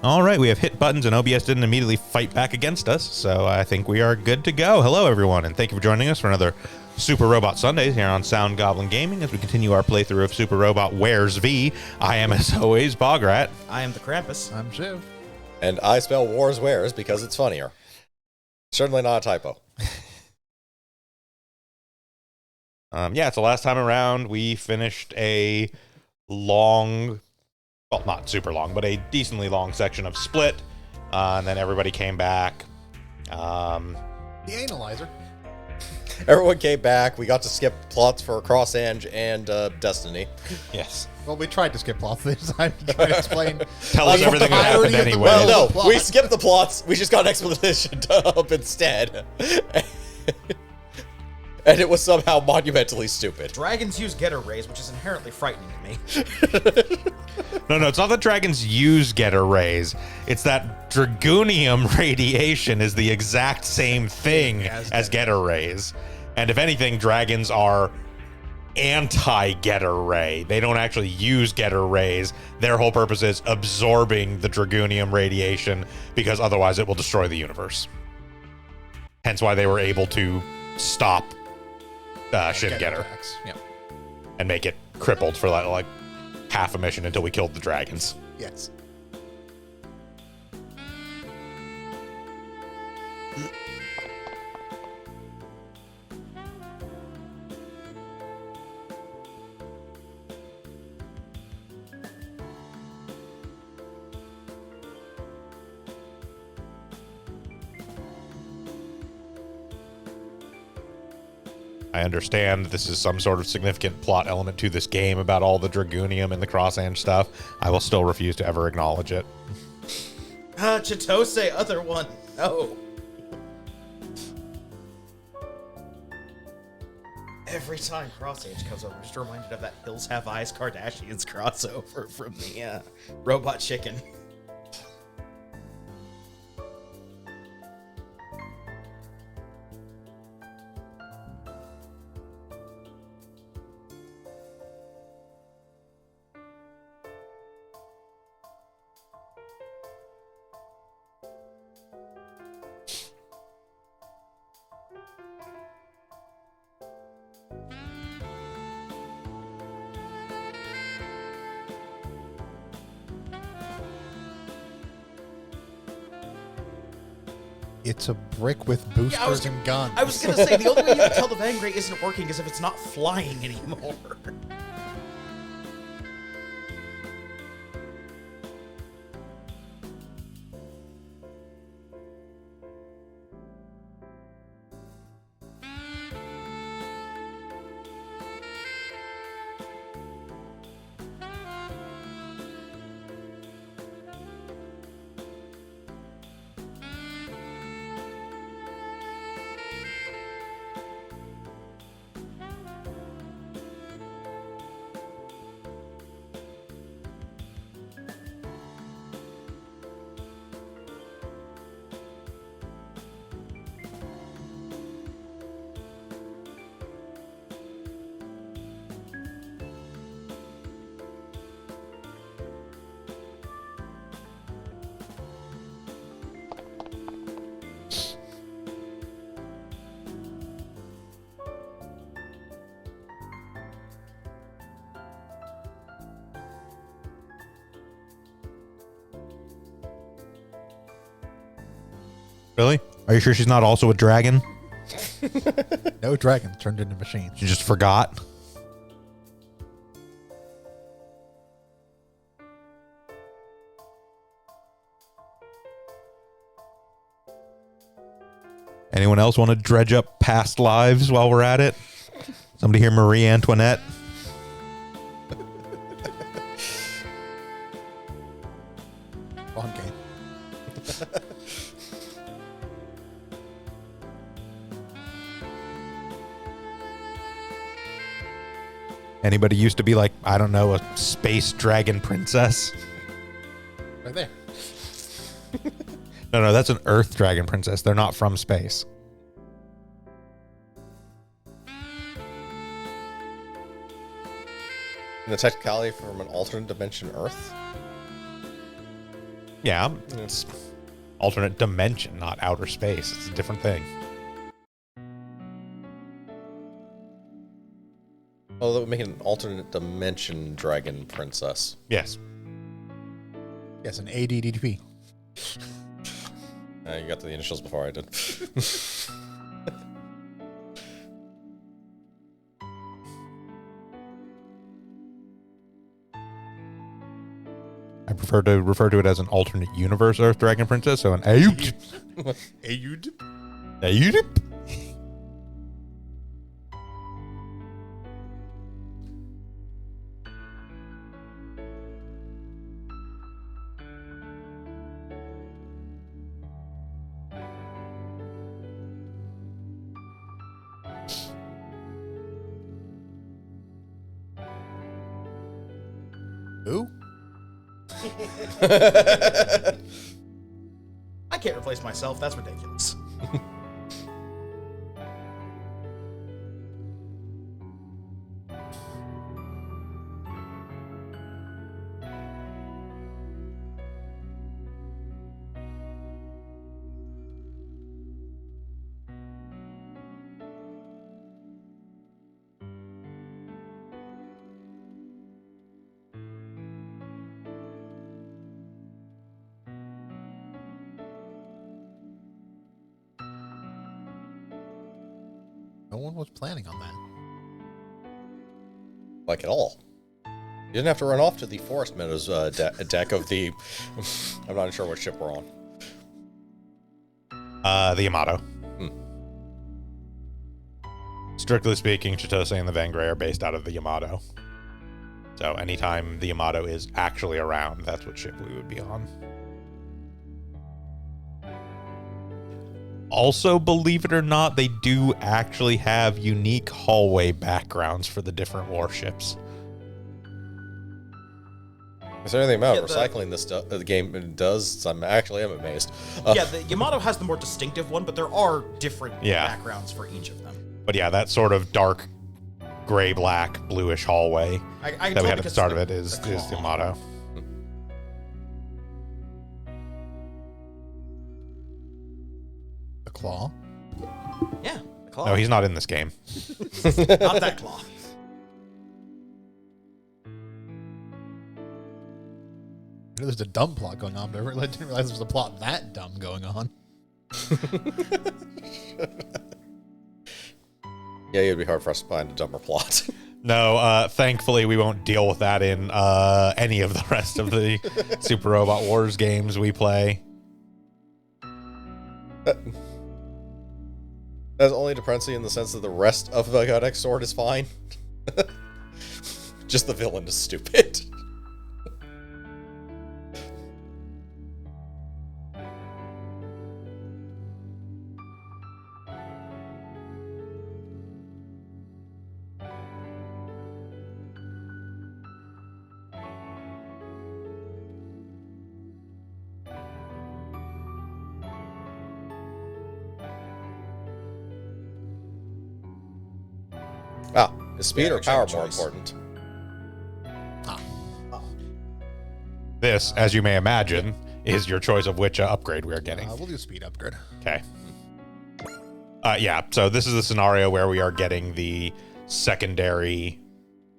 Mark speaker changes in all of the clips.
Speaker 1: All right, we have hit buttons and OBS didn't immediately fight back against us, so I think we are good to go. Hello, everyone, and thank you for joining us for another Super Robot Sundays here on Sound Goblin Gaming as we continue our playthrough of Super Robot Where's V. I am, as always, Bograt.
Speaker 2: I am the Krampus.
Speaker 3: I'm Shiv.
Speaker 4: And I spell Wars Wares because it's funnier. Certainly not a typo.
Speaker 1: Yeah, so last time around, we finished a long, well, not super long, but a decently long section of Split, and then everybody came back.
Speaker 3: The Analyzer.
Speaker 4: Everyone came back. We got to skip plots for Cross Ange and Destiny.
Speaker 1: Yes.
Speaker 3: Well, we tried to skip plots this time to try to explain.
Speaker 1: Tell us everything that happened anyway.
Speaker 4: Well,
Speaker 3: Plot.
Speaker 4: no, we skipped the plots. We just got an explanation up instead. And it was somehow monumentally stupid.
Speaker 2: Dragons use getter rays, which is inherently frightening to me.
Speaker 1: No, it's not that dragons use getter rays. It's that dragonium radiation is the exact same thing as getter rays. And if anything, dragons are anti-getter ray. They don't actually use getter rays. Their whole purpose is absorbing the dragonium radiation because otherwise it will destroy the universe. Hence why they were able to stop Shin Getter
Speaker 3: Yep.
Speaker 1: and make it crippled for like half a mission until we killed the dragons.
Speaker 3: Yes.
Speaker 1: I understand this is some sort of significant plot element to this game about all the dragonium and the Cross Ange stuff. I will still refuse to ever acknowledge it.
Speaker 2: Chitose, other one. No. Every time Cross Age comes over, I'm just reminded of that Hills Have Eyes Kardashians crossover from the Robot Chicken.
Speaker 3: It's a brick with boosters and guns.
Speaker 2: I was gonna say, the only way you can tell the Vangray isn't working is if it's not flying anymore.
Speaker 1: Really? Are you sure she's not also a dragon?
Speaker 3: No dragons turned into machines.
Speaker 1: She just forgot? Anyone else want to dredge up past lives while we're at it? Somebody hear Marie Antoinette?
Speaker 3: Wrong game.
Speaker 1: Anybody used to be like, I don't know, a space dragon princess?
Speaker 3: Right there.
Speaker 1: No, that's an Earth dragon princess. They're not from space.
Speaker 4: In the technicality from an alternate dimension Earth?
Speaker 1: Yeah, it's alternate dimension, not outer space. It's a different thing.
Speaker 4: Oh, that would make it an alternate dimension dragon princess.
Speaker 1: Yes.
Speaker 3: Yes, an ADDP.
Speaker 4: You got to the initials before I did.
Speaker 1: I prefer to refer to it as an alternate universe Earth Dragon Princess, so an Ayut.
Speaker 3: Ayud?
Speaker 1: Ayut?
Speaker 3: Who?
Speaker 2: I can't replace myself. That's ridiculous.
Speaker 3: No one was planning on that.
Speaker 4: Like at all. You didn't have to run off to the Forest Meadows deck of the... I'm not sure what ship we're on.
Speaker 1: The Yamato. Strictly speaking, Chitose and the Vangray are based out of the Yamato. So anytime the Yamato is actually around, that's what ship we would be on. Also, believe it or not, they do actually have unique hallway backgrounds for the different warships.
Speaker 4: Is there anything about
Speaker 2: Yeah,
Speaker 4: recycling this stuff the game does? I'm amazed.
Speaker 2: Yeah, the Yamato has the more distinctive one, but there are different
Speaker 1: Yeah.
Speaker 2: backgrounds for each of them.
Speaker 1: But yeah, that sort of dark gray-black, bluish hallway
Speaker 2: I
Speaker 1: that
Speaker 2: can
Speaker 1: we
Speaker 2: tell
Speaker 1: had at the
Speaker 2: because
Speaker 1: start of it is
Speaker 2: claw.
Speaker 1: Yamato.
Speaker 3: The claw.
Speaker 2: Yeah, the claw.
Speaker 1: No, he's not in this game.
Speaker 2: Not that claw.
Speaker 3: I know there's a dumb plot going on, but I didn't realize there was a plot that dumb going on.
Speaker 4: Yeah, it'd be hard for us to find a dumber plot.
Speaker 1: No, thankfully we won't deal with that in any of the rest of the Super Robot Wars games we play.
Speaker 4: That's only dependency in the sense that the rest of the Codex Sword is fine. Just the villain is stupid. Ah, is speed or power more
Speaker 2: choice.
Speaker 4: important?
Speaker 1: This, as you may imagine, is your choice of which upgrade we are getting.
Speaker 3: We'll do speed upgrade.
Speaker 1: Okay. Yeah, so this is a scenario where we are getting the secondary,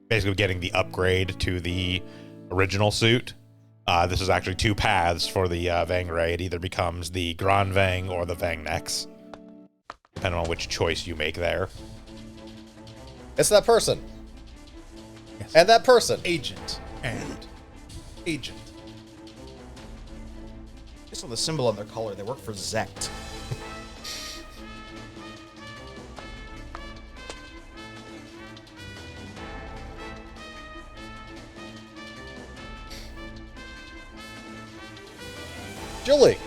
Speaker 1: basically getting the upgrade to the original suit. This is actually two paths for the Vangray. It either becomes the Grand Vang or the Vangnex, depending on which choice you make there.
Speaker 4: It's that person.
Speaker 3: Yes.
Speaker 4: And that person.
Speaker 3: Agent and agent.
Speaker 2: Based on the symbol on their collar, they work for Zect.
Speaker 4: Julie.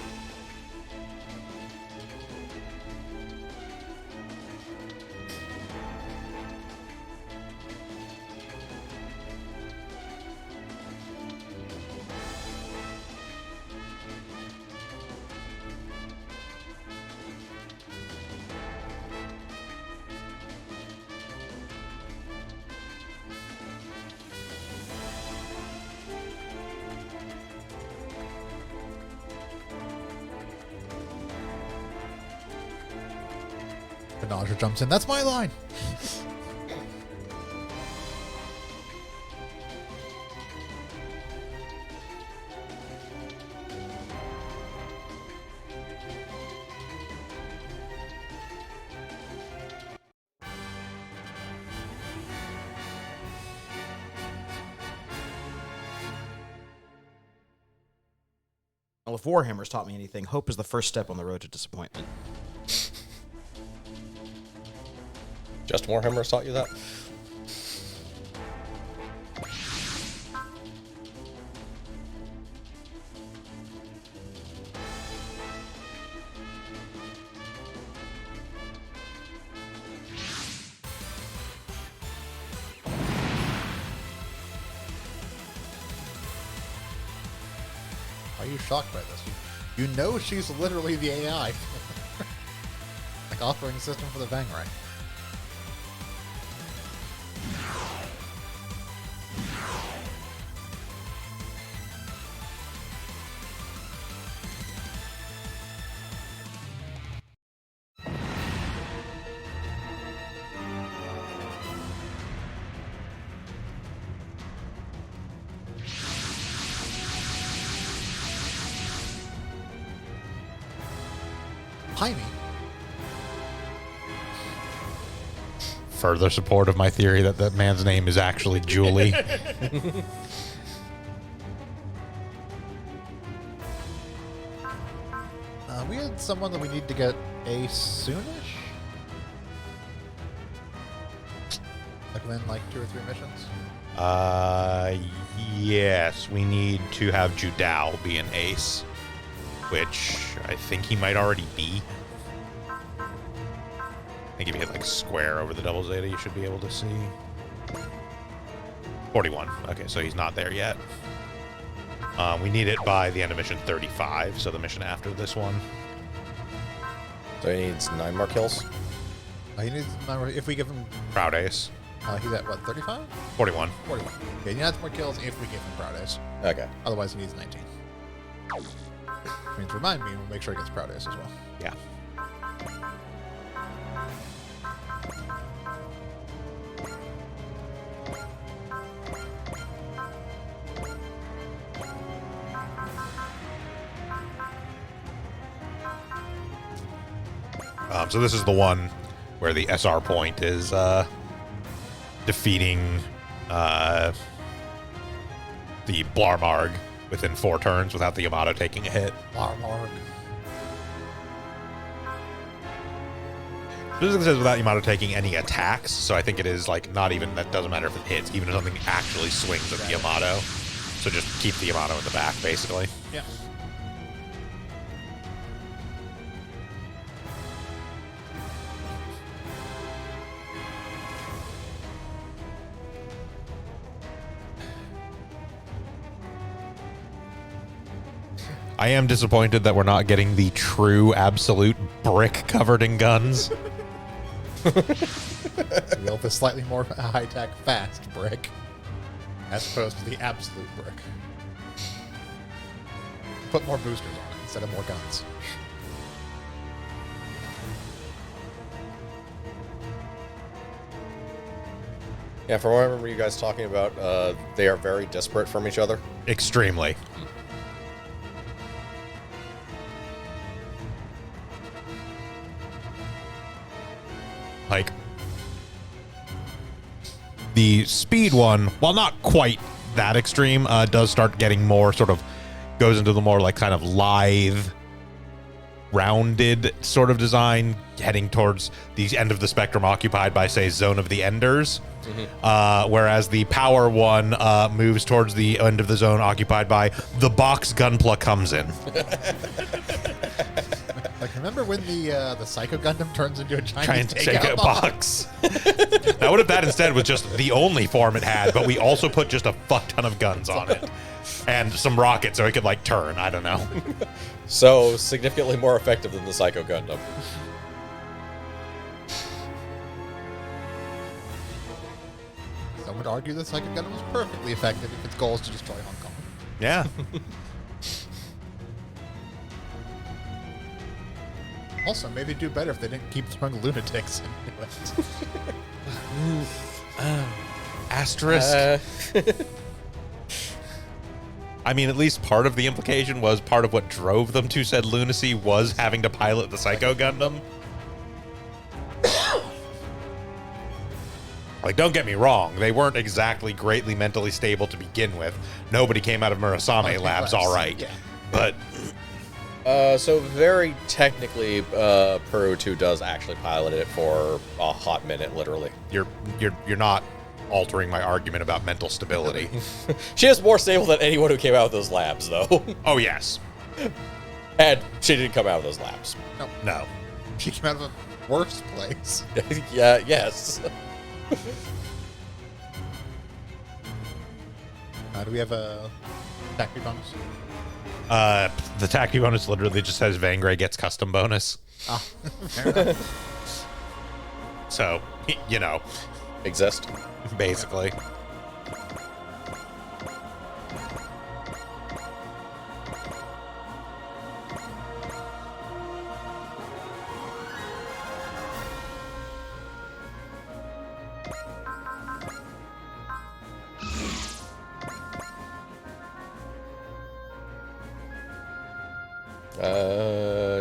Speaker 3: Nausea jumps in. That's my line.
Speaker 2: Well, if Warhammer's taught me anything, hope is the first step on the road to disappointment.
Speaker 4: Just Warhammer taught you that?
Speaker 3: Why are you shocked by this? You know she's literally the AI. Like authoring system for the Vangrai. Piney.
Speaker 1: Further support of my theory that that man's name is actually Julie.
Speaker 3: We had someone that we need to get a soonish. Like within like 2 or 3 missions.
Speaker 1: Yes, we need to have Judao be an ace, which I think he might already be. I think if you hit like square over the double zeta, you should be able to see. 41. Okay, so he's not there yet. We need it by the end of mission 35, so the mission after this one.
Speaker 4: So he needs 9 more kills?
Speaker 3: He needs, if we give him,
Speaker 1: Proud ace.
Speaker 3: he's at what, 35?
Speaker 1: 41.
Speaker 3: 41. Okay, he needs more kills if we give him Proud Ace.
Speaker 4: Okay.
Speaker 3: Otherwise, he needs 19. Means remind me, we'll make sure he gets Proud Ace as well.
Speaker 1: Yeah. So this is the one where the SR point is defeating the Blarmarg within 4 turns without the Yamato taking a hit.
Speaker 3: Blarmarg.
Speaker 1: Basically says without Yamato taking any attacks, so I think it is like not even, that doesn't matter if it hits, even if something actually swings at the Yamato. So just keep the Yamato in the back, basically.
Speaker 3: Yeah.
Speaker 1: I am disappointed that we're not getting the true absolute brick covered in guns.
Speaker 3: We go with a slightly more high-tech, fast brick, as opposed to the absolute brick. Put more boosters on it instead of more guns.
Speaker 4: Yeah, from what I remember you guys talking about, they are very disparate from each other.
Speaker 1: Extremely. Like, the speed one, while not quite that extreme, does start getting more sort of, goes into the more like kind of lithe, rounded sort of design, heading towards the end of the spectrum occupied by, say, Zone of the Enders. Whereas the power one moves towards the end of the zone occupied by the box Gunpla comes in.
Speaker 3: Like, remember when the Psycho Gundam turns into a
Speaker 1: Try
Speaker 3: giant
Speaker 1: and take a box. Now, what if that instead was just the only form it had, but we also put just a fuck ton of guns on it and some rockets so it could like turn? I don't know.
Speaker 4: So, significantly more effective than the Psycho Gundam.
Speaker 3: Some would argue the Psycho Gundam was perfectly effective if its goal is to destroy Hong Kong.
Speaker 1: Yeah.
Speaker 3: Also, maybe do better if they didn't keep throwing lunatics into it.
Speaker 1: Asterisk. I mean, at least part of the implication was part of what drove them to said lunacy was having to pilot the Psycho Gundam. Like, don't get me wrong, they weren't exactly greatly mentally stable to begin with. Nobody came out of Murasame Labs all right.
Speaker 3: Yeah.
Speaker 1: But
Speaker 4: So very technically, Peru 2 does actually pilot it for a hot minute, literally.
Speaker 1: you're not altering my argument about mental stability.
Speaker 4: She is more stable than anyone who came out of those labs, though.
Speaker 1: Oh, yes.
Speaker 4: And she didn't come out of those labs.
Speaker 1: No.
Speaker 3: She came out of a worse place.
Speaker 4: Yeah, yes.
Speaker 3: Do we have a tactic bonus?
Speaker 1: The tactic bonus literally just says Vangray gets custom bonus.
Speaker 3: Ah, fair enough.
Speaker 1: So, you know,
Speaker 4: Exist.
Speaker 1: basically.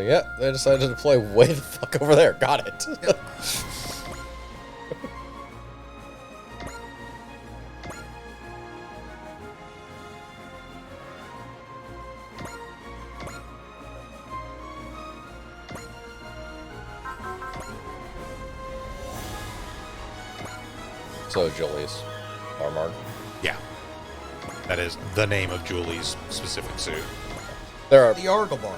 Speaker 4: Yeah, they decided to deploy way the fuck over there. Got it. So, Julie's Armard.
Speaker 1: Yeah. That is the name of Julie's specific suit.
Speaker 4: There are
Speaker 2: The Arglebar.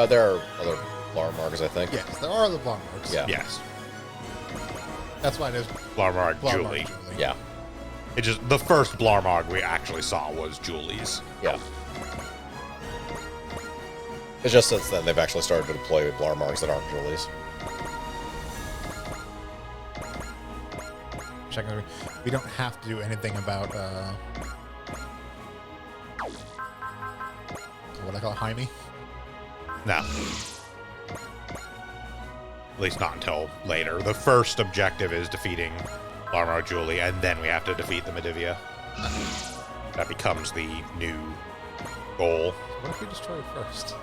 Speaker 4: there are other Larmargs, I think.
Speaker 3: Yes, there are the Blommarks.
Speaker 4: Yeah.
Speaker 1: Yes.
Speaker 3: That's why it is
Speaker 1: Blarmarg
Speaker 3: Blommark
Speaker 1: Julie.
Speaker 4: Yeah.
Speaker 1: It just the first Blarmarg we actually saw was Julie's.
Speaker 4: Yeah. It's just since then they've actually started to deploy Larmargs that aren't Julie's.
Speaker 3: Checking. We don't have to do anything about what I call Jaime.
Speaker 1: No. At least not until later. The first objective is defeating Blarmarg Julie, and then we have to defeat the Medivia. That becomes the new goal.
Speaker 3: What if we destroy it first?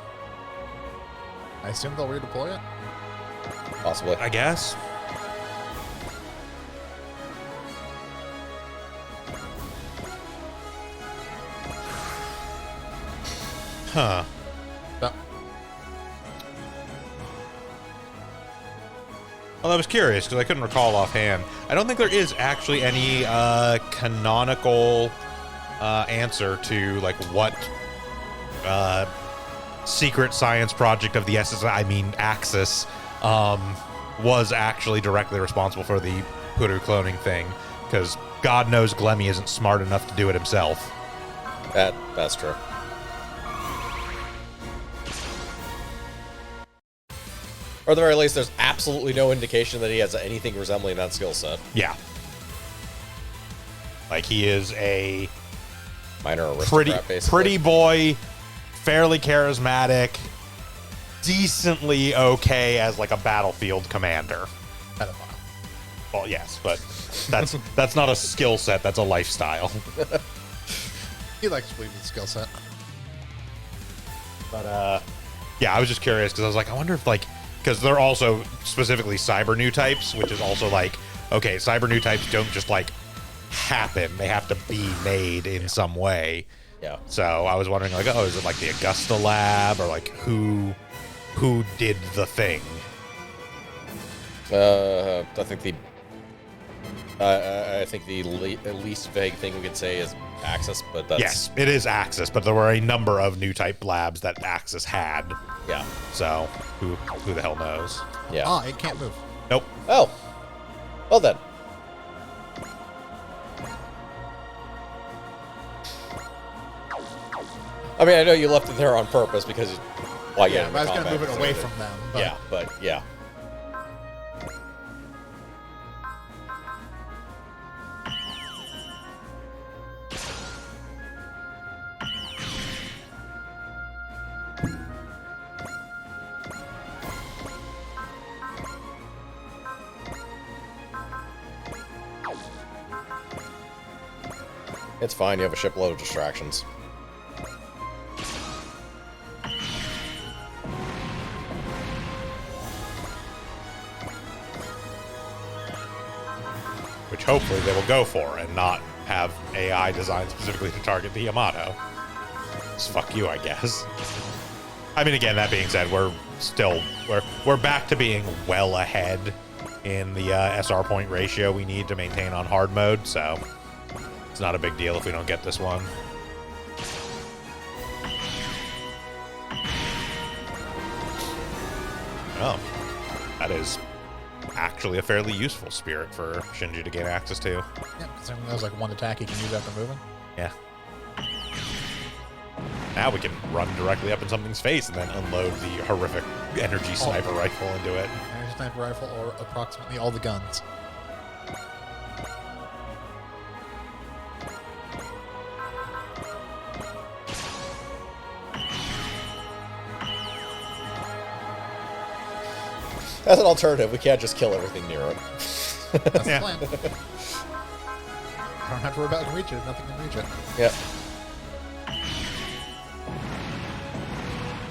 Speaker 3: I assume they'll redeploy it.
Speaker 4: Possibly.
Speaker 1: I guess. Huh.
Speaker 3: No.
Speaker 1: Well, I was curious because I couldn't recall offhand. I don't think there is actually any canonical answer to like what secret science project of the Axis was actually directly responsible for the Puru cloning thing, because God knows Glemmy isn't smart enough to do it himself.
Speaker 4: That's true. Or at the very least, there's absolutely no indication that he has anything resembling that skill set.
Speaker 1: Yeah. Like, he is a
Speaker 4: Minor aristocrat, basically.
Speaker 1: pretty boy, fairly charismatic, decently okay as like a battlefield commander.
Speaker 3: Pedophile.
Speaker 1: Well, yes, but that's not a skill set, that's a lifestyle.
Speaker 3: He likes to believe his skill set.
Speaker 1: But yeah, I was just curious because I was like, I wonder if like, because they're also specifically cyber new types, which is also like, okay, cyber new types don't just like happen; they have to be made in some way.
Speaker 4: Yeah.
Speaker 1: So I was wondering, like, oh, is it like the Augusta Lab, or like who did the thing?
Speaker 4: I think the least vague thing we could say is Axis, but that's
Speaker 1: Yes, it is Axis, but there were a number of new type labs that Axis had.
Speaker 4: yeah,
Speaker 1: So who the hell knows?
Speaker 4: yeah.
Speaker 3: Ah, it can't move.
Speaker 1: Nope.
Speaker 4: Oh, well then. I mean, I know you left it there on purpose because, well, yeah,
Speaker 3: I was going to move it away from them. But
Speaker 4: Yeah, but yeah. It's fine, you have a shipload of distractions.
Speaker 1: Which hopefully they will go for and not have AI designed specifically to target the Yamato. Just fuck you, I guess. I mean, again, that being said, we're back to being well ahead in the SR point ratio we need to maintain on hard mode, so it's not a big deal if we don't get this one. Oh, that is actually a fairly useful spirit for Shinji to gain access to.
Speaker 3: Yeah, considering there's like one attack he can use after moving.
Speaker 1: Yeah. Now we can run directly up in something's face and then unload the horrific energy sniper rifle into it.
Speaker 3: Energy sniper rifle or approximately all the guns.
Speaker 4: As an alternative, we can't just kill everything near it.
Speaker 3: That's
Speaker 1: Yeah.
Speaker 3: the plan. I don't have to worry about it can reach it. Nothing can reach it.
Speaker 4: Yep.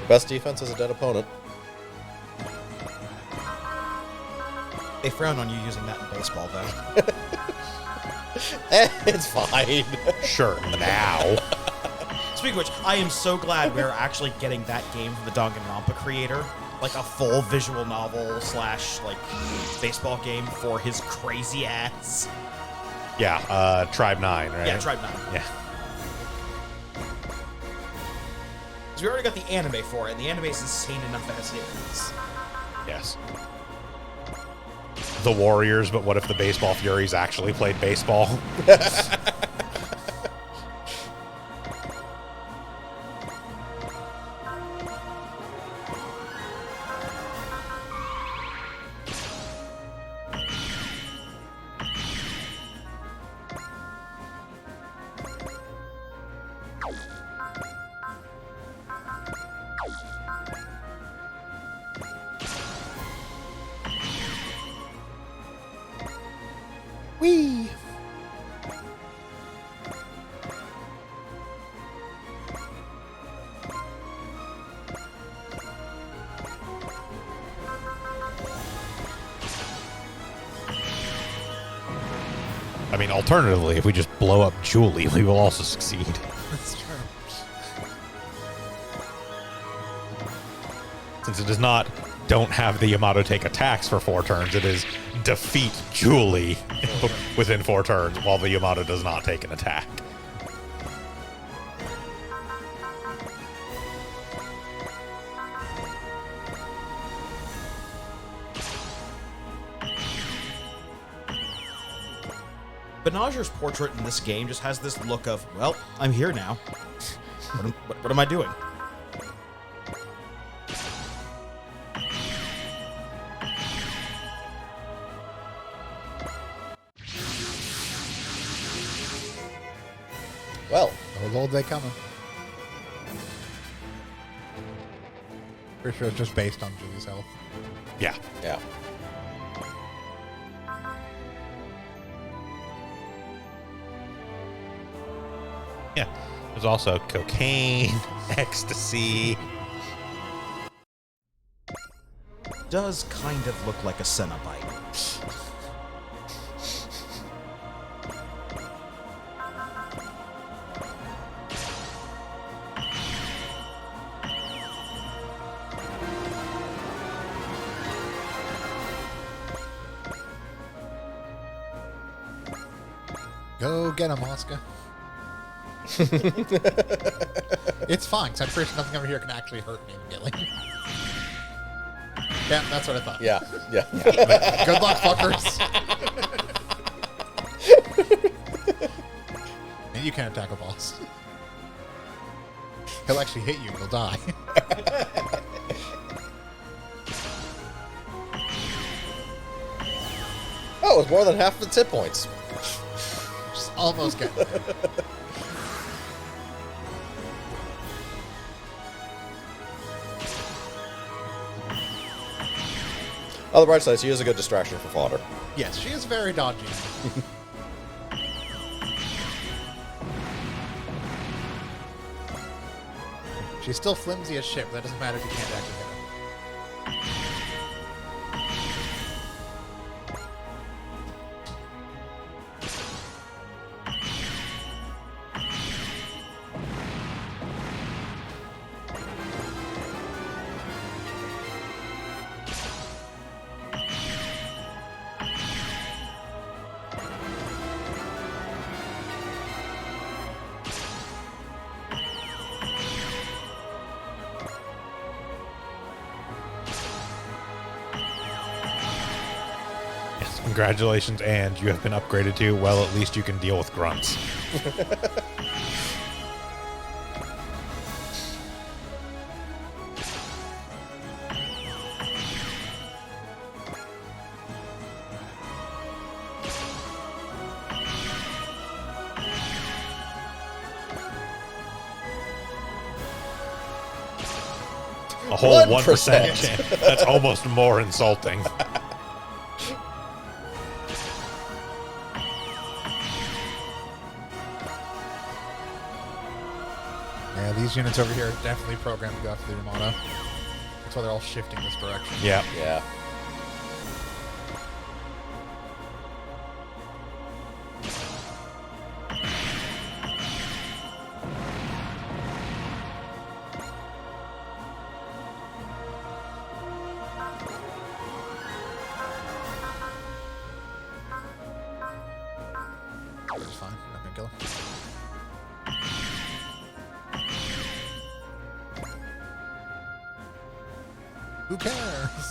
Speaker 4: Best defense is a dead opponent.
Speaker 2: They frown on you using that in baseball, though.
Speaker 4: It's fine.
Speaker 1: Sure, now.
Speaker 2: Speaking of which, I am so glad we're actually getting that game from the Danganronpa creator. Like a full visual novel / like baseball game for his crazy ass.
Speaker 1: Yeah, Tribe 9, right?
Speaker 2: Yeah, Tribe 9.
Speaker 1: Yeah.
Speaker 2: Because we already got the anime for it, and the anime is insane enough as it is.
Speaker 1: Yes. The Warriors, but what if the Baseball Furies actually played baseball?
Speaker 3: Whee!
Speaker 1: I mean, alternatively, if we just blow up Julie, we will also succeed.
Speaker 3: That's true.
Speaker 1: Since it is not don't have the Yamato take attacks for 4 turns, it is defeat Julie within 4 turns while the Yamato does not take an attack.
Speaker 2: Banagher's portrait in this game just has this look of, well, I'm here now. What am I doing?
Speaker 4: Well,
Speaker 3: Those old day coming. Pretty sure it's just based on Julie's health.
Speaker 1: Yeah.
Speaker 4: yeah.
Speaker 1: Yeah. There's also cocaine, ecstasy.
Speaker 2: Does kind of look like a Cenobite.
Speaker 3: Go get him, Oscar. It's fine, because I'm pretty sure nothing over here can actually hurt me immediately. Yeah, that's what I thought.
Speaker 4: Yeah. Yeah.
Speaker 3: Good luck, fuckers. And you can't attack a boss. He'll actually hit you and you'll die.
Speaker 4: Oh, it's more than half of its hit points.
Speaker 3: Just almost getting there.
Speaker 4: On the bright side, she is a good distraction for fodder.
Speaker 3: Yes, she is very dodgy. She's still flimsy as shit, but that doesn't matter if you can't actually hit her.
Speaker 1: Yes, congratulations, and you have been upgraded to, well, at least you can deal with grunts. A whole 1%
Speaker 4: 1%.
Speaker 1: chance. That's almost more insulting.
Speaker 3: Yeah, these units over here are definitely programmed to go after the Yamato. That's why they're all shifting this direction.
Speaker 1: Yeah.
Speaker 4: Yeah.
Speaker 3: It's fine. I'm not gonna kill him. Who cares?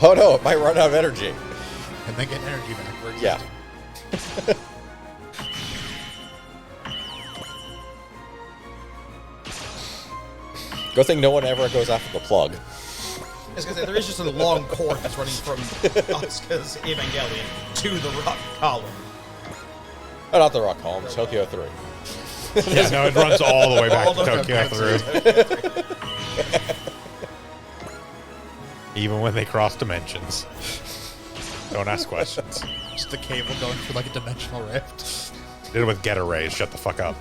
Speaker 4: Oh no, it might run out of energy.
Speaker 3: And then get energy back. We're
Speaker 4: Yeah.
Speaker 3: existing.
Speaker 4: Good thing no one ever goes after the plug.
Speaker 2: I was gonna say, there is just a long cord that's running from Asuka's Evangelion to the rock column.
Speaker 4: Oh, not the rock column, Tokyo 3.
Speaker 1: Yeah, no, it runs all the way back
Speaker 2: All
Speaker 1: to
Speaker 2: the way
Speaker 1: Tokyo
Speaker 2: back
Speaker 1: 3. Even when they cross dimensions. Don't ask questions.
Speaker 3: Just the cable going for like a dimensional rift.
Speaker 1: Did it with Get Arrays. Shut the fuck up.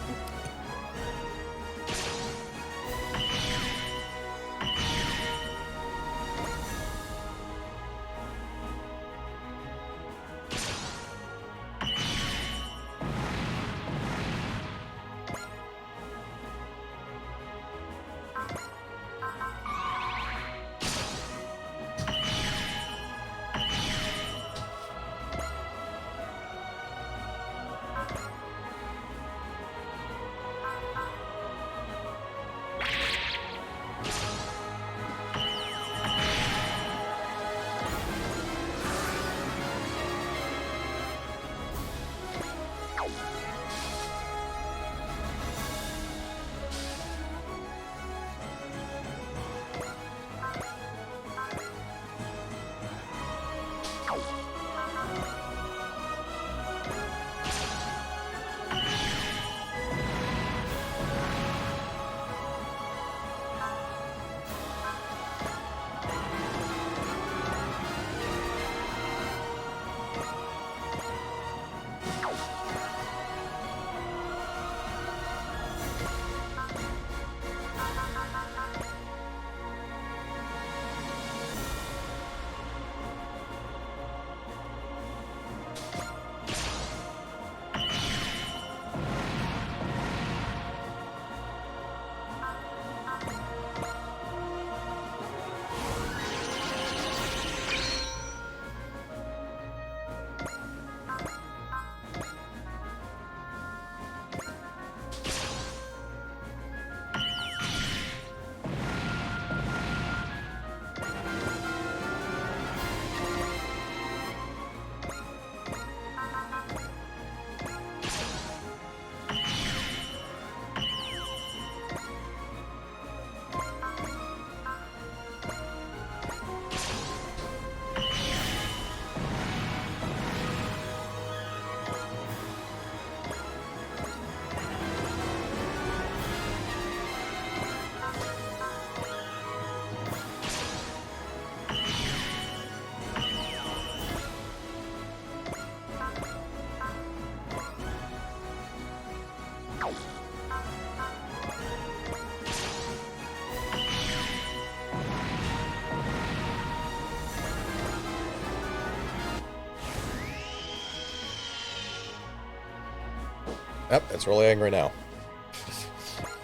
Speaker 4: Yep, it's really angry now.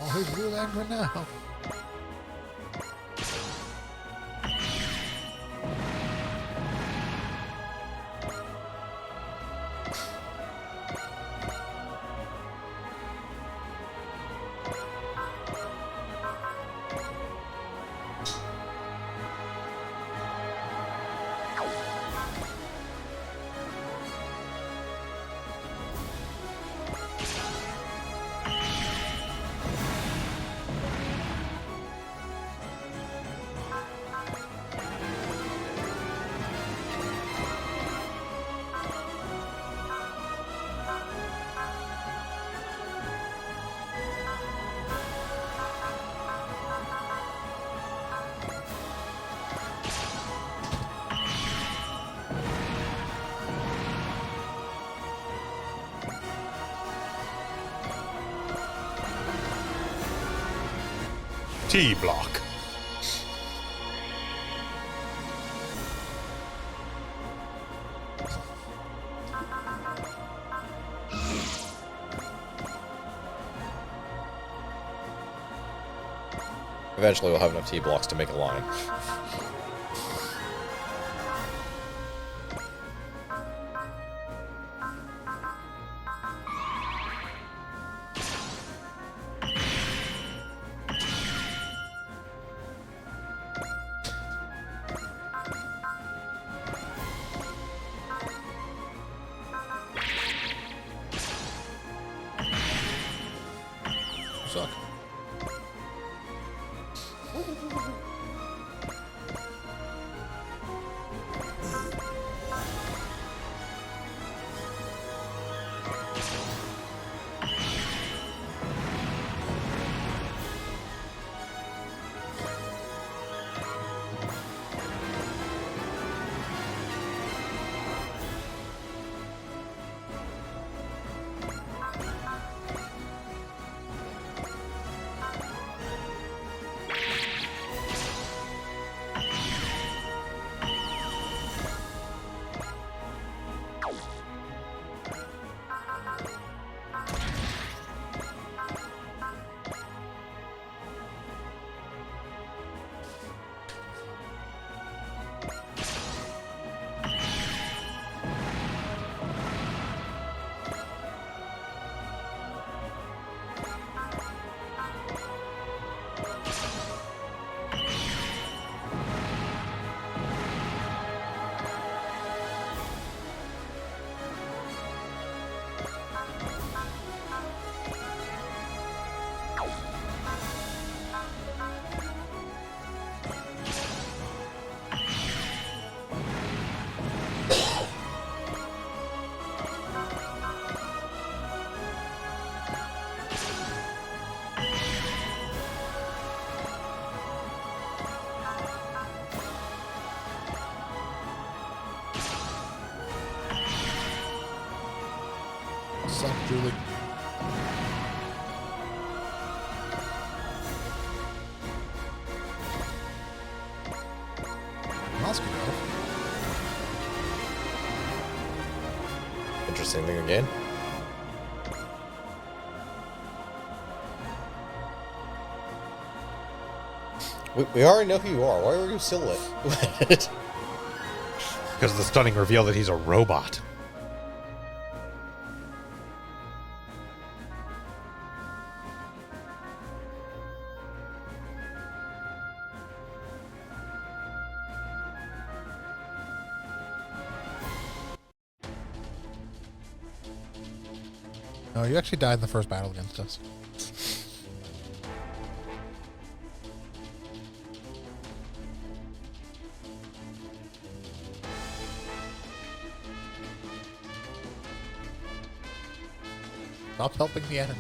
Speaker 3: Oh, who's really angry now?
Speaker 1: T block.
Speaker 4: Eventually, we'll have enough T blocks to make a line.
Speaker 3: Suck. Suck, Julie. Mouse can go.
Speaker 4: Interesting thing again. We already know who you are. Why are you still lit?
Speaker 1: Because of the stunning reveal that he's a robot.
Speaker 3: No, you actually died in the first battle against us. Stop helping the enemy.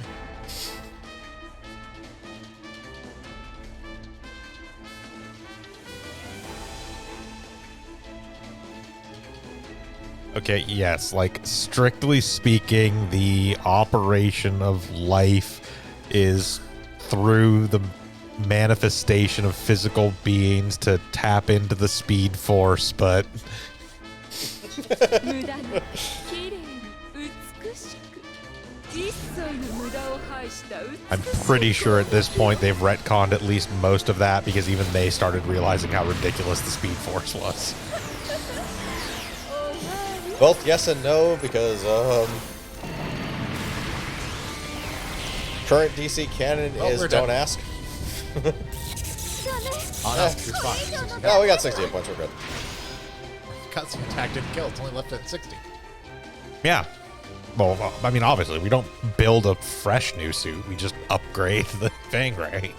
Speaker 1: Okay, yes, like strictly speaking, the operation of life is through the manifestation of physical beings to tap into the speed force, but
Speaker 5: 無駄に綺麗に美しく
Speaker 1: I'm pretty sure at this point they've retconned at least most of that because even they started realizing how ridiculous the Speed Force was.
Speaker 4: Both yes and no, because current DC canon is
Speaker 3: we're
Speaker 4: don't
Speaker 3: done.
Speaker 4: ask.
Speaker 3: Oh, no, it's fine. 60.
Speaker 4: No, we got 68 points. We're good.
Speaker 3: Cutscene attack didn't kill. It's only left at 60.
Speaker 1: Yeah. Well, I mean, obviously, we don't build a fresh new suit. We just upgrade the Fang Ray.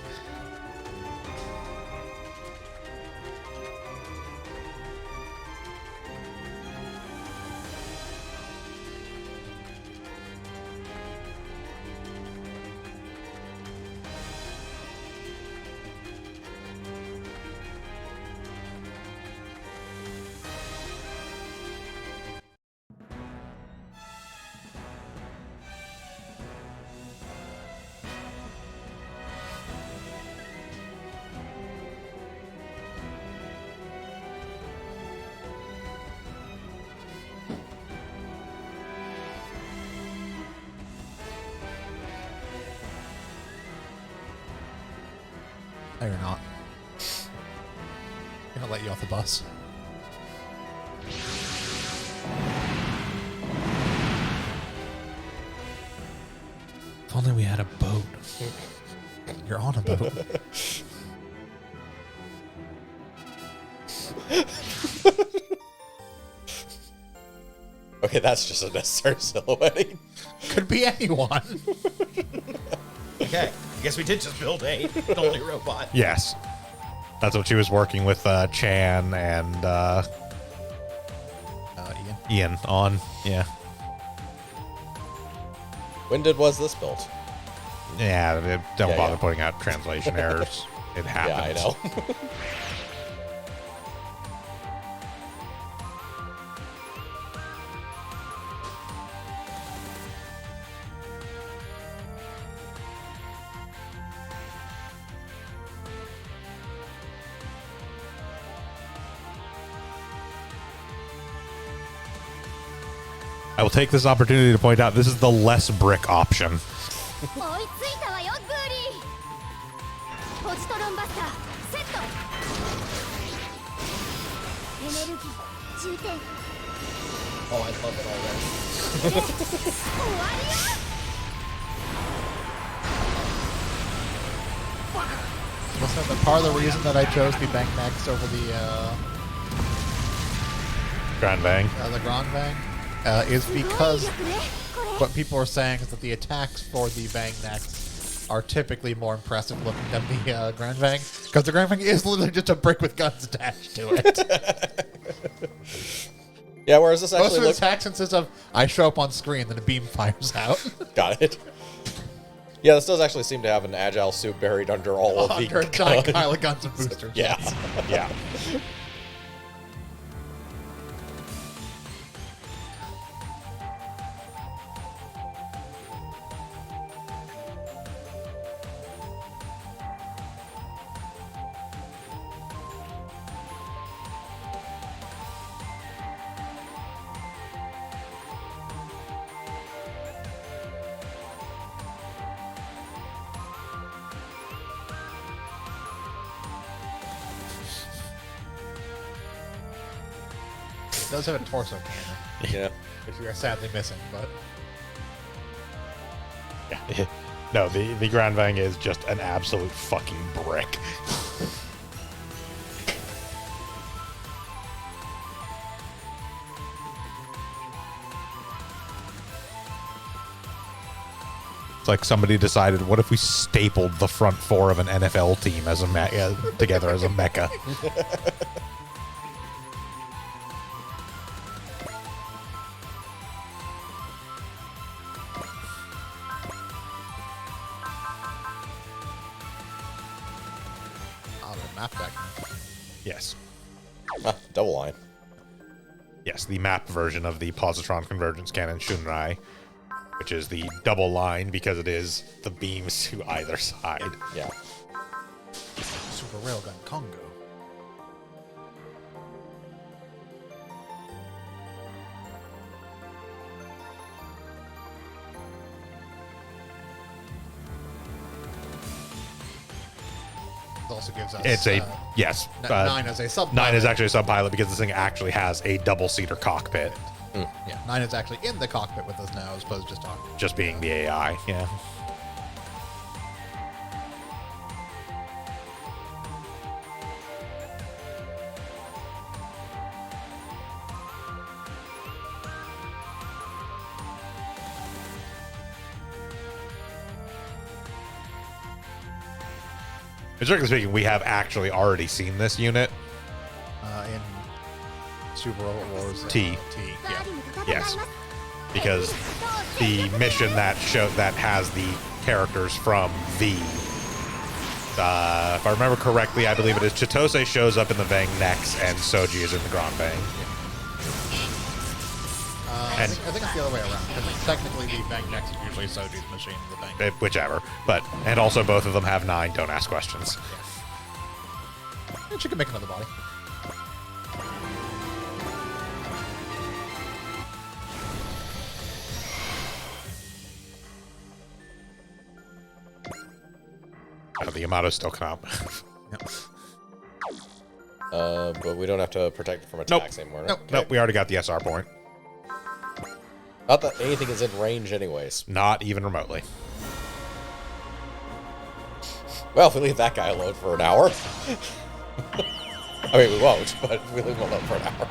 Speaker 3: No, you're not. I'm gonna let you off the bus.
Speaker 1: If only we had a boat.
Speaker 3: You're on a boat.
Speaker 4: Okay, that's just a necessary silhouetting.
Speaker 3: Could be anyone.
Speaker 2: Okay, I guess we did just build an only robot.
Speaker 1: Yes. That's what she was working with Chan and
Speaker 3: Ian.
Speaker 1: Ian on. Yeah.
Speaker 4: When was this built?
Speaker 1: Yeah, don't
Speaker 4: Yeah,
Speaker 1: bother
Speaker 4: yeah.
Speaker 1: putting out translation errors. It happens.
Speaker 4: Yeah, I know.
Speaker 1: I will take this opportunity to point out this is the less brick option.
Speaker 5: 追いついたわよグーリーポジトロンバスターセットエネルギー充填
Speaker 2: Oh, I love it already.
Speaker 5: 終わりよ
Speaker 3: Wasn't that part of the reason that I chose the Bang Next over
Speaker 1: Grand Bang.
Speaker 3: the Grand Bang? Is
Speaker 5: すごい
Speaker 3: because
Speaker 5: 力ねこれ
Speaker 3: what people are saying is that the attacks for the Bang Next are typically more impressive looking than the Grand Bang. Because the Grand Bang is literally just a brick with guns attached to it.
Speaker 4: Yeah, whereas this
Speaker 3: Most
Speaker 4: actually
Speaker 3: of the
Speaker 4: looks...
Speaker 3: attacks consists of I show up on screen, then a beam fires out.
Speaker 4: Got it. Yeah, this does actually seem to have an agile suit buried under all of
Speaker 3: Under a
Speaker 4: the
Speaker 3: giant
Speaker 4: guns.
Speaker 3: pile of guns and boosters.
Speaker 4: Yeah.
Speaker 1: Yeah.
Speaker 3: It does have a torso cannon,
Speaker 4: Yeah.
Speaker 3: which we are sadly missing, but
Speaker 1: Yeah. No, the Grand Bang is just an absolute fucking brick. It's like somebody decided, what if we stapled the front four of an NFL team as a together as a mecha?
Speaker 3: the map deck.
Speaker 1: Yes.
Speaker 4: Ah, double line.
Speaker 1: Yes, the map version of the positron convergence cannon Shunrai, which is the double line because it is the beams to either side.
Speaker 4: Yeah.
Speaker 3: Super Railgun Congo. also gives us.
Speaker 1: It's a yes.
Speaker 3: 9 is a sub.
Speaker 1: 9 is actually a sub-pilot because this thing actually has a double-seater cockpit,
Speaker 3: Yeah, 9 is actually in the cockpit with us now, as opposed to just talking.
Speaker 1: just being the AI. Yeah. Strictly speaking, we have actually already seen this unit.
Speaker 3: In Super Robot Wars
Speaker 1: T.
Speaker 3: T.
Speaker 5: バー
Speaker 3: Yeah.
Speaker 5: ディに戦います
Speaker 1: Yes, because the mission that has the characters from V. If I remember correctly, I believe it is Chitose shows up in the Vang Nex and Soji is in the Grand Vang.
Speaker 3: I think it's the other way around. I think technically the Bang Nex is usually Soji's machine, the Bang.
Speaker 1: Whichever. And also both of them have 9, don't ask questions.
Speaker 3: And she can make another body.
Speaker 1: The Yamato's still come out.
Speaker 4: But we don't have to protect it from
Speaker 1: Nope.
Speaker 4: attacks anymore. Right?
Speaker 3: Nope.
Speaker 1: Nope, we already got the SR point.
Speaker 4: Not that anything is in range, anyways.
Speaker 1: Not even remotely.
Speaker 4: Well, if we leave that guy alone for an hour. I mean, we won't, but if we leave him alone for an hour.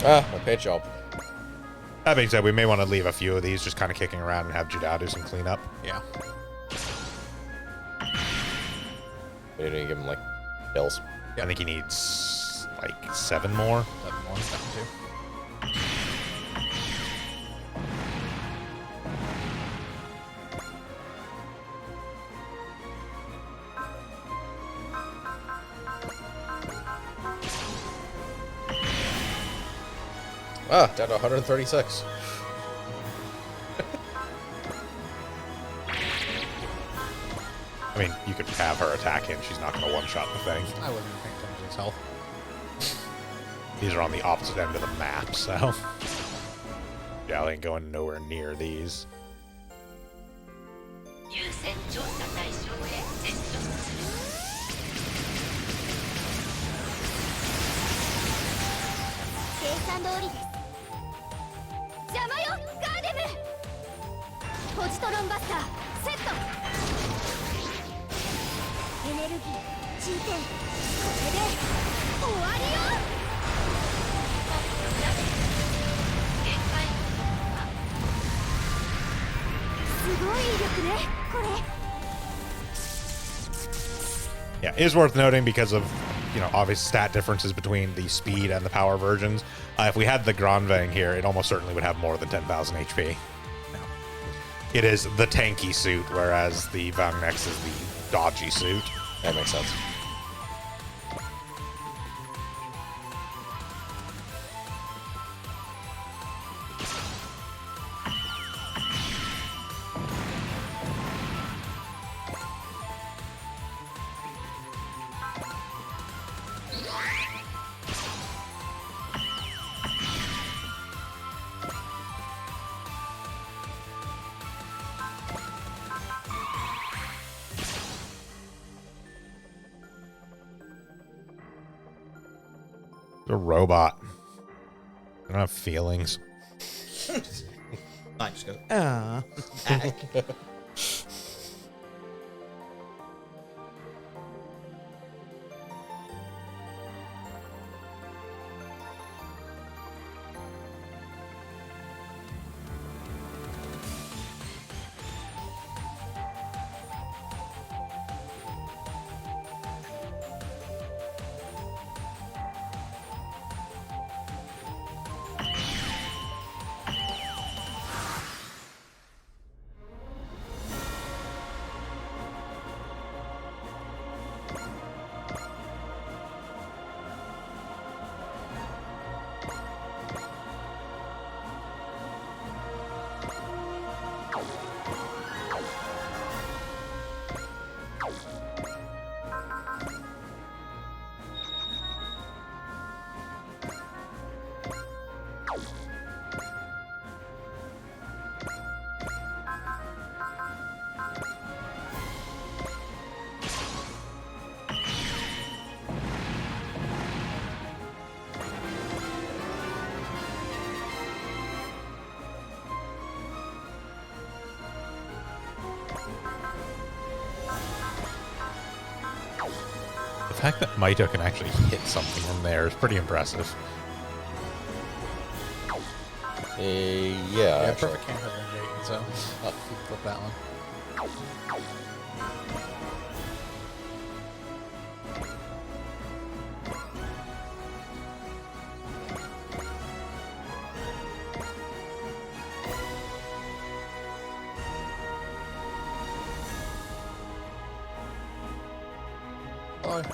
Speaker 4: My paint job.
Speaker 1: That being said, we may want to leave a few of these just kind of kicking around and have Judao do some cleanup.
Speaker 3: Yeah.
Speaker 4: We need to give him, like, kills.
Speaker 1: I think he needs like 7 more.
Speaker 3: 7 more, 7 2.
Speaker 4: Down to 136.
Speaker 1: I mean, you could have her attack him. She's not going to one-shot the thing.
Speaker 3: I wasn't even paying attention to his health.
Speaker 1: These are on the opposite end of the map, so... Yeah, I ain't going nowhere near these.
Speaker 6: 優先調査対象へ接続する
Speaker 5: 計算通りです邪魔よガーデムポジトロンバスターセットエネルギー充填これで終わりよ
Speaker 6: 限界
Speaker 5: すごい威力ねこれ
Speaker 1: Yeah, it is worth noting because of, obvious stat differences between the speed and the power versions. If we had the Granvang here, it almost certainly would have more than 10,000 HP. It is the tanky suit, whereas the Vangnex is the dodgy suit.
Speaker 4: That makes sense.
Speaker 1: A robot. I don't have feelings.
Speaker 2: I just go,
Speaker 1: fact that Maito can actually hit something in there is pretty impressive.
Speaker 4: Yeah,
Speaker 3: Yeah,
Speaker 4: actually.
Speaker 3: perfect can't have range 8, so I'll flip that one. Bye.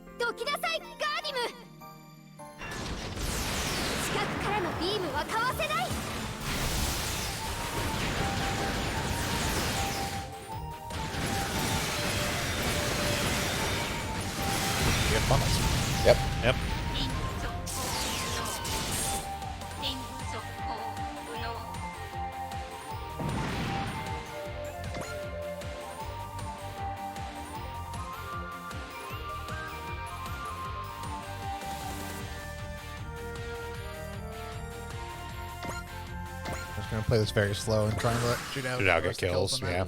Speaker 5: 「どきなさいガーディム」「近くからのビームはかわせない」
Speaker 3: We have funnels.
Speaker 4: Yep.
Speaker 1: Yep.
Speaker 6: リング速攻不能リング速攻不能
Speaker 3: I'm just gonna play this very slow and try and let Judao
Speaker 1: Judao get
Speaker 3: rest the
Speaker 1: kills,
Speaker 3: tonight.
Speaker 1: yeah.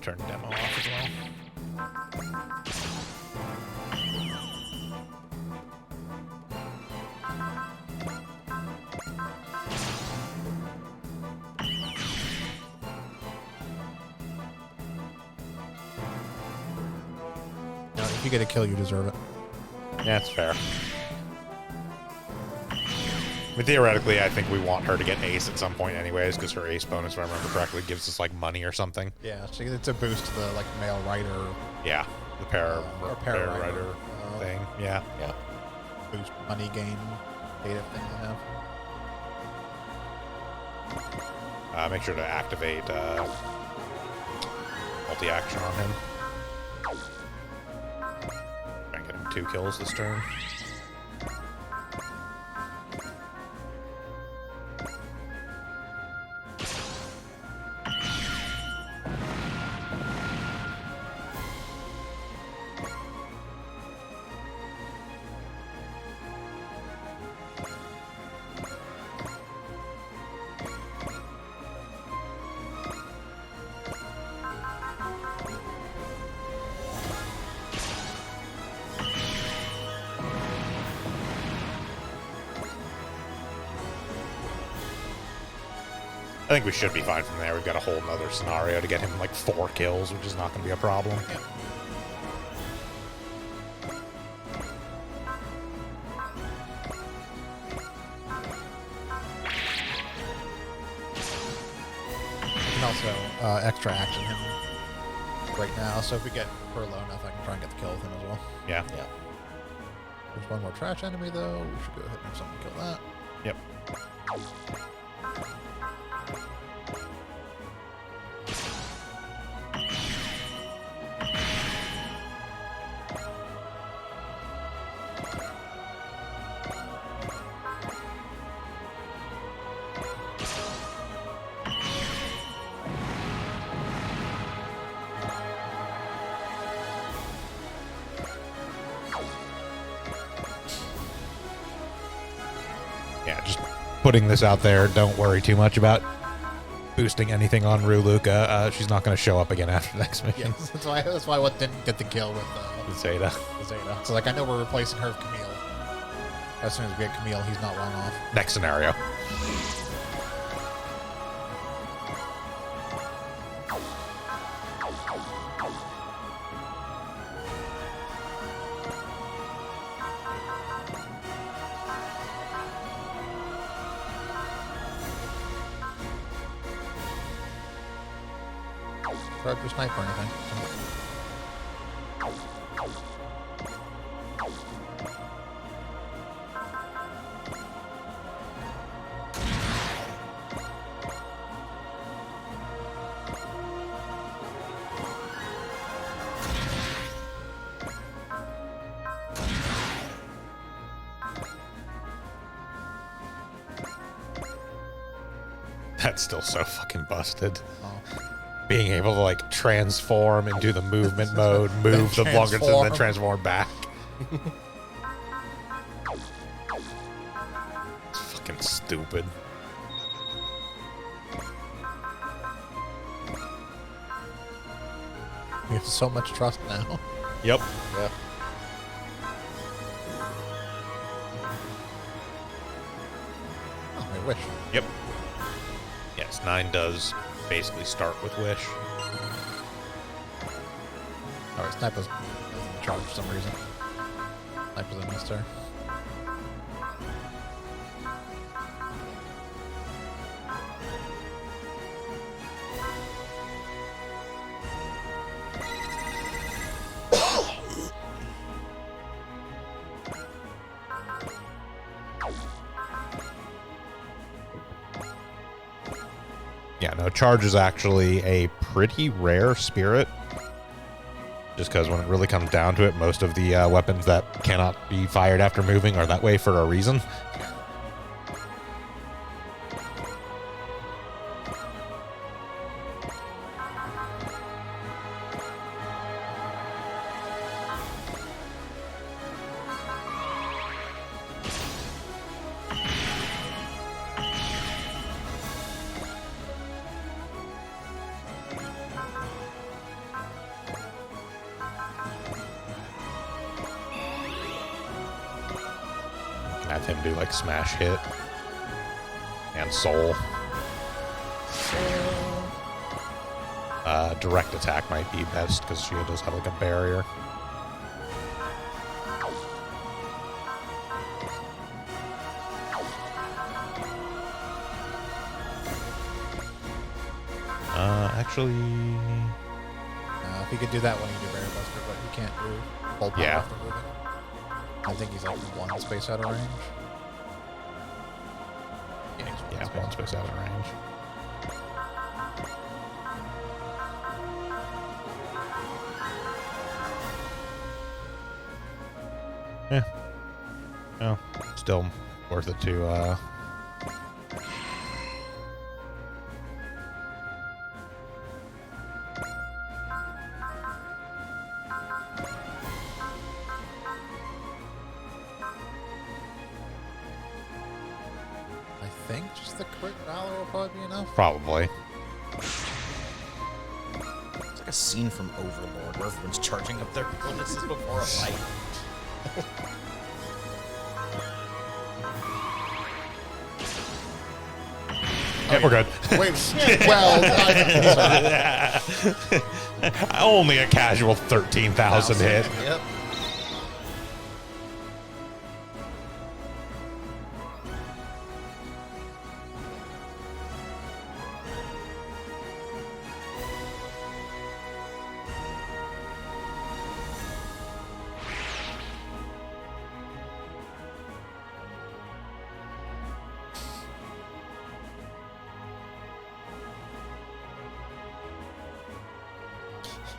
Speaker 1: Turn demo off as well.
Speaker 3: No, if you get a kill, you deserve it.
Speaker 1: Yeah, that's fair. I mean, theoretically, I think we want her to get ace at some point anyways, because her ace bonus, if I remember correctly, gives us, like, money or something.
Speaker 3: Yeah, so it's a boost to the like male rider
Speaker 1: Yeah, the pair,
Speaker 3: or
Speaker 1: pair
Speaker 3: pair
Speaker 1: rider
Speaker 3: rider
Speaker 1: thing. Yeah.
Speaker 4: Yeah.
Speaker 3: boost money gain data thing they have.
Speaker 1: Make sure to activate multi-action on him. Try and get him 2 kills this turn. I think we should be fine from there. We've got a whole nother scenario to get him like 4 kills, which is not going to be a problem.
Speaker 3: You can also extra action him right now. So if we get her low enough, I can try and get the kill with him as well.
Speaker 1: Yeah.
Speaker 4: Yeah.
Speaker 3: There's one more trash enemy though. We should go ahead and have someone kill that.
Speaker 1: Yep. Yeah, just putting this out there. Don't worry too much about boosting anything on Ruluka. She's not going to show up again after the next mission.
Speaker 3: Yes, that's why I didn't get the kill with
Speaker 1: Zeta.
Speaker 3: Zeta. So like I know we're replacing her with Camille. As soon as we get Camille, he's not long off.
Speaker 1: Next scenario.
Speaker 3: Try to snipe or anything.
Speaker 1: That's still so fucking busted.
Speaker 3: Oh.
Speaker 1: Being able to like transform and do the movement mode, move the Blungerts and then transform back. It's fucking stupid.
Speaker 3: We have so much trust now.
Speaker 1: Yep.
Speaker 4: Yeah.
Speaker 3: Oh, I wish.
Speaker 1: Yep. Yes, 9 does basically start with Wish.
Speaker 3: Alright, Sniper's in charge for some reason. Sniper's a mister.
Speaker 1: Yeah, no, Charge is actually a pretty rare spirit. Just because when it really comes down to it, most of the weapons that cannot be fired after moving are that way for a reason. Have him do like smash hit and soul. Direct attack might be best because she does have like a barrier. Actually,
Speaker 3: If he could do that when he could do Barrier Buster, but he can't move. Full power
Speaker 1: Yeah.
Speaker 3: after moving. I think he's like one space out of range. Yeah, he's
Speaker 1: yeah, one space out of range. Yeah. No, still worth it to
Speaker 3: I think just the crit valor will probably be enough.
Speaker 1: probably.
Speaker 2: It's like a scene from Overlord where everyone's charging up their bonuses before a fight.
Speaker 1: Yeah, we're good.
Speaker 3: Wait, well,
Speaker 1: Only a casual 13,000 hit.
Speaker 2: Yep.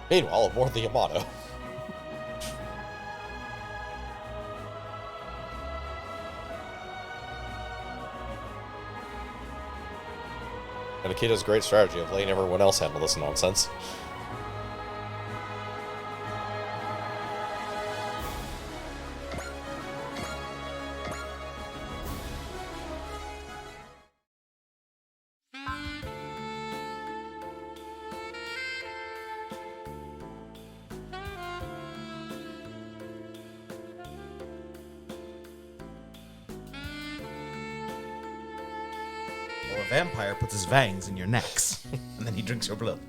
Speaker 4: Meanwhile, aboard the Yamato. And Akita's great strategy of letting everyone else handle this nonsense.
Speaker 2: Or a vampire puts his fangs in your necks, and then he drinks your blood.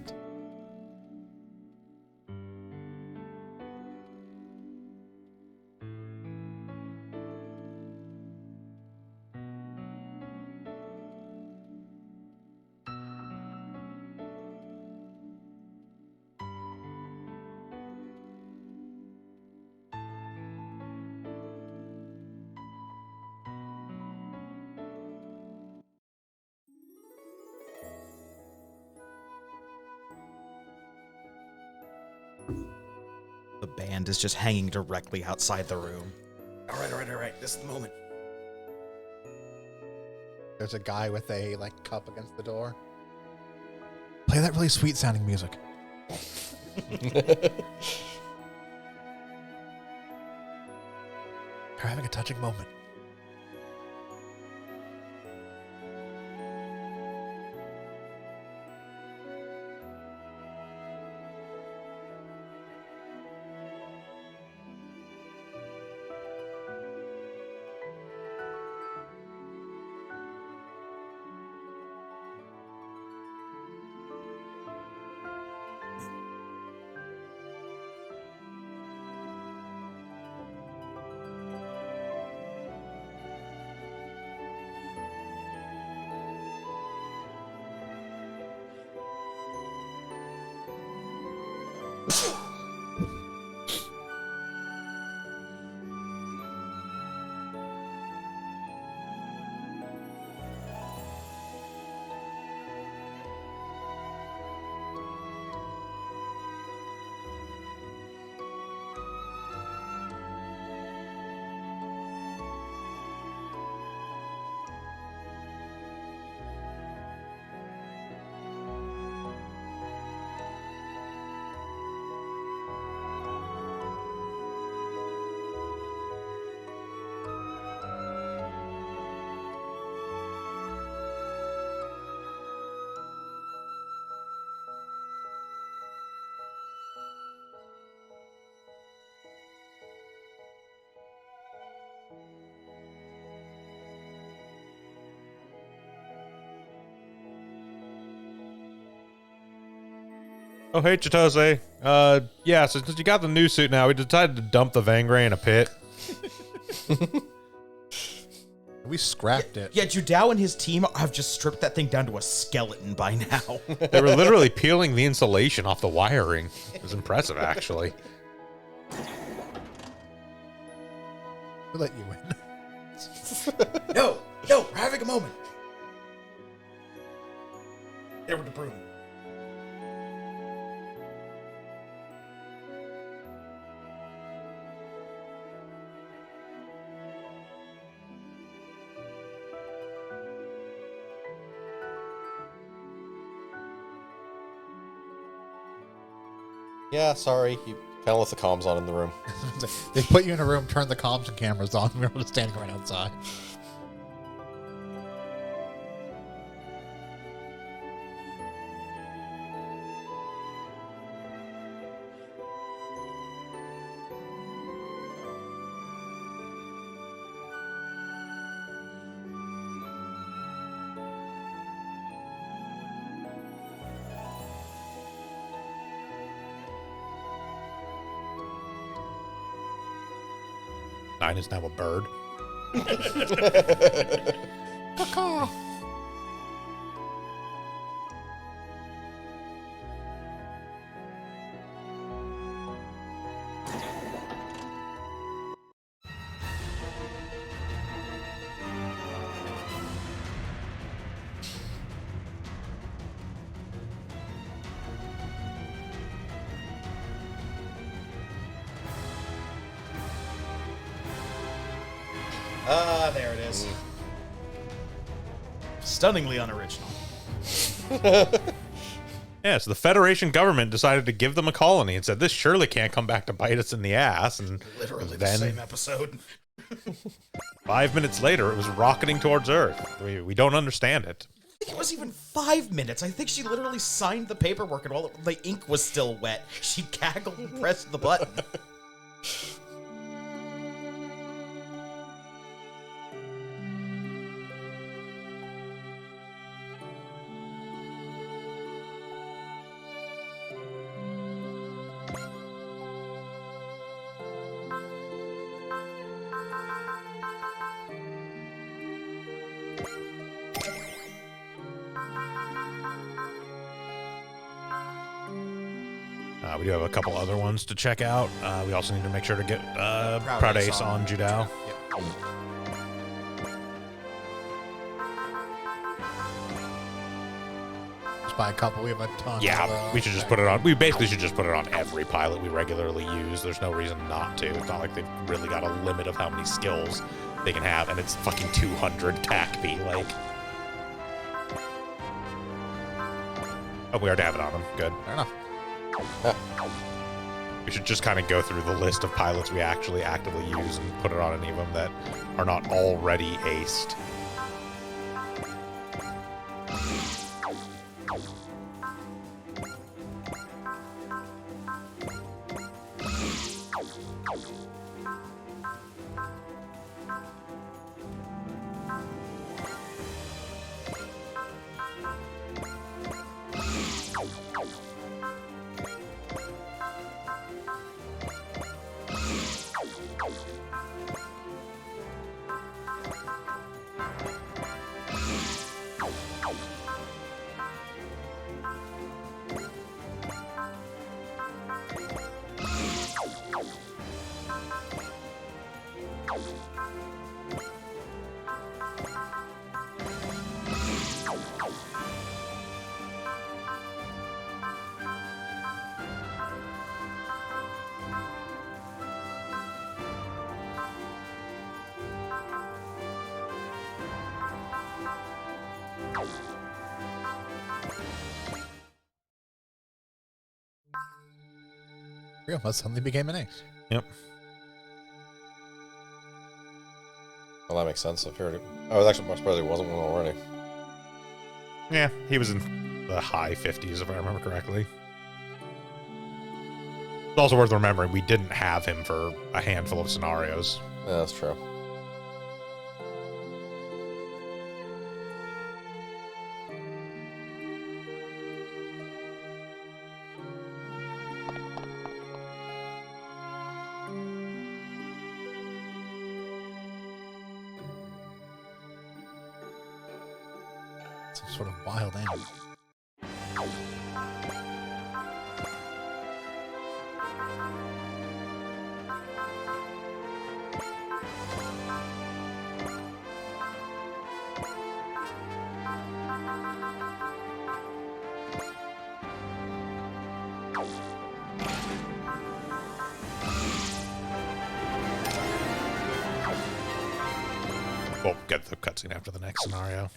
Speaker 2: The band is just hanging directly outside the room. All right. This is the moment.
Speaker 3: There's a guy with a like cup against the door. Play that really sweet sounding music. They're having a touching moment.
Speaker 1: Oh, hey, Chitose. Yeah, so since you got the new suit now, we decided to dump the Vangray in a pit.
Speaker 3: We scrapped it.
Speaker 2: Yeah, Judao and his team have just stripped that thing down to a skeleton by now.
Speaker 1: They were literally peeling the insulation off the wiring. It was impressive, actually.
Speaker 3: We'll let you win.
Speaker 2: No, we're having a moment. There with the broom.
Speaker 4: Yeah, sorry. You kind of left the comms on in the room.
Speaker 3: They put you in a room, turned the comms and cameras on, and we were just standing right outside.
Speaker 1: Nine is now a bird.
Speaker 2: There it is. Stunningly unoriginal.
Speaker 1: Yeah, so the Federation government decided to give them a colony and said, this surely can't come back to bite us in the ass. And
Speaker 2: Literally
Speaker 1: then,
Speaker 2: the same episode.
Speaker 1: 5 minutes later, it was rocketing towards Earth. We don't understand it.
Speaker 2: I think it was even 5 minutes. I think she literally signed the paperwork, and while the ink was still wet, she gaggled and pressed the button.
Speaker 1: We do have a couple other ones to check out. We also need to make sure to get Proud Ace on Judao.
Speaker 3: Just by a couple, we have a ton.
Speaker 1: Yeah,
Speaker 3: of,
Speaker 1: we should just put it on. We basically should just put it on every pilot we regularly use. There's no reason not to. It's not like they've really got a limit of how many skills they can have, and it's fucking 200 TACB. Like, Oh, we already have it on him. Good.
Speaker 3: Fair enough.
Speaker 1: We should just kind of go through the list of pilots we actually actively use and put it on any of them that are not already aced.
Speaker 3: Real must suddenly became an ace.
Speaker 1: Yep.
Speaker 4: Well, that makes sense. If you're I was actually much better. He wasn't one already.
Speaker 1: Yeah, he was in the high 50s, if I remember correctly. It's also worth remembering we didn't have him for a handful of scenarios.
Speaker 4: Yeah, that's true.
Speaker 3: Some sort of wild animal.
Speaker 1: We'll get the cutscene after the next scenario.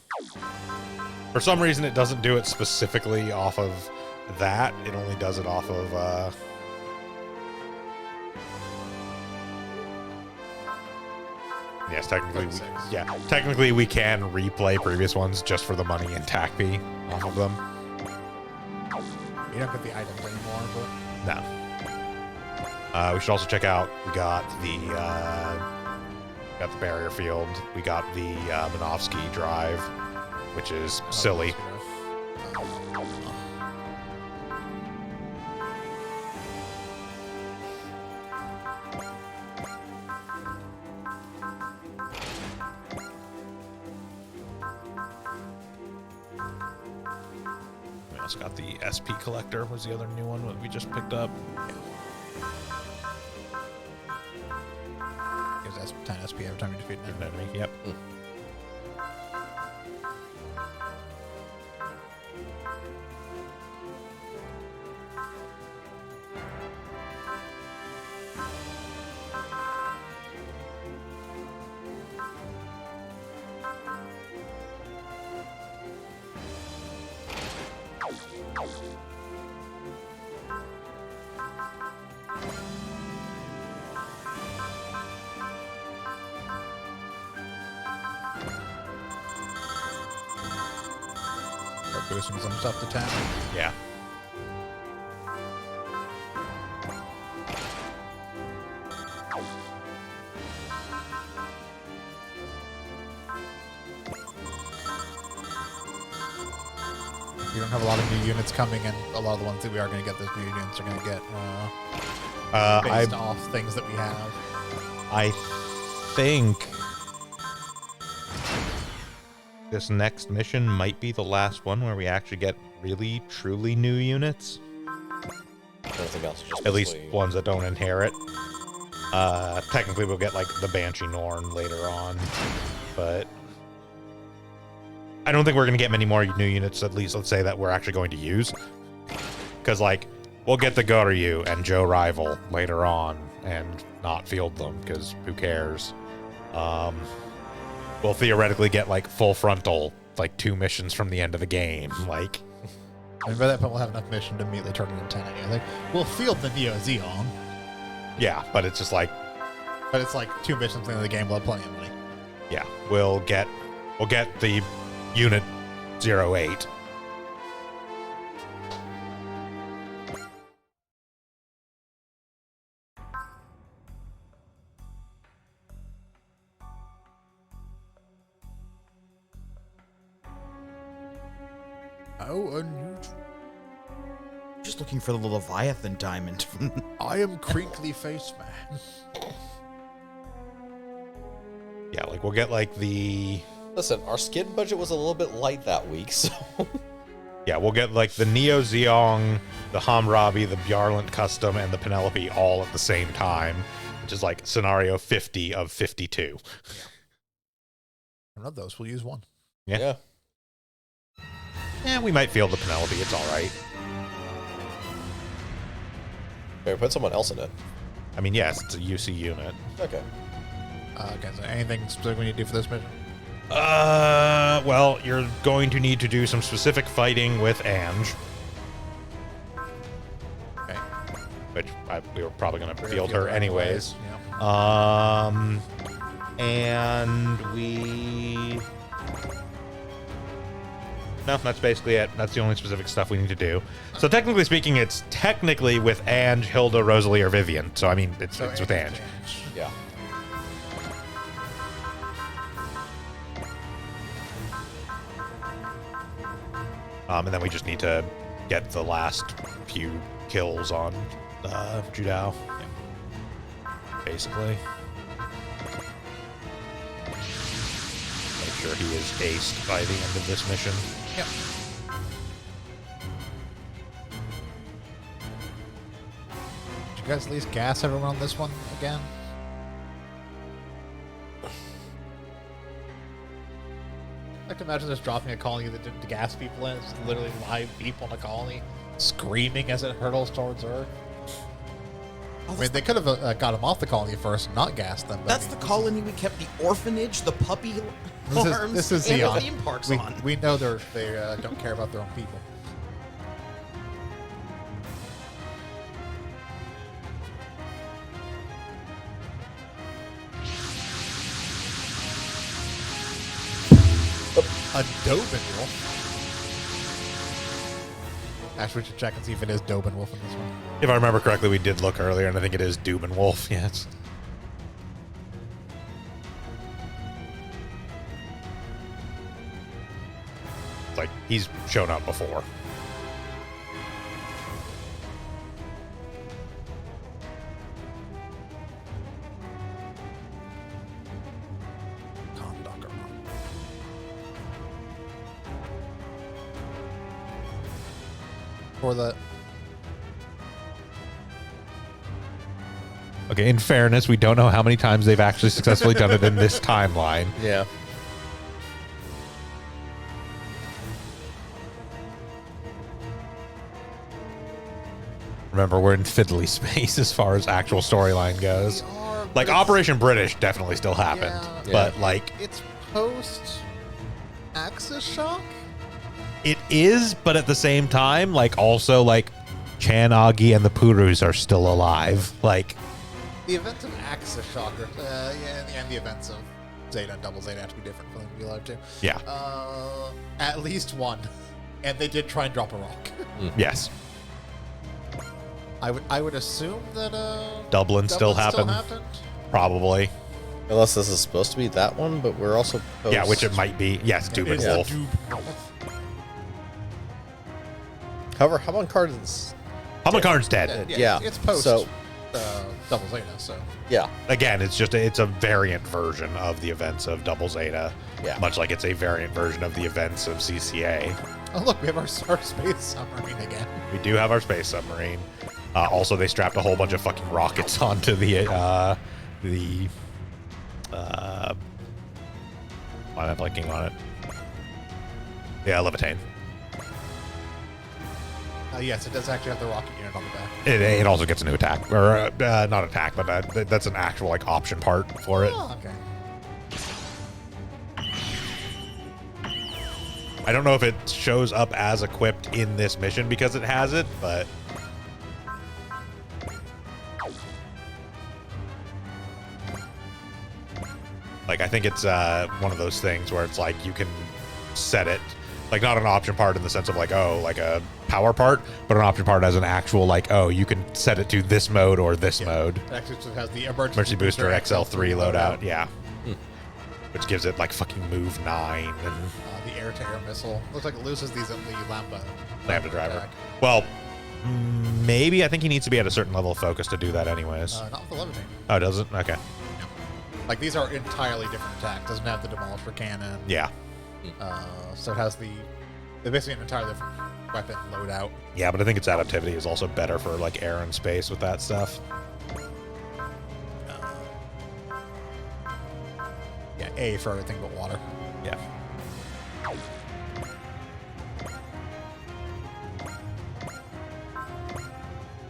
Speaker 1: For some reason, it doesn't do it specifically off of that. It only does it off of, yes, technically, technically we can replay previous ones just for the money and TACP off of them.
Speaker 3: You don't get the items anymore, but
Speaker 1: No. We should also check out, we got the barrier field. We got the Minovsky drive, which is silly. We also got the SP collector was the other new one that we just picked up.
Speaker 3: gives 10 SP every time you defeat an enemy.
Speaker 1: Yep.
Speaker 3: Start boosting some stuff to 10.
Speaker 1: Yeah.
Speaker 3: We don't have a lot of new units coming, and a lot of the ones that we are going to get, those new units are going to get based off things that we have.
Speaker 1: I think this next mission might be the last one where we actually get really, truly new units.
Speaker 4: Anything else? Just
Speaker 1: At least
Speaker 4: basically-
Speaker 1: ones that don't inherit. Technically, we'll get like the Banshee Norn later on, but I don't think we're going to get many more new units, at least let's say that we're actually going to use. Because, like, we'll get the Goryu and Joe Rival later on and not field them, because who cares? We'll theoretically get, like, full frontal, like, 2 missions from the end of the game. Like,
Speaker 3: I mean, by that point, we'll have enough mission to immediately turn it into 10 anyway. We'll field the Neo Zeon,
Speaker 1: Yeah, but it's just like,
Speaker 3: but it's like 2 missions into the game. We'll have plenty of money.
Speaker 1: yeah, we'll get the unit 08.
Speaker 3: Oh, unusual.
Speaker 2: Just looking for the Leviathan diamond from.
Speaker 3: I am Crinkly Face Man.
Speaker 1: Yeah, like we'll get like the
Speaker 4: Listen, our skin budget was a little bit light that week, so
Speaker 1: yeah, we'll get like the Neo Zeong, the Hammurabi, the Bjarlant custom, and the Penelope all at the same time, which is like scenario 50 of 52.
Speaker 3: One of those, we'll use one.
Speaker 1: Yeah. Yeah, we might field the Penelope. It's all right.
Speaker 4: maybe put someone else in it.
Speaker 1: I mean, yes, it's a UC unit.
Speaker 4: Okay.
Speaker 3: Okay, so anything specific we need to do for this mission?
Speaker 1: Well, you're going to need to do some specific fighting with Ange,
Speaker 3: Okay.
Speaker 1: which we were probably going to field her anyways.
Speaker 3: Yeah.
Speaker 1: And we... No, that's basically it. That's the only specific stuff we need to do. So technically speaking, it's technically with Ange, Hilda, Rosalie, or Vivian. So, I mean, it's with Ange.
Speaker 4: Yeah.
Speaker 1: And then we just need to get the last few kills on Judao. Basically. Make sure he is aced by the end of this mission.
Speaker 3: Yep. Did you guys at least gas everyone on this one again? I like to imagine just dropping a colony that didn't gas people in. It's literally live people in a colony screaming as it hurtles towards Earth. I mean, they could have got them off the colony first and not gassed them. But
Speaker 2: That's
Speaker 3: I mean,
Speaker 2: the colony we kept the orphanage, the puppy farms,
Speaker 3: this is
Speaker 2: and the
Speaker 3: Xeon.
Speaker 2: theme parks
Speaker 3: we,
Speaker 2: on.
Speaker 3: we know they don't care about their own people. A Dobin Wolf. Actually, we should check and see if it is Dobin Wolf in this one.
Speaker 1: If I remember correctly, we did look earlier, and I think it is Dubin Wolf. Yes. Like, he's shown up before.
Speaker 3: For the
Speaker 1: Okay, in fairness, we don't know how many times they've actually successfully done it in this timeline.
Speaker 4: Yeah.
Speaker 1: Remember, we're in fiddly space as far as actual storyline goes. Like, Operation British definitely still happened,
Speaker 3: Yeah.
Speaker 1: but, like,
Speaker 3: it's post Axis Shock.
Speaker 1: it is, but at the same time, like, also, like, Chan Agi and the Purus are still alive. Like,
Speaker 3: The events of Axis Shock, and the events of Zeta and Double Zeta have to be different for them to be alive too.
Speaker 1: yeah,
Speaker 3: At least one, and they did try and drop a rock.
Speaker 1: yes.
Speaker 3: I would assume that
Speaker 1: Dublin still happened. Probably.
Speaker 4: Unless this is supposed to be that one, but we're also post.
Speaker 1: Yeah, which it might be. Yes, Dubin
Speaker 3: It's
Speaker 1: Wolf.
Speaker 4: However, how about Cardin's?
Speaker 1: Hummakarn's dead.
Speaker 4: Yeah,
Speaker 3: it's post
Speaker 4: so-
Speaker 3: Double Zeta, so
Speaker 4: Yeah.
Speaker 1: Again, it's a variant version of the events of Double Zeta.
Speaker 4: Yeah.
Speaker 1: Much like it's a variant version of the events of CCA.
Speaker 3: oh look, we have our space submarine again.
Speaker 1: We do have our space submarine. Also, they strapped a whole bunch of fucking rockets onto the why am I blanking on it? Yeah, Levitane.
Speaker 3: Yes, it does actually have the rocket unit on the back.
Speaker 1: It also gets a new attack, or not attack, but that's an actual like option part for it.
Speaker 3: Oh, okay.
Speaker 1: I don't know if it shows up as equipped in this mission because it has it, but like I think it's one of those things where it's like you can set it, like not an option part in the sense of like, oh, like a power part, but an option part as an actual like, oh, you can set it to this mode or this mode.
Speaker 3: It actually just has the emergency
Speaker 1: Emergency Booster XL3 loadout,
Speaker 3: loadout.
Speaker 1: yeah. Which gives it like fucking move 9 and
Speaker 3: The air-to-air missile. Looks like it loses these in the
Speaker 1: Lambda driver.
Speaker 3: attack.
Speaker 1: Well, maybe I think he needs to be at a certain level of focus to do that anyways.
Speaker 3: Not with the levitate.
Speaker 1: Oh, does it? Okay.
Speaker 3: Like, these are entirely different attacks. Doesn't have the Demolisher cannon.
Speaker 1: Yeah.
Speaker 3: So it has they're basically an entirely different weapon loadout.
Speaker 1: Yeah, but I think its adaptivity is also better for like air and space with that stuff.
Speaker 3: Yeah, A for everything but water.
Speaker 1: Yeah.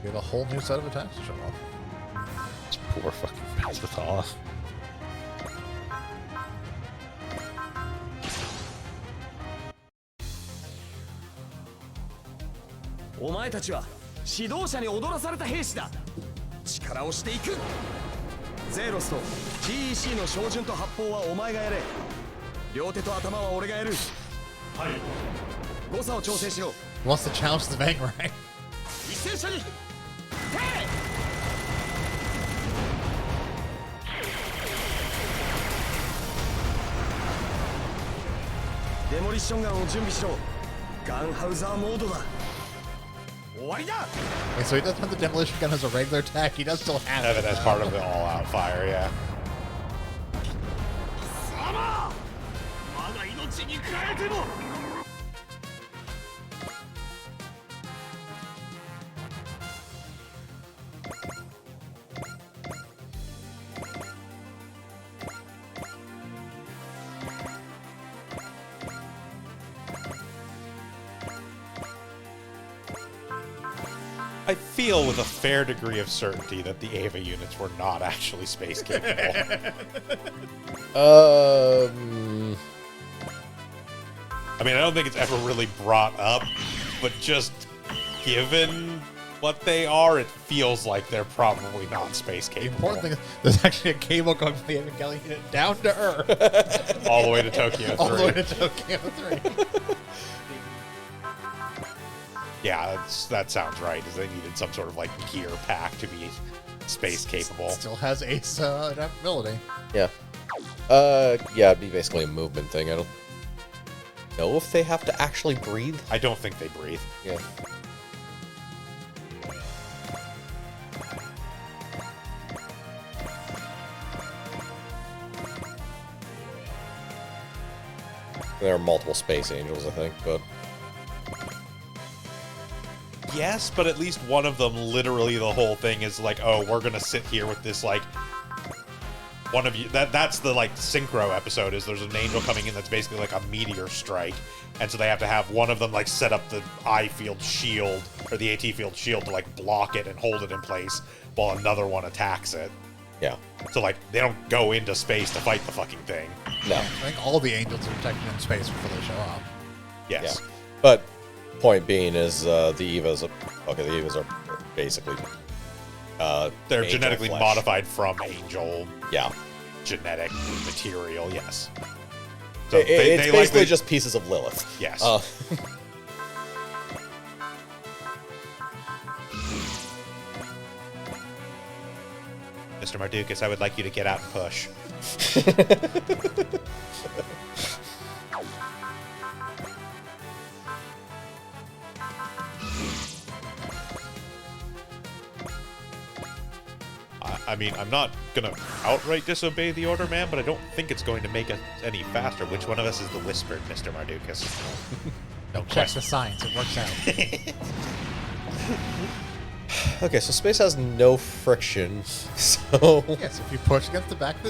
Speaker 3: You have a whole new set of attacks to show off.
Speaker 1: This poor fucking Palpatala.
Speaker 7: お前たちは指導者に踊らされた兵士だ。力をしていく。ゼーロスと GEC の照準と発砲はお前がやれ。両手と頭は俺がやる。はい。誤差を調整しろ。
Speaker 3: He wants to challenge the Bangarang.
Speaker 7: 一斉射撃。デモリッションガンを準備しろ。ガンハウザーモードだ。終わりだ。
Speaker 3: Okay, so he doesn't have the demolition gun as a regular attack. He does still have
Speaker 1: Have
Speaker 3: it.
Speaker 1: it as part of the all-out fire, yeah.
Speaker 7: さあまだ命に変えても。
Speaker 1: I feel with a fair degree of certainty that the Ava units were not actually space capable. I mean, I don't think it's ever really brought up, but just given what they are, it feels like they're probably not space
Speaker 3: The
Speaker 1: capable.
Speaker 3: important thing is there's actually a cable going from the Evangelion unit down to Earth.
Speaker 1: All the way to Tokyo 3.
Speaker 3: All the way to Tokyo 3.
Speaker 1: Yeah, that sounds right, is they needed some sort of like gear pack to be space capable.
Speaker 3: Still has ace adaptability.
Speaker 4: Yeah. Yeah, it'd be basically a movement thing. I don't know if they have to actually breathe.
Speaker 1: I don't think they breathe.
Speaker 4: Yeah. There are multiple space angels, I think, but
Speaker 1: Yes, but at least one of them, literally the whole thing is like, oh, we're gonna sit here with this like one of you. That's the like synchro episode. Is there's an angel coming in that's basically like a meteor strike, and so they have to have one of them like set up the I field shield or the AT field shield to like block it and hold it in place, while another one attacks it.
Speaker 4: yeah.
Speaker 1: So like they don't go into space to fight the fucking thing.
Speaker 4: No.
Speaker 3: I think all the angels are detected in space before they show up.
Speaker 1: Yes.
Speaker 4: Yeah. But point being is the Evas the Evas are basically
Speaker 1: They're
Speaker 4: angel
Speaker 1: genetically
Speaker 4: flesh.
Speaker 1: modified from angel
Speaker 4: Yeah.
Speaker 1: genetic material. Yes. So
Speaker 4: It's
Speaker 1: they
Speaker 4: basically
Speaker 1: likely
Speaker 4: just pieces of Lilith.
Speaker 1: Yes. Mr. Mardukas, I would like you to get out and push. I mean, I'm not gonna outright disobey the order, man, but I don't think it's going to make us any faster. Which one of us is the whispered, Mr. Mardukas? No
Speaker 3: Check
Speaker 1: question.
Speaker 3: the science. It works out.
Speaker 4: Okay, so space has no friction, so
Speaker 3: Yes, if you push against the back of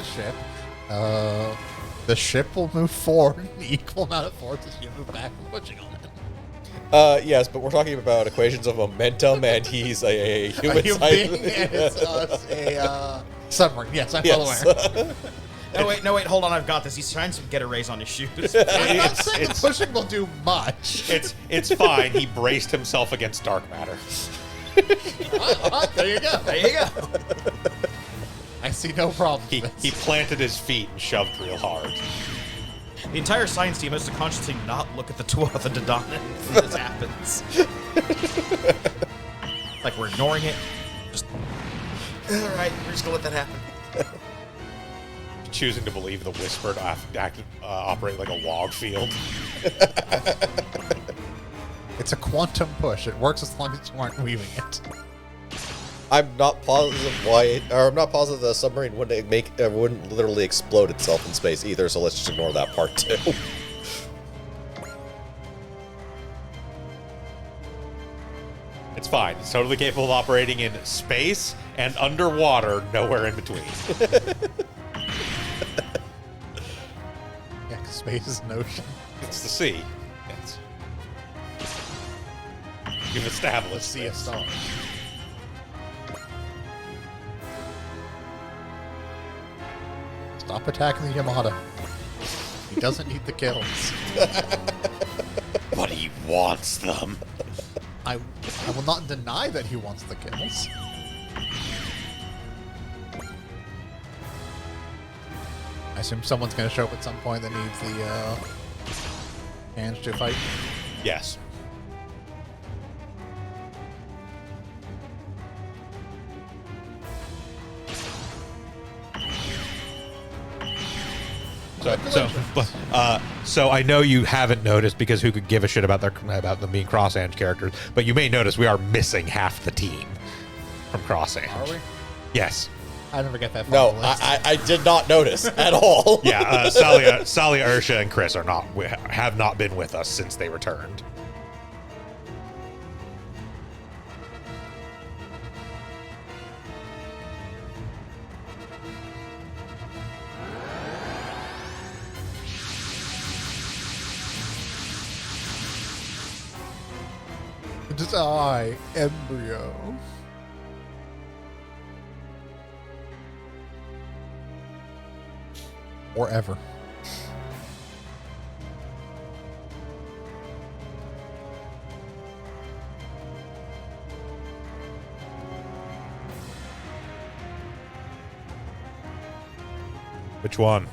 Speaker 3: the ship will move forward in the equal amount of force as you move back from pushing on it.
Speaker 4: yes, but we're talking about equations of momentum, and he's a human
Speaker 3: Are you
Speaker 4: size-
Speaker 3: being and it's a submarine? Yes, I'm well
Speaker 4: Yes.
Speaker 3: aware.
Speaker 2: No, wait, hold on, I've got this. He's trying to get a raise on his shoes.
Speaker 1: It's
Speaker 3: Pushing will do much.
Speaker 1: it's fine. He braced himself against dark matter.
Speaker 3: There you go.
Speaker 2: There you go.
Speaker 3: I see no problem.
Speaker 1: He
Speaker 3: with
Speaker 1: he
Speaker 3: this.
Speaker 1: planted his feet and shoved real hard.
Speaker 2: The entire science team has to consciously not look at the Dodonne when this happens. Like, we're ignoring it. Just, alright, we're just gonna let that happen.
Speaker 1: Choosing to believe the Whispered operate like a log field.
Speaker 3: It's a quantum push. It works as long as you aren't weaving it.
Speaker 4: I'm not positive why, or I'm not positive the submarine wouldn't literally explode itself in space either. So let's just ignore that part too.
Speaker 1: It's fine. It's totally capable of operating in space and underwater, nowhere in between.
Speaker 3: Yeah, 'cause space is an ocean.
Speaker 1: It's the sea. Yes. You've established
Speaker 3: See a
Speaker 1: this.
Speaker 3: star. Stop attacking the Yamada. He doesn't need the kills.
Speaker 1: But he wants them.
Speaker 3: I will not deny that he wants the kills. I assume someone's going to show up at some point that needs the hands to fight.
Speaker 1: Yes. So I know you haven't noticed because who could give a shit about them being Cross Ange characters, but you may notice we are missing half the team from Cross Ange.
Speaker 3: Are we?
Speaker 1: Yes.
Speaker 3: I never get that far.
Speaker 4: No,
Speaker 3: on the list.
Speaker 4: I did not notice at all.
Speaker 1: Yeah, Salia, Ursha, and Chris have not been with us since they returned.
Speaker 3: Just embryo. Or ever.
Speaker 1: Which one?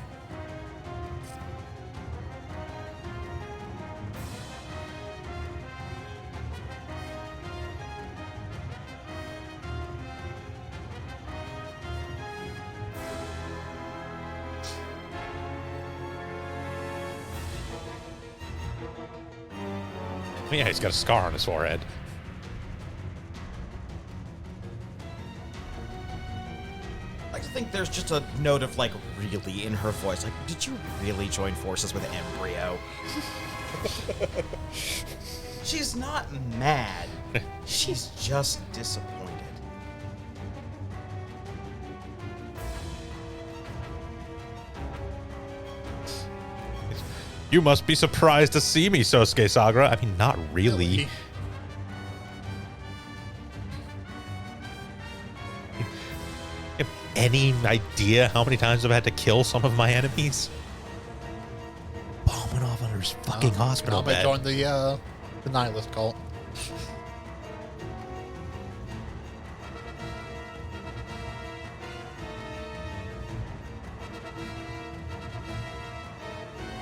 Speaker 1: Yeah, he's got a scar on his forehead.
Speaker 2: I think there's just a note of, like, really in her voice. Like, did you really join forces with Embryo? She's not mad. She's just disappointed.
Speaker 1: You must be surprised to see me, Sosuke Sagara. I mean, not really. You have any idea how many times I've had to kill some of my enemies? Bomb went off under his fucking hospital
Speaker 3: I'm gonna
Speaker 1: bed.
Speaker 3: join the nihilist cult.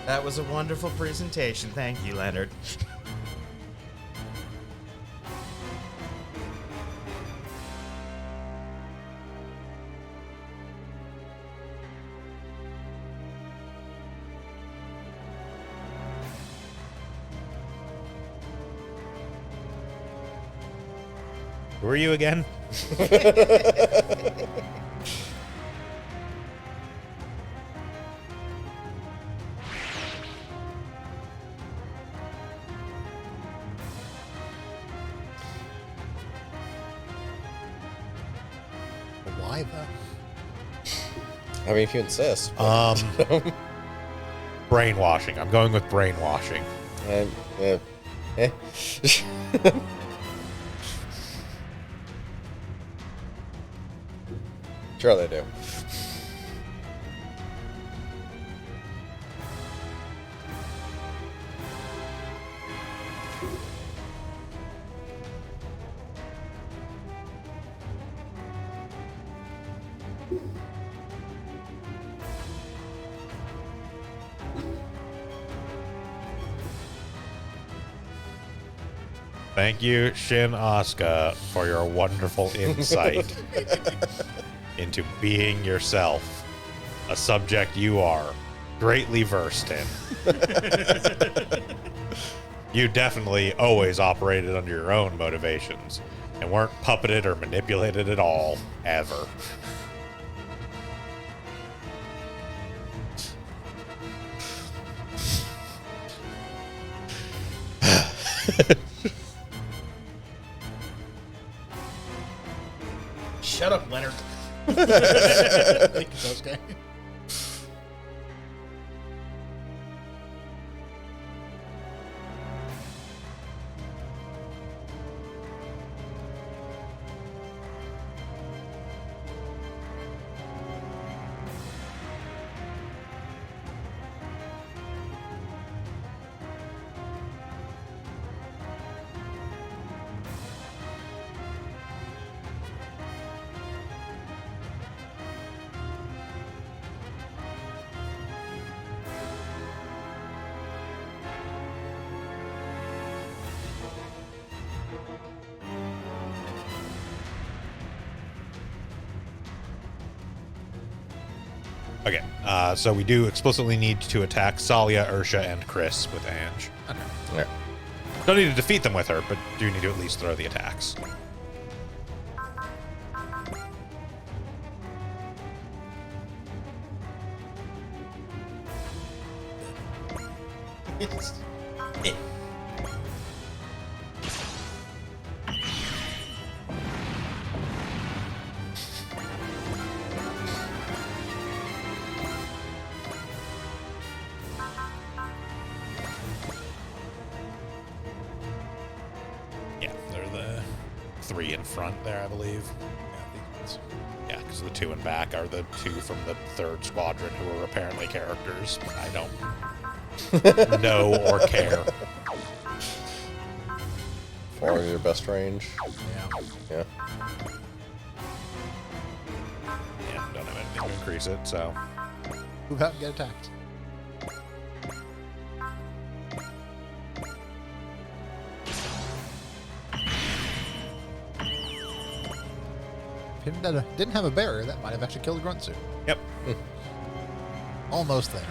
Speaker 2: That was a wonderful presentation. Thank you, Leonard.
Speaker 1: Who are you again?
Speaker 3: Why though?
Speaker 4: I mean, if you insist.
Speaker 1: Brainwashing. I'm going with brainwashing.
Speaker 4: Eh. Sure they do.
Speaker 1: Thank you, Shin Asuka, for your wonderful insight into being yourself, a subject you are greatly versed in. You definitely always operated under your own motivations and weren't puppeted or manipulated at all, ever.
Speaker 2: Shut up, Leonard.
Speaker 3: Thank you, Sosuke.
Speaker 1: Okay, so we do explicitly need to attack Salia, Ursha, and Chris with Ange.
Speaker 4: Yeah.
Speaker 1: Don't need to defeat them with her, but do need to at least throw the attacks. Yeah, they're the three in front there, I believe. Yeah, because the two in back are the two from the third squadron who are apparently characters. I don't know or care.
Speaker 4: Four is your best range.
Speaker 3: Yeah.
Speaker 4: Yeah.
Speaker 1: Yeah, don't have anything to increase it, so.
Speaker 3: Move out and get attacked. If he didn't have a barrier, that might have actually killed Gruntsu.
Speaker 1: Yep.
Speaker 3: Almost there.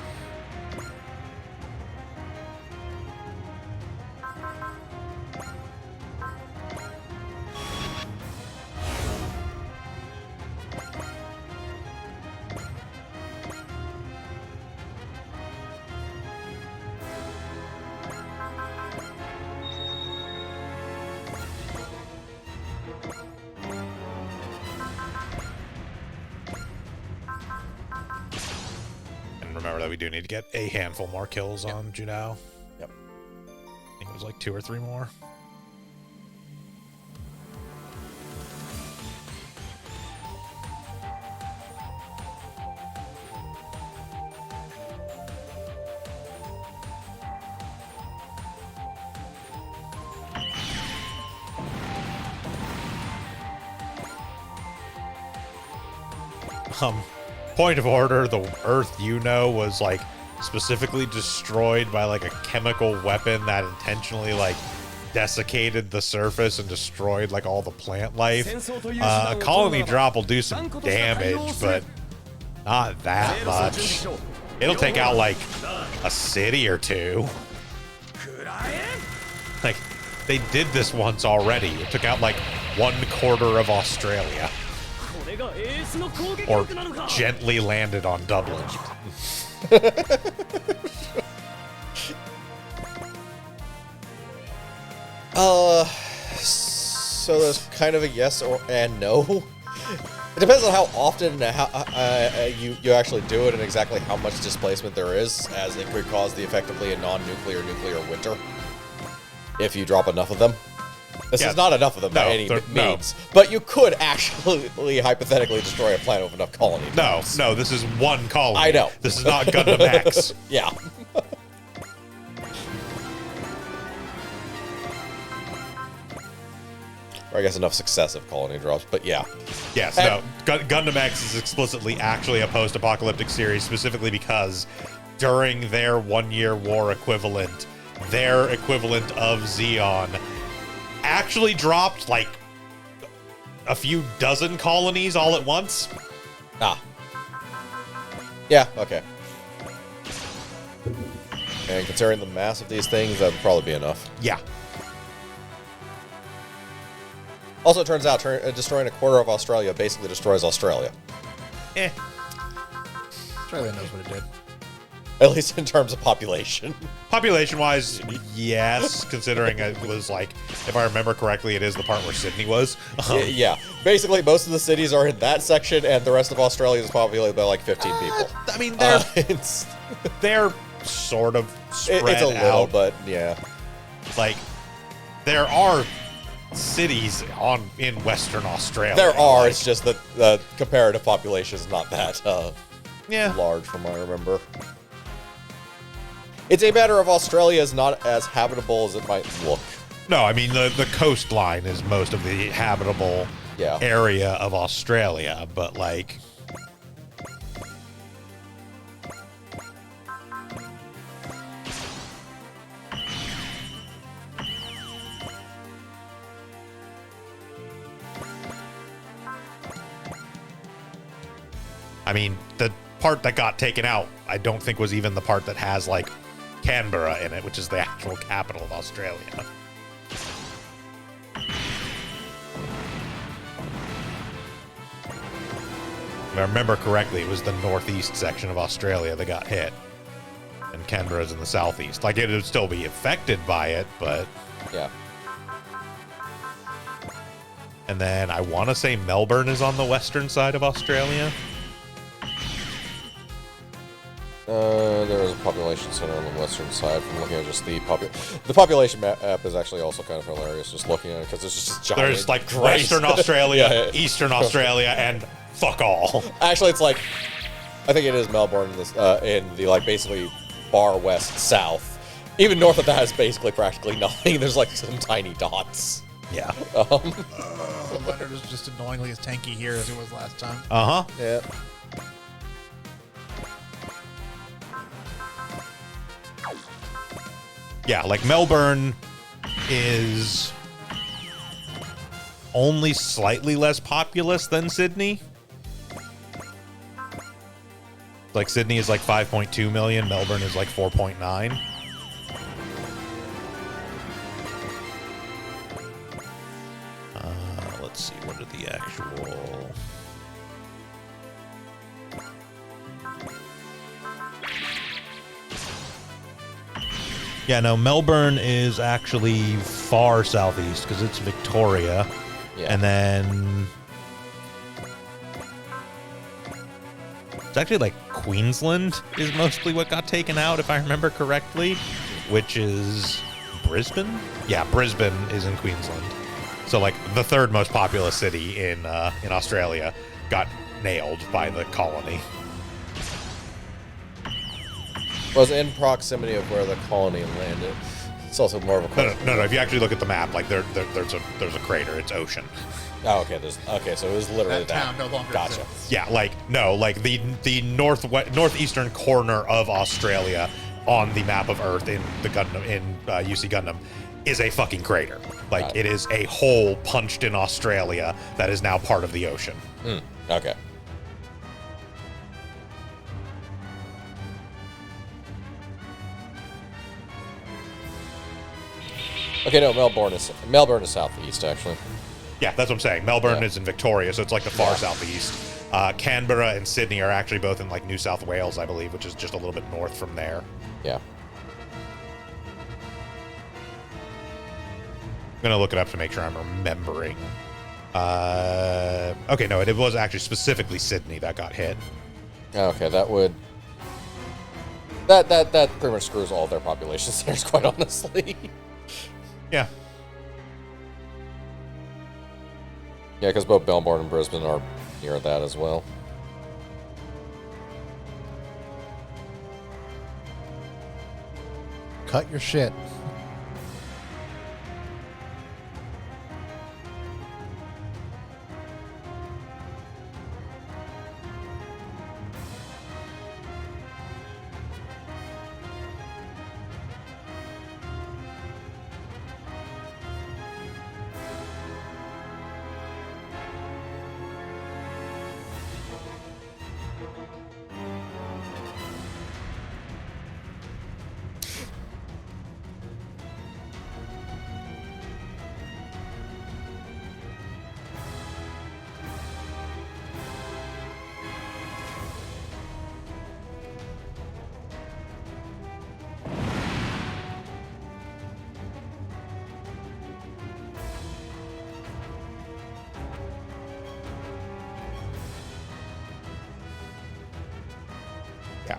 Speaker 1: And remember that we do need to get a handful more kills on Junao.
Speaker 4: Yep.
Speaker 1: I think it was like 2 or 3 more. Point of order, the Earth was like specifically destroyed by like a chemical weapon that intentionally like desiccated the surface and destroyed like all the plant life. A colony drop will do some damage, but not that much. It'll take out like a city or two. Like, they did this once already. It took out like 1/4 of Australia. Or gently landed on Dublin.
Speaker 4: So there's kind of a yes or and no. It depends on how often and how you actually do it and exactly how much displacement there is, as it could cause the effectively a non-nuclear nuclear winter if you drop enough of them. This is not enough of them by any means, but you could actually hypothetically destroy a planet with enough colonies.
Speaker 1: No, this is one colony.
Speaker 4: I know.
Speaker 1: This is not Gundam X.
Speaker 4: Yeah. Or I guess enough successive colony drops, but yeah.
Speaker 1: Yes, no. Gundam X is explicitly actually a post-apocalyptic series, specifically because during their 1-year war equivalent, their equivalent of Zeon actually dropped like a few dozen colonies all at once.
Speaker 4: Ah. Yeah, okay. And considering the mass of these things, that would probably be enough.
Speaker 1: Yeah.
Speaker 4: Also, it turns out destroying a quarter of Australia basically destroys Australia.
Speaker 1: Eh.
Speaker 3: Australia knows what it did.
Speaker 4: At least in terms of population.
Speaker 1: Population-wise, yes, considering it was like, if I remember correctly, it is the part where Sydney was.
Speaker 4: Yeah. Basically, most of the cities are in that section, and the rest of Australia is populated by like 15 people.
Speaker 1: I mean,
Speaker 4: It's
Speaker 1: they're sort of spread
Speaker 4: it's a little,
Speaker 1: out.
Speaker 4: but yeah.
Speaker 1: Like, there are cities in Western Australia.
Speaker 4: There are,
Speaker 1: like-
Speaker 4: it's just that the comparative population is not that
Speaker 1: yeah.
Speaker 4: large from what I remember. It's a matter of Australia is not as habitable as it might look.
Speaker 1: No, I mean, the coastline is most of the habitable
Speaker 4: Yeah.
Speaker 1: area of Australia, but like... I mean, the part that got taken out, I don't think was even the part that has, like, Canberra in it, which is the actual capital of Australia. If I remember correctly, it was the northeast section of Australia that got hit. And Canberra's in the southeast. Like, it would still be affected by it, but...
Speaker 4: Yeah.
Speaker 1: And then I want to say Melbourne is on the western side of Australia.
Speaker 4: There is a population center on the western side. From looking at just the population map is actually also kind of hilarious. Just looking at it because it's just giant.
Speaker 1: There's like
Speaker 4: Christ.
Speaker 1: Western Australia,
Speaker 4: Yeah.
Speaker 1: Eastern Australia, and fuck all.
Speaker 4: Actually, it's like I think it is Melbourne in the like basically far west south. Even north of that is basically practically nothing. There's like some tiny dots.
Speaker 1: Yeah.
Speaker 3: Leonard is just annoyingly as tanky here as he was last time.
Speaker 1: Uh-huh.
Speaker 4: Yeah.
Speaker 1: Yeah, like Melbourne is only slightly less populous than Sydney. Like Sydney is like 5.2 million, Melbourne is like 4.9. Let's see, what are the actual... Yeah, no, Melbourne is actually far southeast because it's Victoria.
Speaker 4: Yeah.
Speaker 1: And then it's actually like Queensland is mostly what got taken out, if I remember correctly, which is Brisbane. Yeah, Brisbane is in Queensland. So like the third most populous city in Australia got nailed by the colony.
Speaker 4: Was in proximity of where the colony landed. It's also more of a question.
Speaker 1: No. If you actually look at the map, like there's a crater. It's ocean.
Speaker 4: Oh, okay. So it was literally
Speaker 3: That town no longer
Speaker 4: Gotcha.
Speaker 3: exists.
Speaker 1: Yeah, like no, like the northeastern corner of Australia on the map of Earth in the Gundam UC Gundam is a fucking crater. Like
Speaker 4: Got
Speaker 1: it
Speaker 4: it.
Speaker 1: is a hole punched in Australia that is now part of the ocean.
Speaker 4: Okay. Okay, no, Melbourne is southeast actually.
Speaker 1: Yeah, that's what I'm saying. Melbourne
Speaker 4: Yeah.
Speaker 1: is in Victoria, so it's like the far
Speaker 4: Yeah.
Speaker 1: southeast. Canberra and Sydney are actually both in like New South Wales, I believe, which is just a little bit north from there.
Speaker 4: Yeah.
Speaker 1: I'm gonna look it up to make sure I'm remembering. Okay, no, it was actually specifically Sydney that got hit.
Speaker 4: Okay, that would that pretty much screws all their population centers, quite honestly.
Speaker 1: Yeah.
Speaker 4: Yeah, because both Melbourne and Brisbane are near that as well.
Speaker 3: Cut your shit.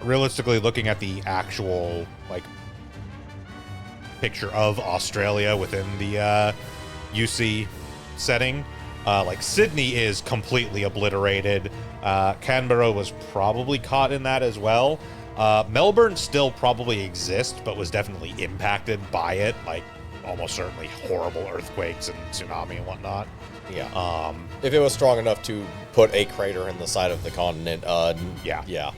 Speaker 1: realistically, looking at the actual like picture of Australia within the UC setting, like Sydney is completely obliterated. Canberra was probably caught in that as well. Melbourne still probably exists, but was definitely impacted by it, like almost certainly horrible earthquakes and tsunami and whatnot.
Speaker 4: Yeah. If it was strong enough to put a crater in the side of the continent,
Speaker 1: Yeah.
Speaker 4: Yeah.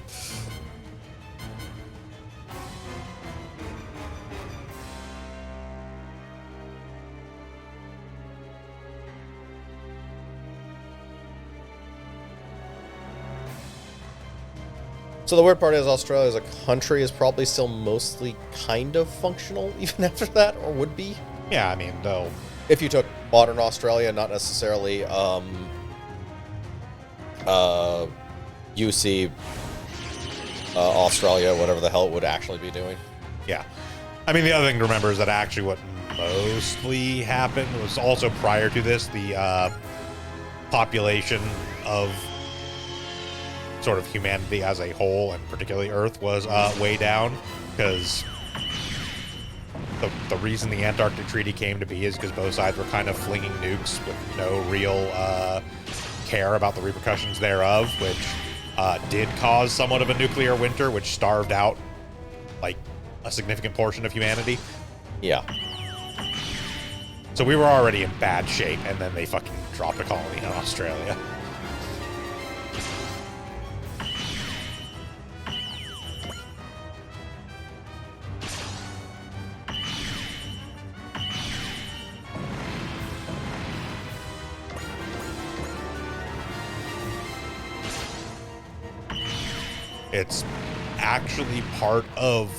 Speaker 4: So the weird part is Australia as a country is probably still mostly kind of functional even after that, or would be.
Speaker 1: Yeah, I mean, though.
Speaker 4: If you took modern Australia, not necessarily UC Australia, whatever the hell it would actually be doing.
Speaker 1: Yeah. I mean, the other thing to remember is that actually what mostly happened was also prior to this, the population of sort of humanity as a whole, and particularly Earth, was way down, because the reason the Antarctic Treaty came to be is because both sides were kind of flinging nukes with no real care about the repercussions thereof, which did cause somewhat of a nuclear winter, which starved out like a significant portion of humanity.
Speaker 4: Yeah.
Speaker 1: So we were already in bad shape, and then they fucking dropped a colony in Australia. It's actually part of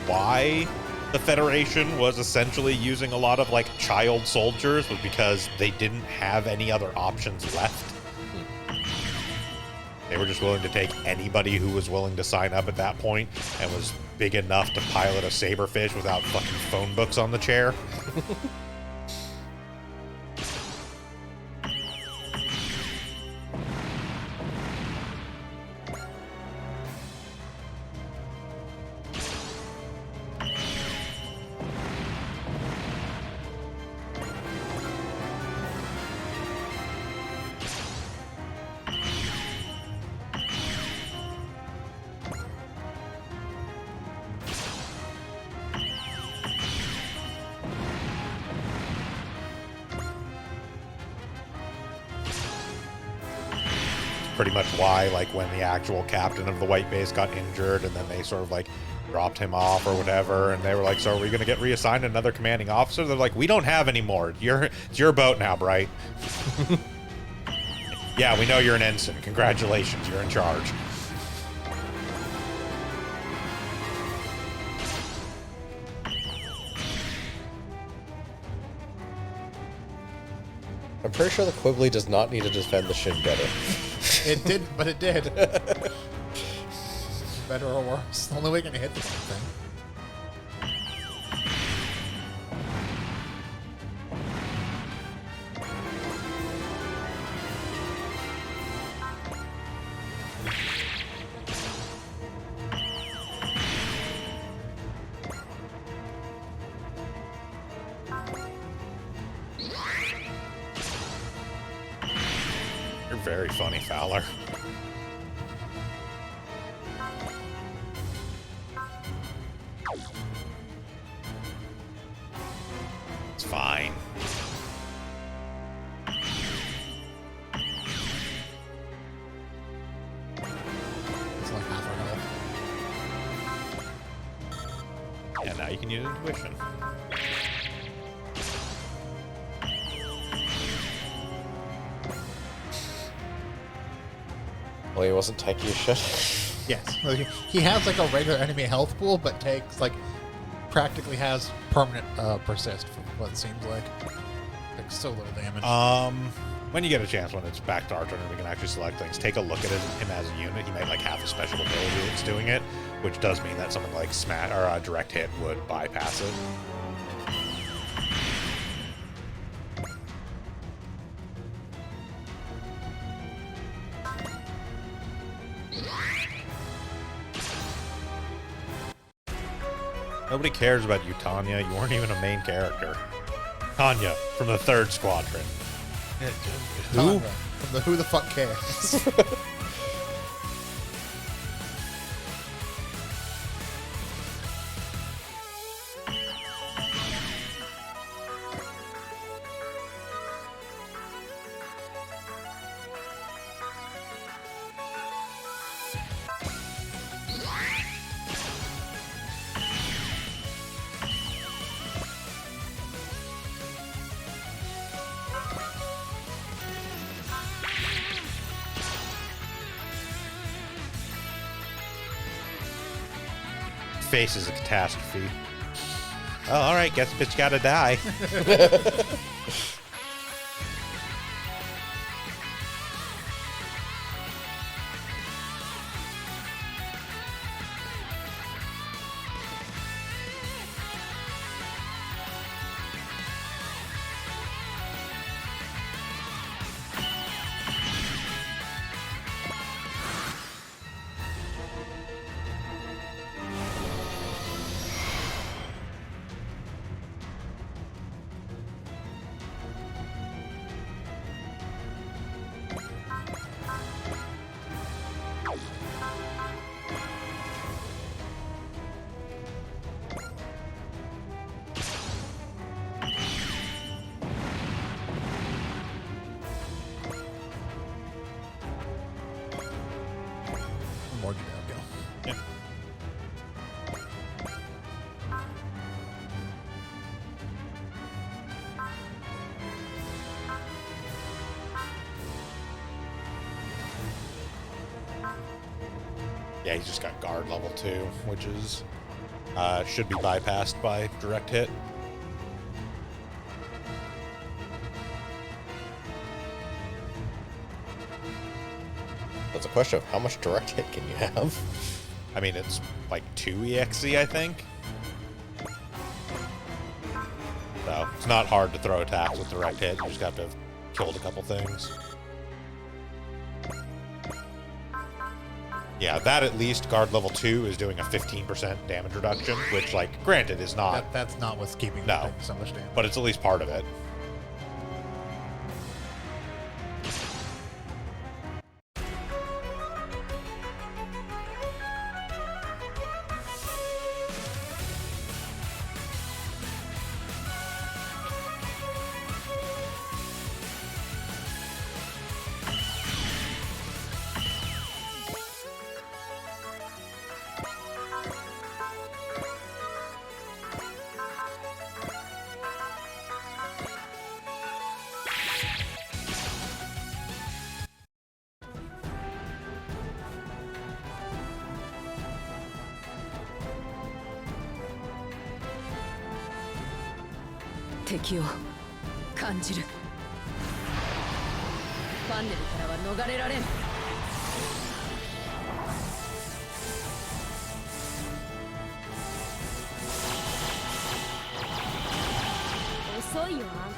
Speaker 1: why the Federation was essentially using a lot of like child soldiers, was because they didn't have any other options left. They were just willing to take anybody who was willing to sign up at that point and was big enough to pilot a saberfish without fucking phone books on the chair. Pretty much why, like, when the actual captain of the White Base got injured and then they sort of like dropped him off or whatever, and they were like, so are we going to get reassigned another commanding officer? They're like, we don't have any more. It's your boat now, Bright. Yeah, we know you're an ensign. Congratulations, you're in charge.
Speaker 4: I'm pretty sure the Quibbly does not need to defend the Shingetter.
Speaker 3: It did, but it did. Better or worse. The only way you're gonna hit the thing.
Speaker 1: You're very funny, Fowler. It's fine.
Speaker 3: It's like half our health.
Speaker 1: And now you can use intuition.
Speaker 4: Well, he wasn't tanky as shit.
Speaker 3: Yes. Like, he has like a regular enemy health pool, but takes like practically has permanent persist from what it seems like. Like so little damage.
Speaker 1: When you get a chance, when it's back to our turn and we can actually select things, take a look at him as a unit. He might like have a special ability that's doing it, which does mean that something like smash or direct hit would bypass it. Nobody cares about you, Tanya. You weren't even a main character. Tanya from the 3rd Squadron. Who?
Speaker 3: Tanya from the Who the Fuck Cares?
Speaker 1: Face is a catastrophe. Oh, all right. Guess bitch gotta die.
Speaker 3: More to go.
Speaker 1: Yeah. Yeah, he's just got guard level 2, which is should be bypassed by direct hit.
Speaker 4: That's a question of how much direct hit can you have?
Speaker 1: I mean, it's like 2 EXE, I think. So it's not hard to throw attacks with direct hit. You just have to have killed a couple things. Yeah, that at least, guard level 2 is doing a 15% damage reduction, which, like, granted, is not,
Speaker 3: That's not what's keeping
Speaker 1: No.
Speaker 3: the thing so much damage.
Speaker 1: but it's at least part of it.
Speaker 8: 敵を感じる。ファンネルからは逃れられん。
Speaker 5: 遅いよあん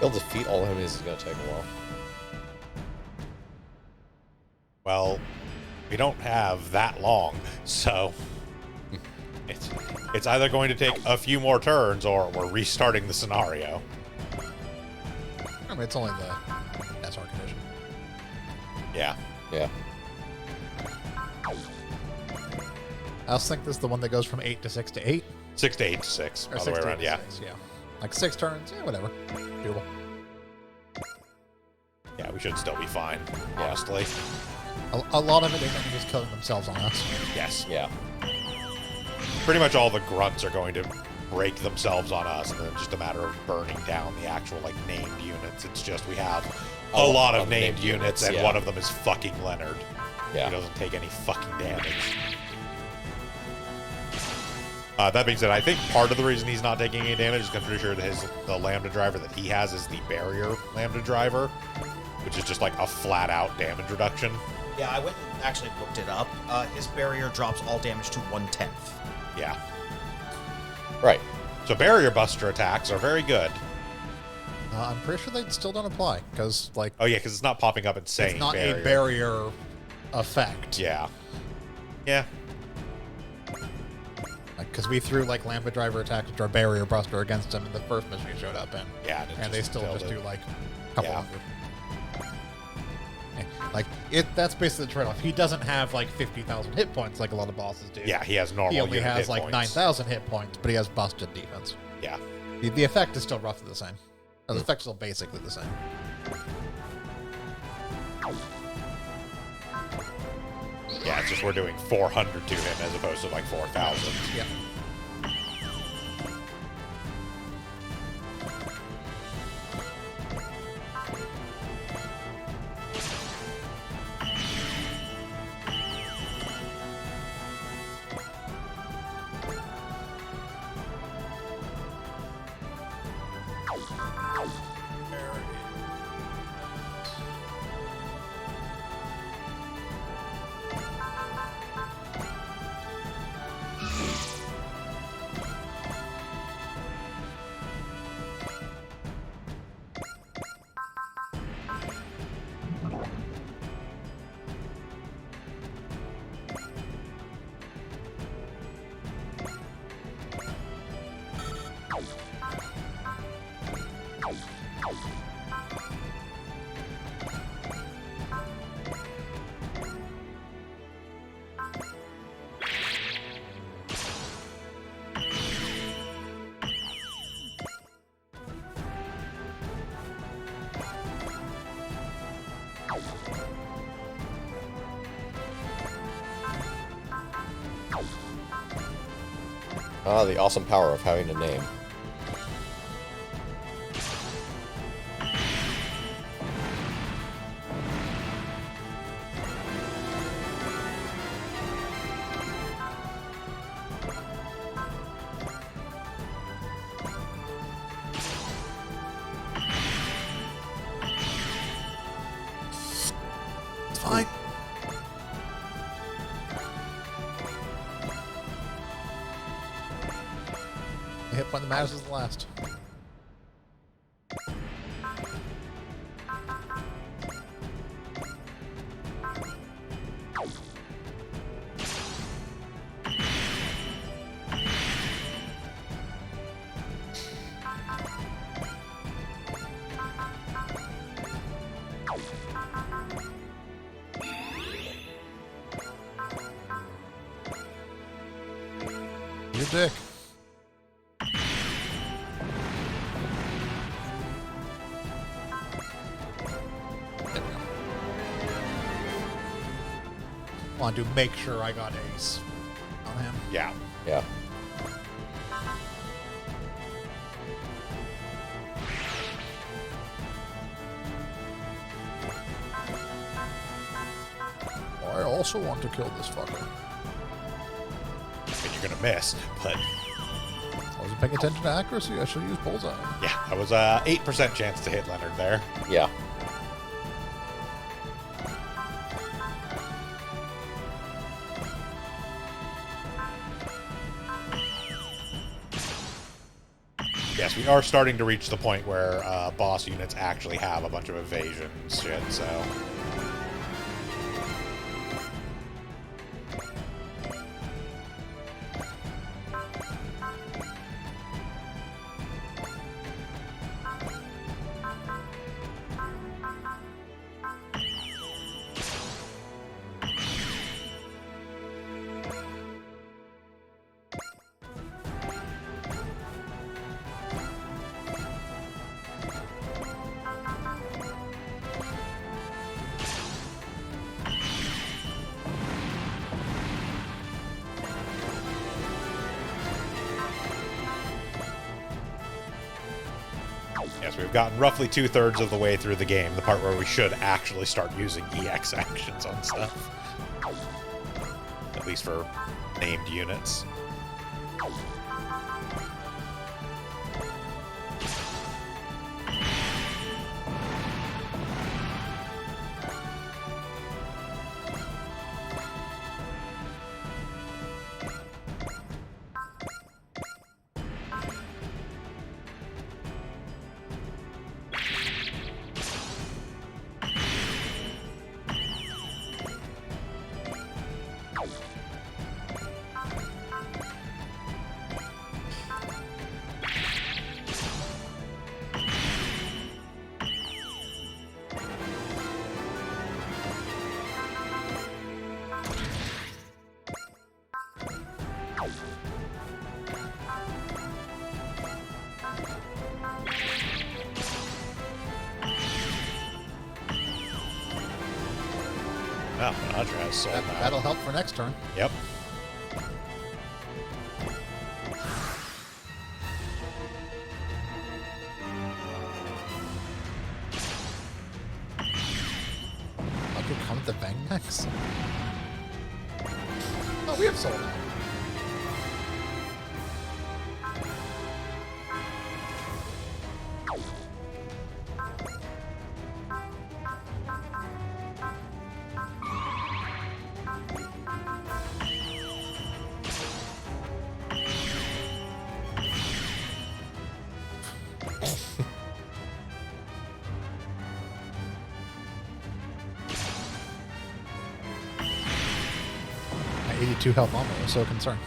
Speaker 4: He'll defeat all enemies is gonna take a while.
Speaker 1: Well, we don't have that long, so it's either going to take a few more turns or we're restarting the scenario.
Speaker 3: I mean, it's only the SR condition.
Speaker 1: Yeah.
Speaker 4: Yeah.
Speaker 3: I also think this is the one that goes from 8 to 6 to 8.
Speaker 1: 6 to 8 to 6,
Speaker 3: Or
Speaker 1: all the way
Speaker 3: 6 to 8
Speaker 1: around,
Speaker 3: to
Speaker 1: yeah.
Speaker 3: 6, yeah. Like 6 turns, yeah, whatever. Doable.
Speaker 1: Yeah, we should still be fine, honestly.
Speaker 3: A lot of it is enemies killing themselves on us.
Speaker 1: Yes.
Speaker 4: Yeah.
Speaker 1: Pretty much all the grunts are going to break themselves on us, and then just a matter of burning down the actual, like, named units. It's just we have a lot of named units, and
Speaker 4: yeah.
Speaker 1: one of them is fucking Leonard.
Speaker 4: Yeah.
Speaker 1: He doesn't take any fucking damage. That being said, I think part of the reason he's not taking any damage is because I'm pretty sure that the Lambda driver that he has is the barrier Lambda driver, which is just like a flat-out damage reduction.
Speaker 2: Yeah, I went and actually looked it up. His barrier drops all damage to 1/10.
Speaker 1: Yeah.
Speaker 4: Right.
Speaker 1: So barrier buster attacks are very good.
Speaker 3: I'm pretty sure they still don't apply because, like,
Speaker 1: Oh yeah, because it's not popping up and saying
Speaker 3: it's not
Speaker 1: barrier.
Speaker 3: a barrier effect.
Speaker 1: Yeah. Yeah.
Speaker 3: Because we threw like Lambda Driver attacks, which are barrier buster against them in the first mission we showed up in.
Speaker 1: Yeah.
Speaker 3: And they still
Speaker 1: killed
Speaker 3: just
Speaker 1: it.
Speaker 3: do like a couple
Speaker 1: Yeah.
Speaker 3: hundred. Like that's basically the trade-off. He doesn't have like 50,000 hit points like a lot of bosses do.
Speaker 1: Yeah, he has normal.
Speaker 3: He only
Speaker 1: unit
Speaker 3: has
Speaker 1: hit
Speaker 3: like
Speaker 1: points.
Speaker 3: 9,000 hit points, but he has busted defense.
Speaker 1: Yeah.
Speaker 3: The effect is still roughly the same. The effect is still basically the same.
Speaker 1: Yeah, it's just we're doing 400 to him as opposed to like 4,000.
Speaker 3: Yep.
Speaker 4: Ah, the awesome power of having a name.
Speaker 3: It's fine. The hit point that matters is the last. Your dick. Want to make sure I got ace on him.
Speaker 1: Yeah.
Speaker 4: Yeah.
Speaker 3: I also want to kill this fucker.
Speaker 1: And you're gonna miss, but
Speaker 3: I wasn't paying attention to accuracy. I should have used bullseye.
Speaker 1: yeah, that was a 8% chance to hit Leonard there.
Speaker 4: Yeah.
Speaker 1: Yes, we are starting to reach the point where boss units actually have a bunch of evasion shit, so... Yes, we've gotten roughly 2/3 of the way through the game, the part where we should actually start using EX actions on stuff. At least for named units. Oh, Nadra has soul now.
Speaker 3: That'll help for next turn.
Speaker 1: Yep.
Speaker 3: I could come with the Bang next. Oh, we have soul now. My 82 health armor was so concerned.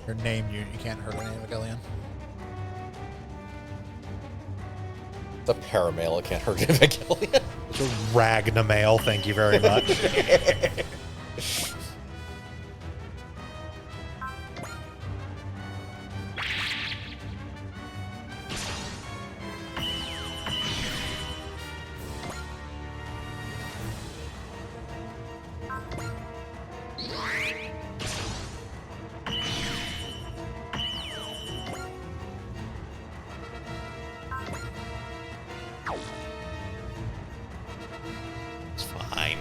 Speaker 3: Your name, you can't hurt an Evangelion.
Speaker 4: The Paramail can't hurt Evangelion.
Speaker 1: It's a Ragnamail, thank you very much. It's fine.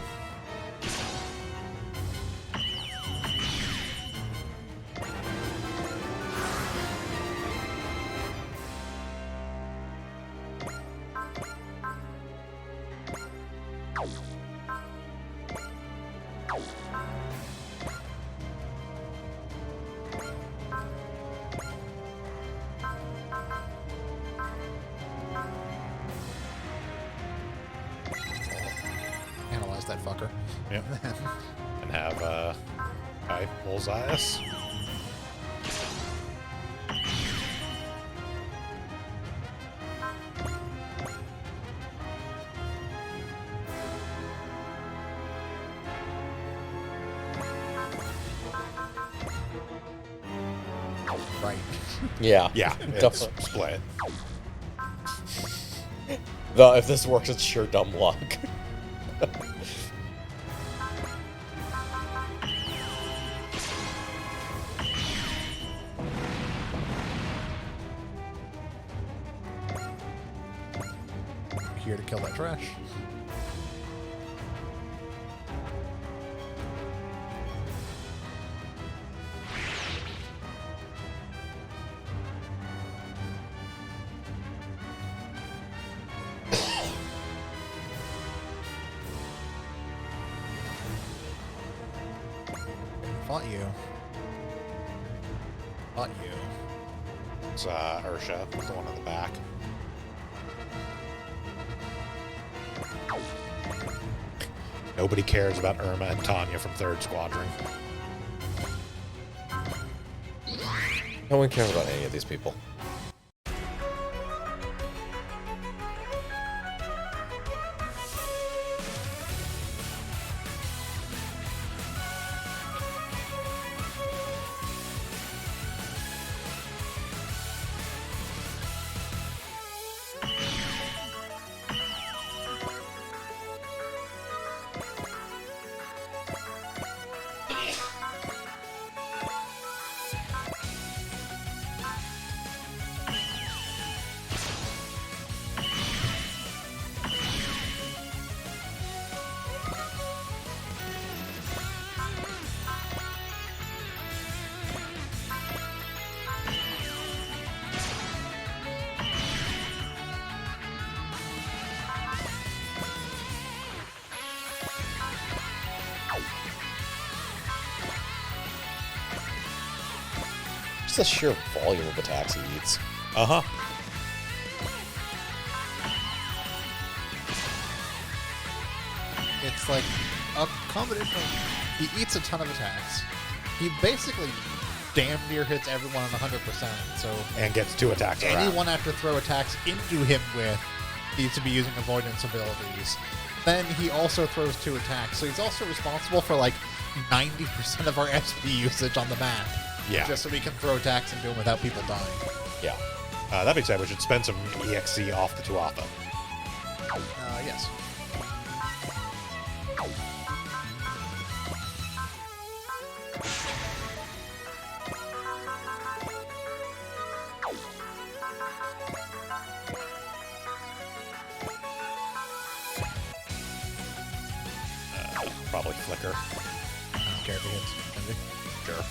Speaker 3: Analyze that fucker.
Speaker 1: Yep. And have Kai Bullseyes.
Speaker 3: Right.
Speaker 4: Yeah.
Speaker 1: Yeah, it's
Speaker 4: Definitely.
Speaker 1: split.
Speaker 4: Though if this works, it's sheer dumb luck.
Speaker 3: Here to kill that trash. Fought you. Fought you.
Speaker 1: It's Ursha, the one in the back. Nobody cares about Irma and Tanya from 3rd Squadron.
Speaker 4: No one cares about any of these people. Just the sheer volume of attacks he eats.
Speaker 1: Uh huh.
Speaker 3: It's like a combination of he eats a ton of attacks. He basically damn near hits everyone on 100%. So
Speaker 1: And gets 2 attacks around.
Speaker 3: anyone after throw attacks into him with needs to be using avoidance abilities. Then he also throws 2 attacks, so he's also responsible for like 90% of our SP usage on the map.
Speaker 1: Yeah.
Speaker 3: Just so we can throw attacks into him without people dying.
Speaker 4: Yeah.
Speaker 1: That being said, we should spend some EXC off the Tuatha.
Speaker 3: Yes.
Speaker 1: Probably Flicker.
Speaker 3: I don't care if he hits.
Speaker 1: Sure.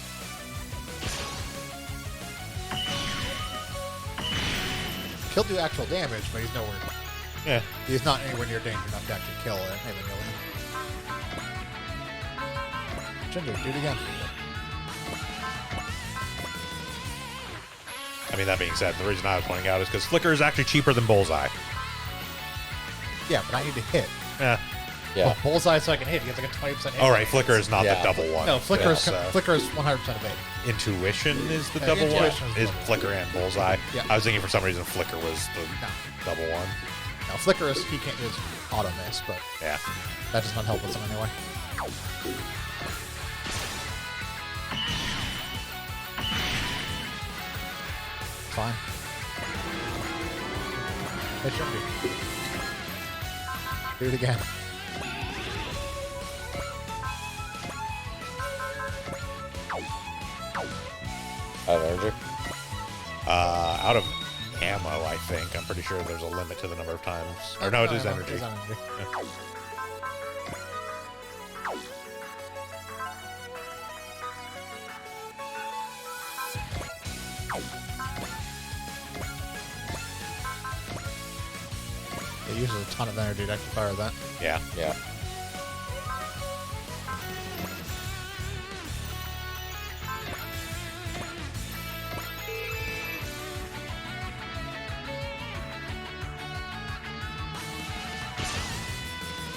Speaker 3: He'll do actual damage, but he's nowhere.
Speaker 1: Yeah.
Speaker 3: He's not anywhere near danger enough to actually kill it. Ginger, do it again.
Speaker 1: I mean, that being said, the reason I was pointing out is because Flicker is actually cheaper than Bullseye.
Speaker 3: Yeah, but I need to hit.
Speaker 1: Yeah.
Speaker 4: Yeah.
Speaker 3: Well, bullseye so I can hit. He gets like a 20% hit.
Speaker 1: All right, Flicker is not
Speaker 4: Yeah.
Speaker 1: the double one.
Speaker 3: No, Flicker is
Speaker 1: It's,
Speaker 3: Flicker is 100% evade.
Speaker 1: Intuition is the
Speaker 3: Yeah,
Speaker 1: double one.
Speaker 3: Intuition is
Speaker 1: Is
Speaker 3: double.
Speaker 1: Flicker and Bullseye.
Speaker 3: Yeah.
Speaker 1: I was thinking for some reason Flicker was the
Speaker 3: No.
Speaker 1: double one.
Speaker 3: Now Flicker is he can't use auto miss, but
Speaker 1: Yeah.
Speaker 3: that does not help us in any way. Fine. It should be. Do it again.
Speaker 4: Out of energy.
Speaker 1: Out of ammo, I think. I'm pretty sure there's a limit to the number of times. Or no, it is energy.
Speaker 3: It is energy.
Speaker 1: Yeah.
Speaker 3: It uses a ton of energy to actually fire that.
Speaker 1: Yeah.
Speaker 4: Yeah.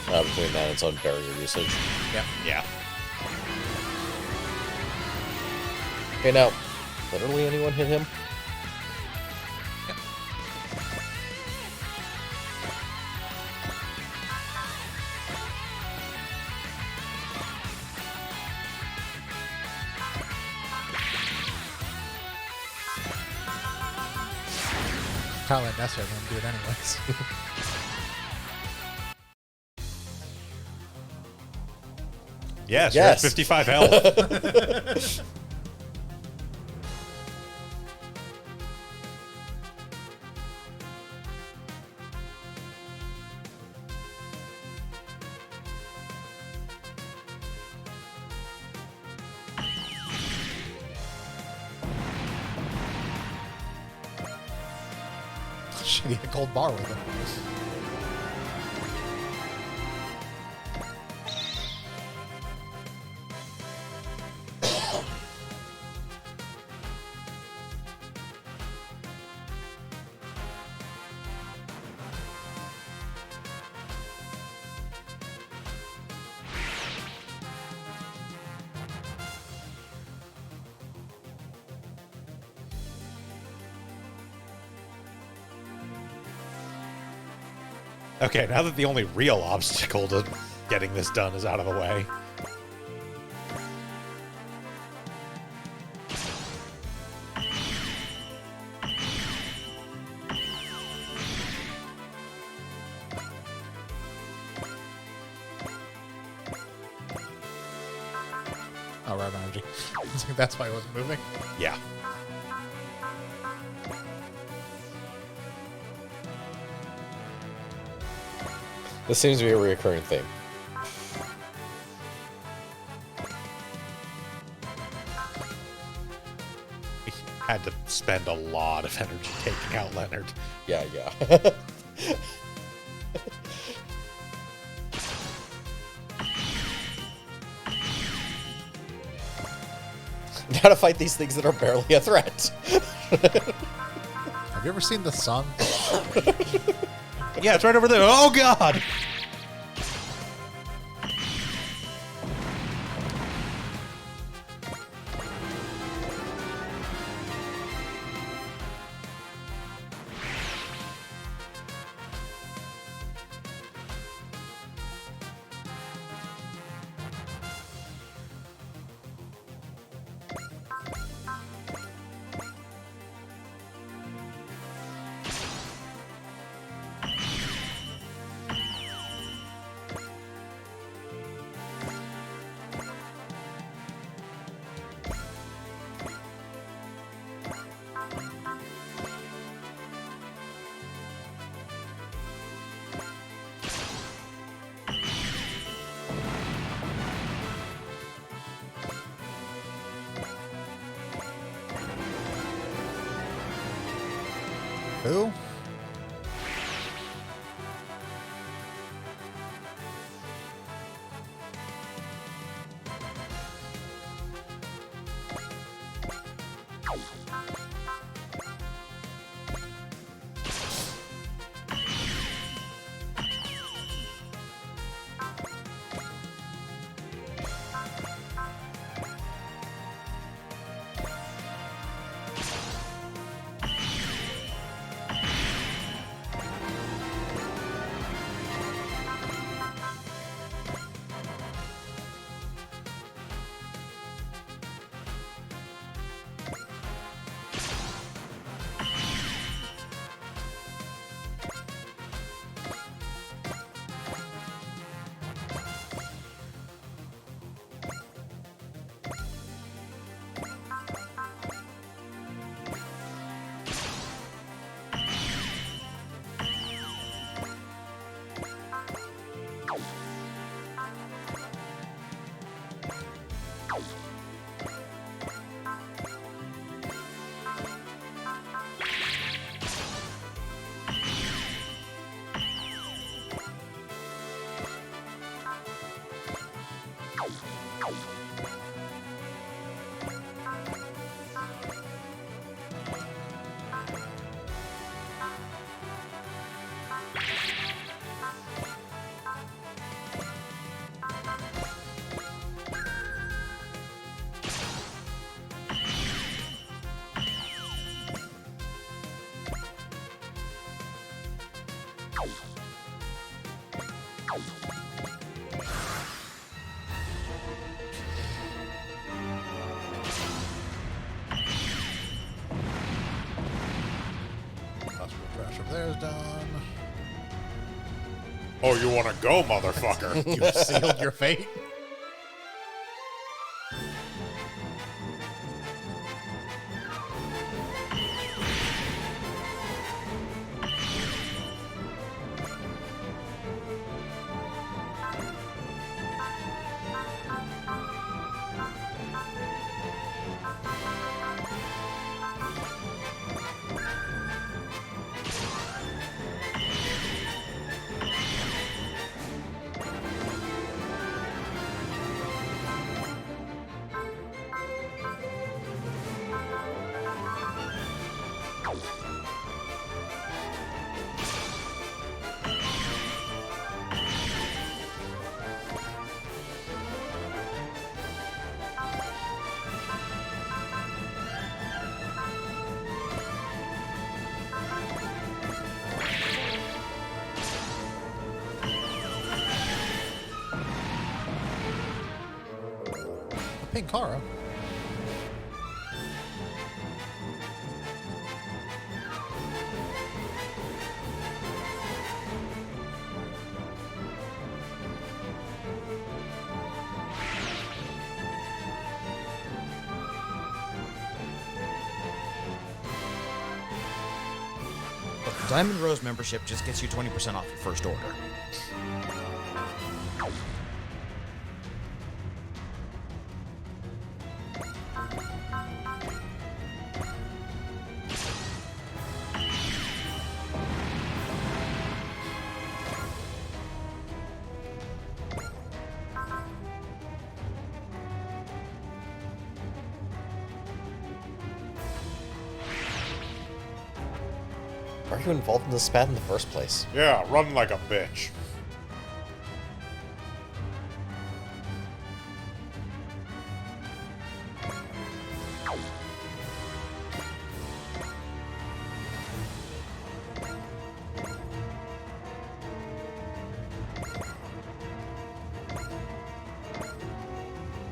Speaker 4: Between that and its own barrier usage.
Speaker 3: Yeah.
Speaker 1: Yeah.
Speaker 4: Okay, now, literally anyone hit him?
Speaker 3: Kind of like necessary to do it anyways.
Speaker 1: Yes,
Speaker 4: Yes.
Speaker 1: you're at 55 health.
Speaker 3: Should get a cold bar with him.
Speaker 1: Okay, now that the only real obstacle to getting this done is out of the way.
Speaker 3: Oh, right, energy. That's why it wasn't moving.
Speaker 1: Yeah.
Speaker 4: This seems to be a recurring theme.
Speaker 1: We had to spend a lot of energy taking out Leonard.
Speaker 4: Yeah, yeah. How to fight these things that are barely a threat.
Speaker 3: Have you ever seen the sun?
Speaker 1: Yeah, it's right over there. Oh, God!
Speaker 3: Who? Trash over there is done.
Speaker 1: Oh, you want to go, motherfucker?
Speaker 3: You sealed your fate. Pink Kara.
Speaker 2: Look, Diamond Rose membership just gets you 20% off your first order.
Speaker 4: you involved in this spat in the first place?
Speaker 1: Yeah, run like a bitch.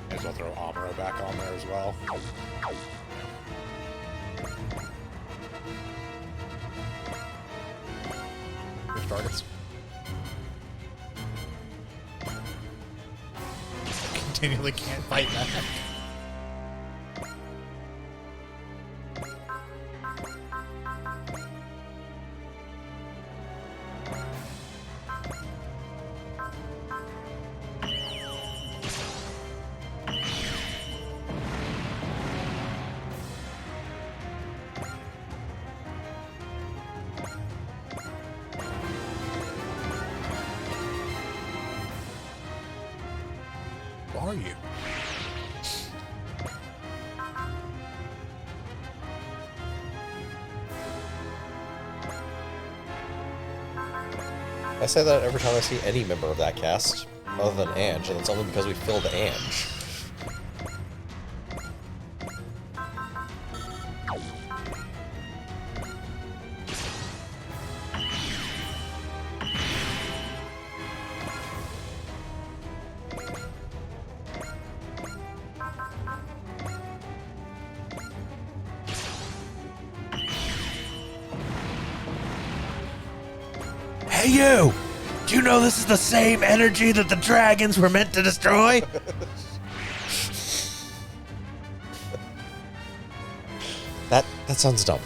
Speaker 1: May as well throw Amuro back on there as well.
Speaker 3: Push targets. Continually can't fight back. Who are you?
Speaker 4: I say that every time I see any member of that cast, other than Ange, and it's only because we filled Ange.
Speaker 1: Hey, you! Do you know this is the same energy that the dragons were meant to destroy?
Speaker 4: That sounds dumb.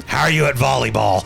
Speaker 1: How are you at volleyball?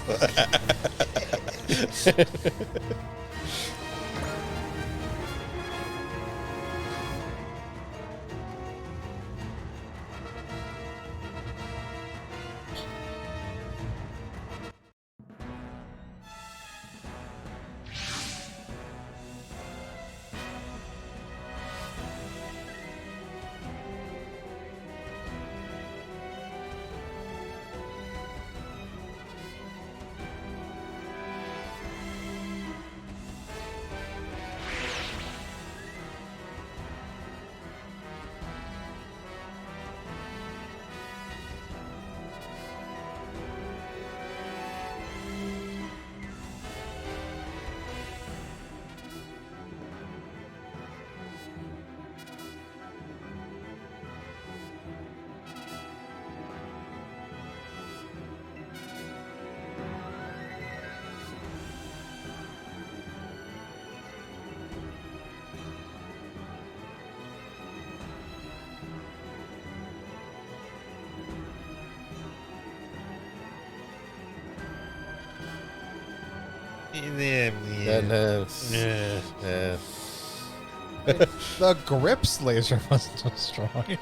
Speaker 3: The grips laser wasn't destroyed.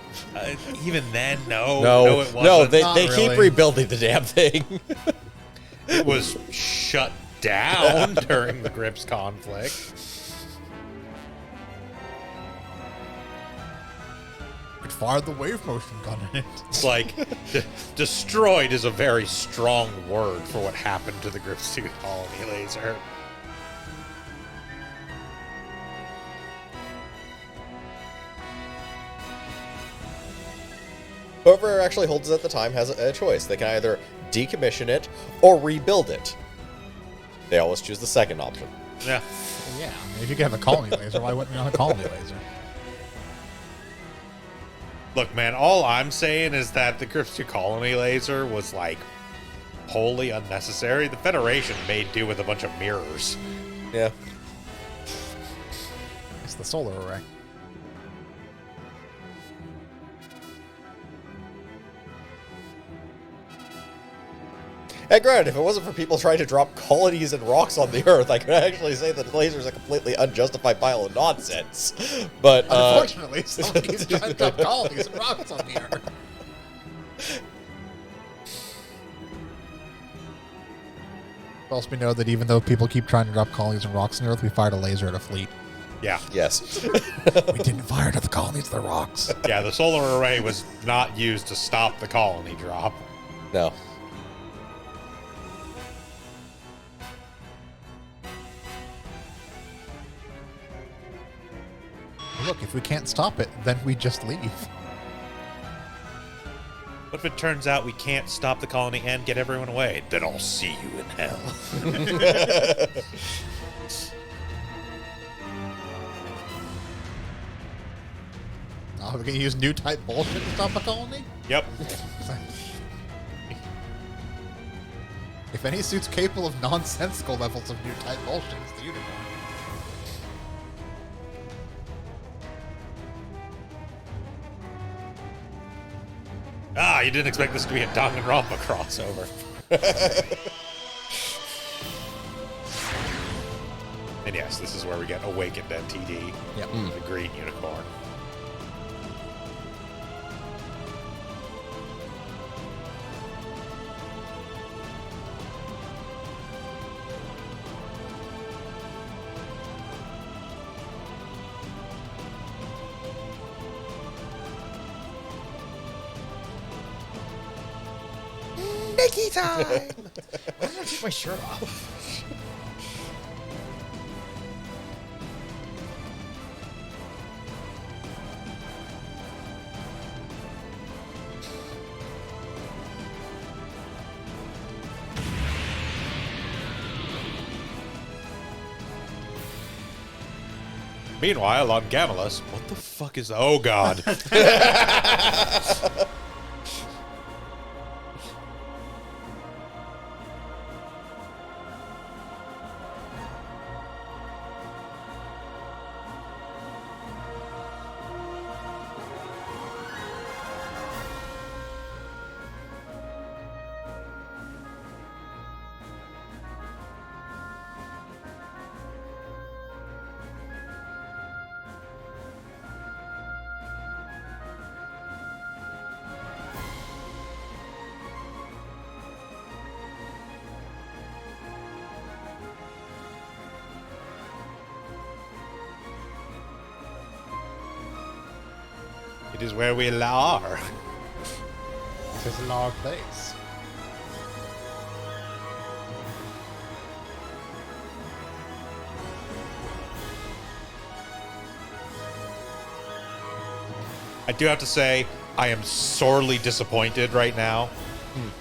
Speaker 1: Even then, no.
Speaker 4: No,
Speaker 1: it wasn't.
Speaker 4: no, they
Speaker 3: Not
Speaker 4: keep
Speaker 3: really.
Speaker 4: rebuilding the damn thing.
Speaker 1: It was shut down during the Grips conflict.
Speaker 3: Could fire the wave motion gun in it.
Speaker 1: It's like, destroyed is a very strong word for what happened to the Grips 2 colony laser.
Speaker 4: Whoever actually holds it at the time has a choice. They can either decommission it or rebuild it. They always choose the second option.
Speaker 1: Yeah.
Speaker 3: Yeah, I mean, if you could have a colony laser, why wouldn't you have a colony laser?
Speaker 1: Look, man, all I'm saying is that the Grips 2 colony laser was, like, wholly unnecessary. The Federation made do with a bunch of mirrors.
Speaker 4: Yeah.
Speaker 3: It's the solar array.
Speaker 4: And granted, if it wasn't for people trying to drop colonies and rocks on the Earth, I could actually say that the laser's a completely unjustified pile of nonsense. But,
Speaker 3: Unfortunately, somebody's trying to drop colonies and rocks on the Earth. Also, we know that even though people keep trying to drop colonies and rocks on the Earth, we fired a laser at a fleet.
Speaker 1: Yeah.
Speaker 4: yes.
Speaker 3: We didn't fire it at the colonies, the rocks.
Speaker 1: Yeah, the solar array was not used to stop the colony drop.
Speaker 4: No.
Speaker 3: look, if we can't stop it, then we just leave.
Speaker 1: What if it turns out we can't stop the colony and get everyone away? Then I'll see you in hell.
Speaker 3: Oh, we're gonna use new type bullshit to stop a colony?
Speaker 1: Yep.
Speaker 3: If any suit's capable of nonsensical levels of new type bullshit, it's the unicorn.
Speaker 1: Ah, you didn't expect this to be a Danganronpa crossover. And yes, this is where we get Awakened NTD.
Speaker 3: Yep.
Speaker 1: The green unicorn.
Speaker 4: Nikki time!
Speaker 2: Why did I take my shirt off?
Speaker 1: Meanwhile, on Gamelus, what the fuck is... Oh, God. It is where we are.
Speaker 3: This is our place.
Speaker 1: I do have to say, I am sorely disappointed right now.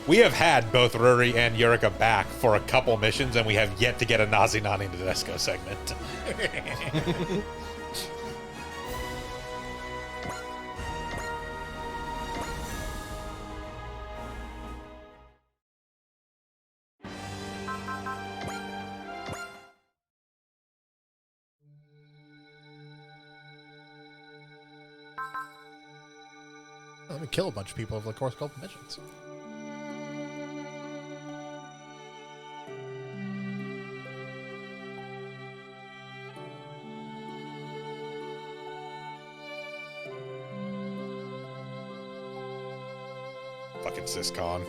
Speaker 1: We have had both Ruri and Yurika back for a couple missions, and we have yet to get a Nazi Nani Nadesco segment.
Speaker 3: Let me kill a bunch of people over the course of a couple missions.
Speaker 1: Fucking Syscon.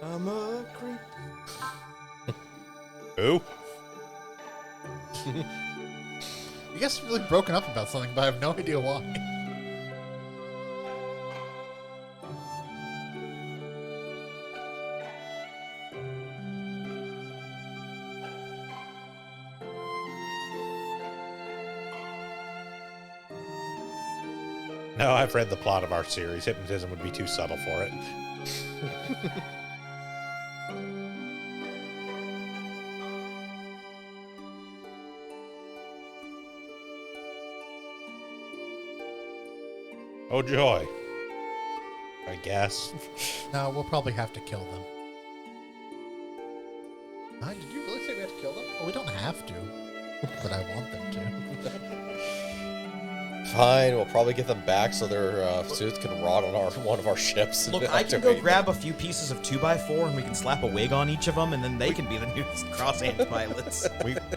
Speaker 4: I'm a creep.
Speaker 1: Who?
Speaker 3: You guys are really broken up about something, but I have no idea why.
Speaker 1: No, I've read the plot of our series. Hypnotism would be too subtle for it. Oh, joy. I guess.
Speaker 3: No, we'll probably have to kill them. Did you really say we have to kill them? Well, we don't have to, but I want them to.
Speaker 4: Fine, we'll probably get them back so their suits can rot on one of our ships. and
Speaker 2: Look, I can go
Speaker 4: activate
Speaker 2: grab
Speaker 4: them.
Speaker 2: a few pieces of 2x4 and we can slap a wig on each of them, and then they can be the new cross-hand pilots.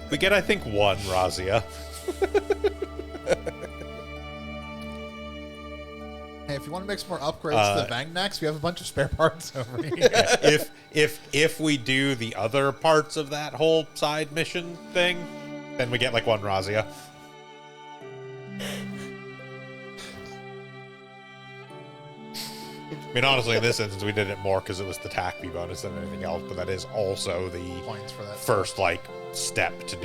Speaker 1: We get, I think, one Razia.
Speaker 3: Hey, if you want to make some more upgrades to the Vangnax, we have a bunch of spare parts over here.
Speaker 1: If we do the other parts of that whole side mission thing, then we get like one Razia. I mean, honestly, in this instance, we did it more because it was the TACB bonus than anything else, but that is also the
Speaker 3: Points for that.
Speaker 1: first, step to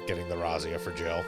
Speaker 1: getting the Razia for Jill.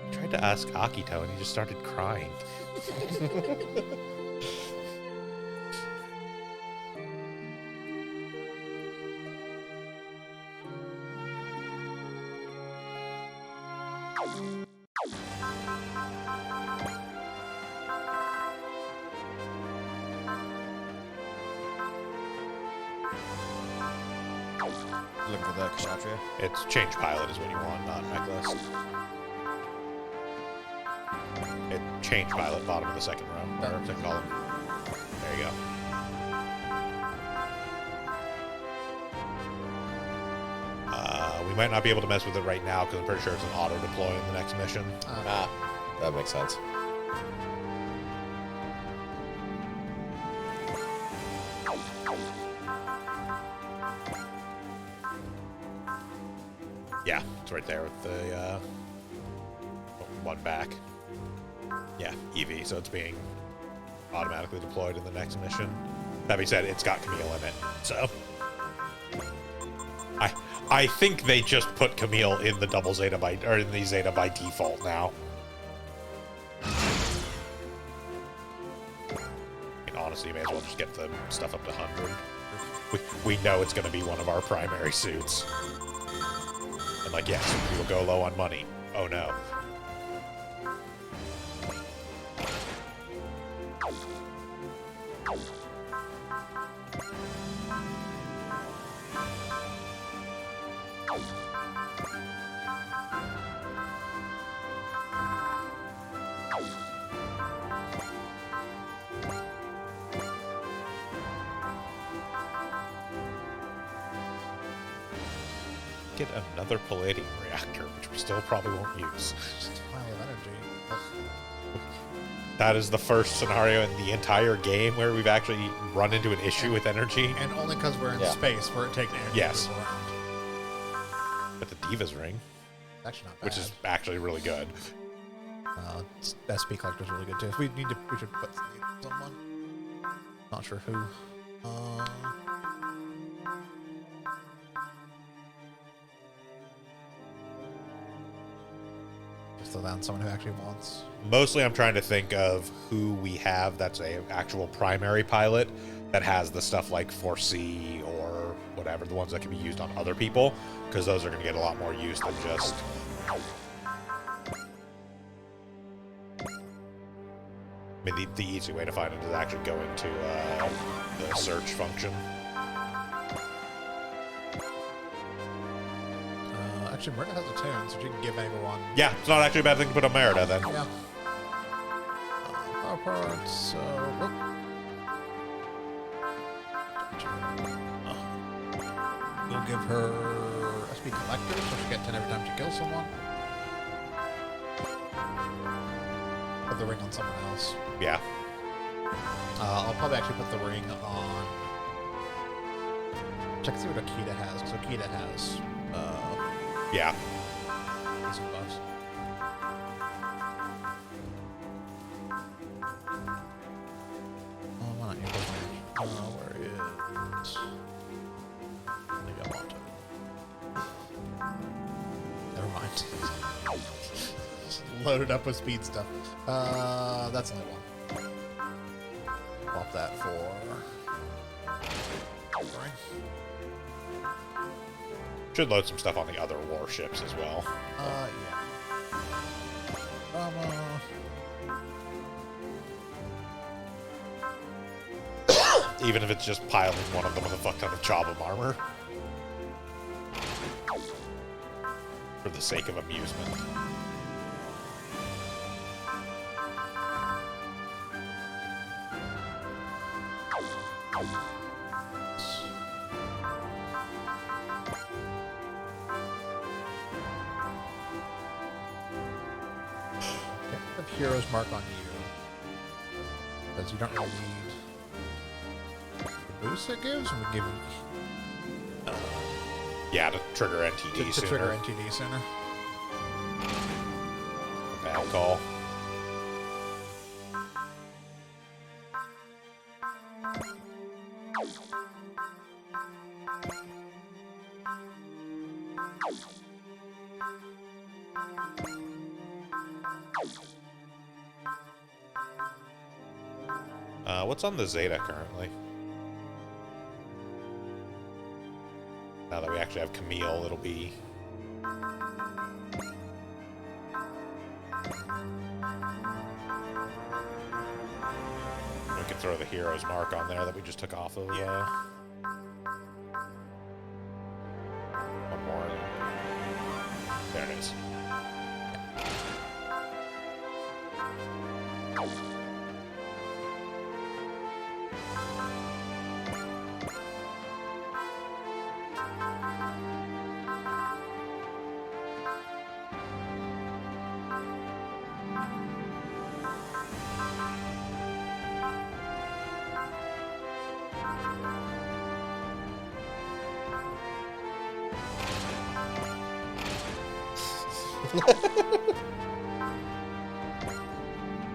Speaker 1: I tried to ask Akito, and he just started crying.
Speaker 2: Looking for the Kshatriya.
Speaker 1: It's change pilot is what you want, not necklace. It change pilot, bottom of the second row, or second column. There you go. We might not be able to mess with it right now because I'm pretty sure it's an auto deploy in the next mission.
Speaker 4: That makes sense.
Speaker 1: Yeah, it's right there with the one back. Yeah, EV, so it's being automatically deployed in the next mission. That being said, it's got Camille in it, so I think they just put Camille in the double Zeta or in the Zeta by default now. I mean, honestly, you may as well just get the stuff up to 100. We know it's going to be one of our primary suits. And yes, we will go low on money. Oh no. Get another Palladium reactor, which we still probably won't use.
Speaker 3: Just a pile of energy.
Speaker 1: That is the first scenario in the entire game where we've actually run into an issue with energy.
Speaker 3: And only because we're in space for it taking energy
Speaker 1: Yes.
Speaker 3: to move around.
Speaker 1: With the Diva's ring,
Speaker 3: It's actually not bad.
Speaker 1: which is actually really good.
Speaker 3: SP collector's really good too. We should put someone. Not sure who. So then someone who actually wants.
Speaker 1: Mostly I'm trying to think of who we have that's a actual primary pilot that has the stuff like Foresee or whatever, the ones that can be used on other people, because those are going to get a lot more use than just... I mean, the easy way to find it is actually go into the search function.
Speaker 3: Actually, Merida has a tune, so she can give anyone.
Speaker 1: Yeah, it's not actually a bad thing to put on Merida then.
Speaker 3: Yeah. Power parts, so. We'll give her SP collector, so she gets 10 every time she kills someone. Put the ring on someone else.
Speaker 1: Yeah.
Speaker 3: I'll probably actually put the ring on. Check to see what Akita has, because Akita has.
Speaker 1: Yeah.
Speaker 3: Decent buffs. Oh, why not use those? Where is? Maybe I want to. Never mind. Just loaded up with speed stuff. That's only one. Swap that for. Right.
Speaker 1: Should load some stuff on the other warships as well.
Speaker 3: Yeah.
Speaker 1: Even if it's just piling one of them with a fuck ton of Chobham armor. For the sake of amusement.
Speaker 3: Put Hero's Mark on you. Because you don't really need the boost it gives, and we give you
Speaker 1: Yeah, to trigger NTD
Speaker 3: to
Speaker 1: sooner.
Speaker 3: trigger NTD sooner.
Speaker 1: Bad call. What's on the Zeta currently? Now that we actually have Camille, it'll be... We can throw the Hero's Mark on there that we just took off of. One more. There it is.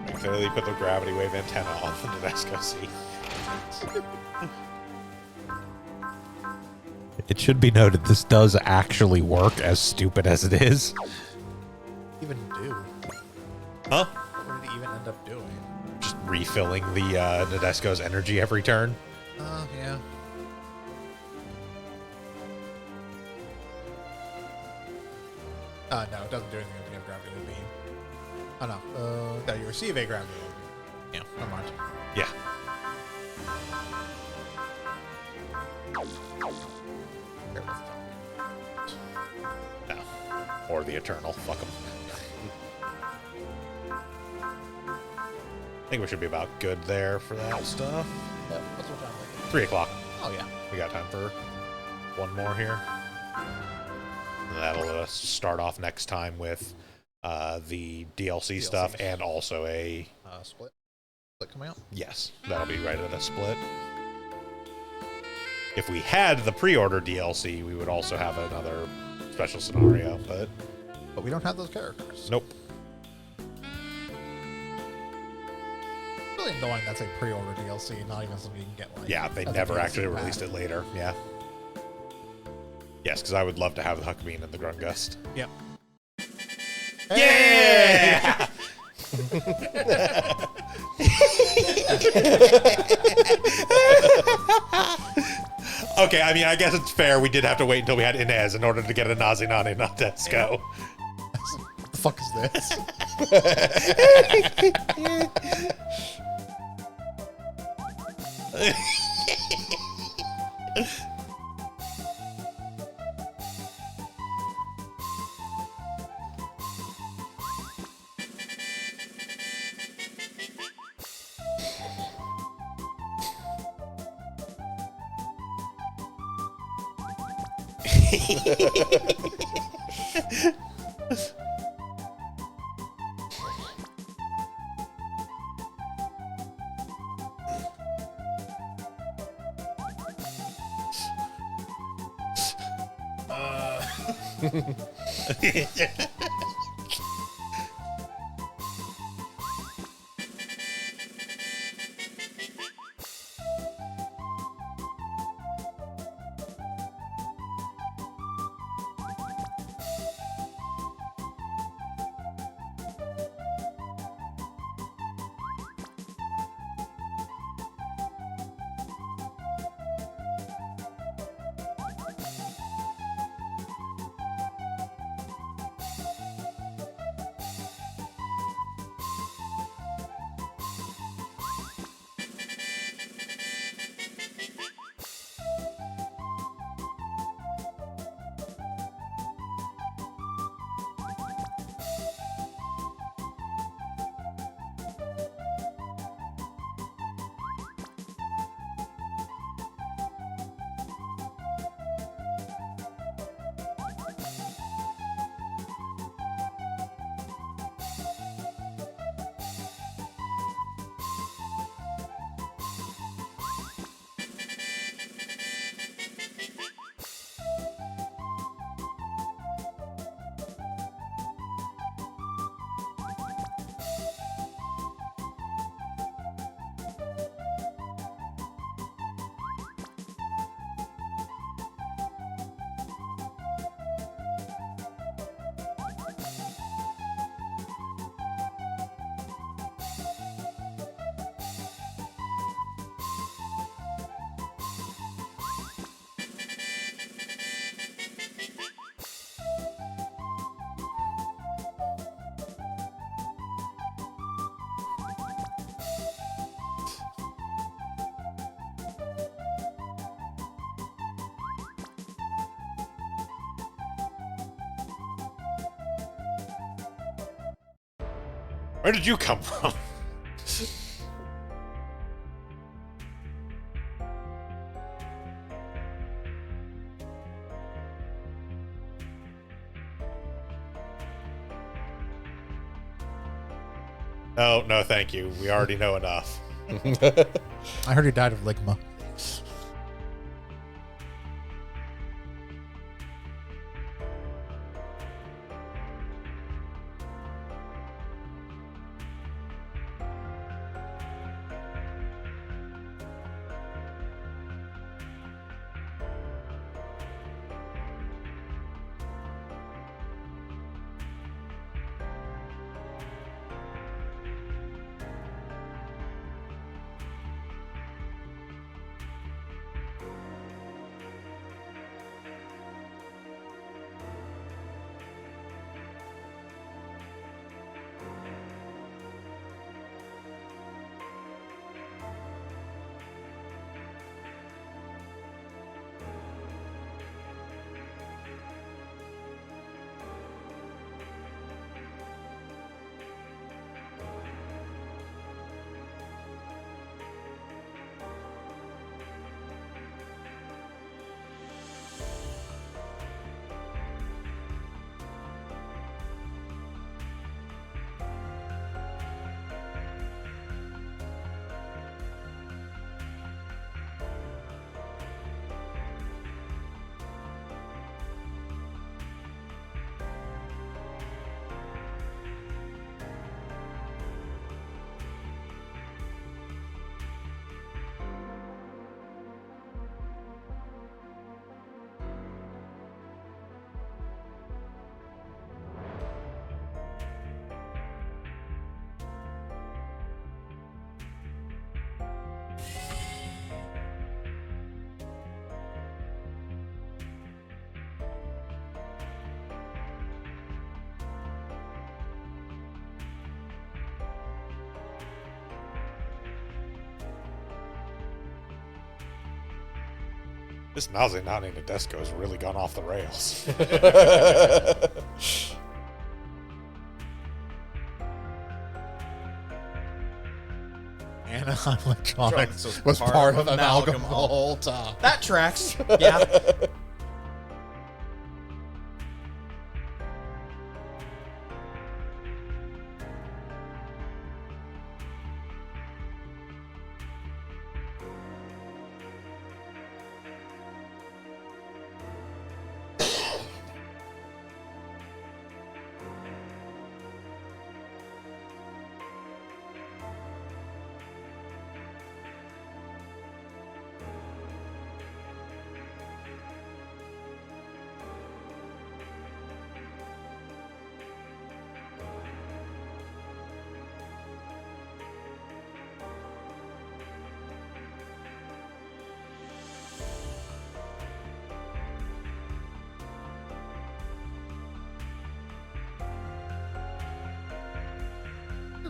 Speaker 1: I clearly put the gravity wave antenna on the Nadesco C. It should be noted this does actually work, as stupid as it is.
Speaker 3: Even do.
Speaker 1: Huh?
Speaker 3: What did it even end up doing?
Speaker 1: Just refilling the Nadesco's energy every turn.
Speaker 3: Yeah. No, it doesn't do anything if you have gravity wave beam. Oh no. No, you receive a gravity wave beam. Yeah, never mind.
Speaker 1: Yeah.
Speaker 3: Here, let's
Speaker 1: No. Or the Eternal. Fuck them. I think we should be about good there for that stuff.
Speaker 3: What's our time like?
Speaker 1: 3 o'clock.
Speaker 3: Oh yeah.
Speaker 1: We got time for one more here. And that'll let us start off next time with the DLC stuff and also a...
Speaker 3: Split coming out?
Speaker 1: Yes, that'll be right at a split. If we had the pre-order DLC, we would also have another special scenario, but...
Speaker 3: But we don't have those characters.
Speaker 1: Nope.
Speaker 3: Really annoying that's a pre-order DLC, not even something you can get like.
Speaker 1: Yeah, they
Speaker 3: as a
Speaker 1: never
Speaker 3: DLC
Speaker 1: actually
Speaker 3: pack.
Speaker 1: released it later. Yeah. Yes, because I would love to have the Huckbean and the Grungust.
Speaker 3: Yep.
Speaker 1: Yeah! Okay, I mean, I guess it's fair. We did have to wait until we had Inez in order to get a Nazinane Nadesco.
Speaker 3: What the fuck is this?
Speaker 1: Where did you come from? Oh, no, thank you. We already know enough.
Speaker 3: I heard he died of ligma.
Speaker 1: This Nazi Nani Nadesco has really gone off the rails.
Speaker 3: Anaheim Electronics
Speaker 2: was
Speaker 3: was
Speaker 2: part
Speaker 3: part
Speaker 2: of
Speaker 3: of Amalgam the
Speaker 2: Amalgam
Speaker 3: whole time.
Speaker 2: That tracks. Yeah.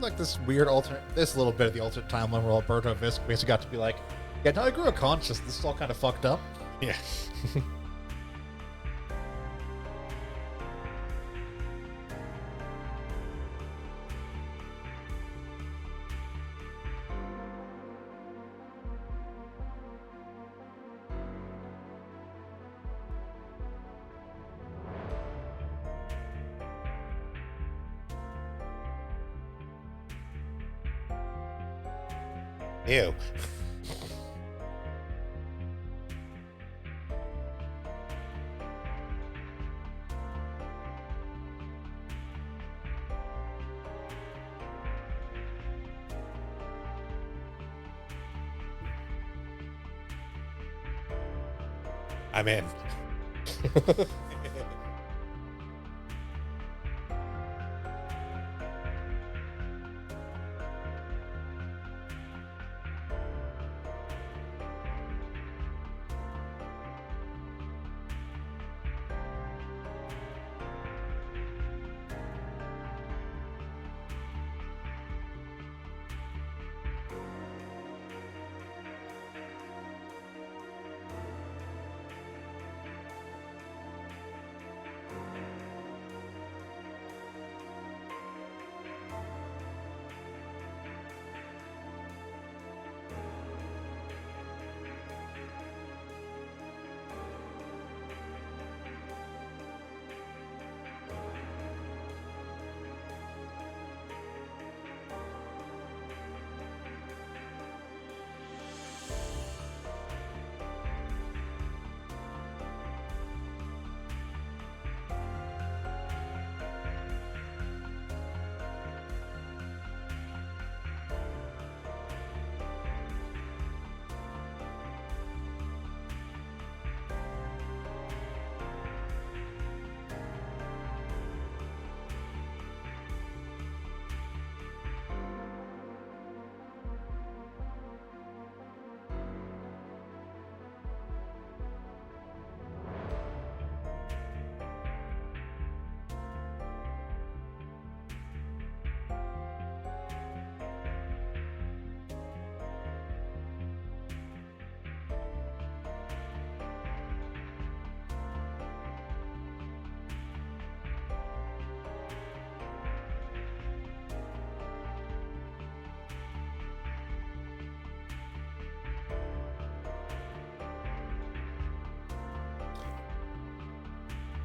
Speaker 3: Like this weird alternate, this little bit of the alternate timeline where Alberto Visc basically got to be like, yeah, now I grew a conscious. This is all kind of fucked up.
Speaker 1: Yeah. Ew. I'm in.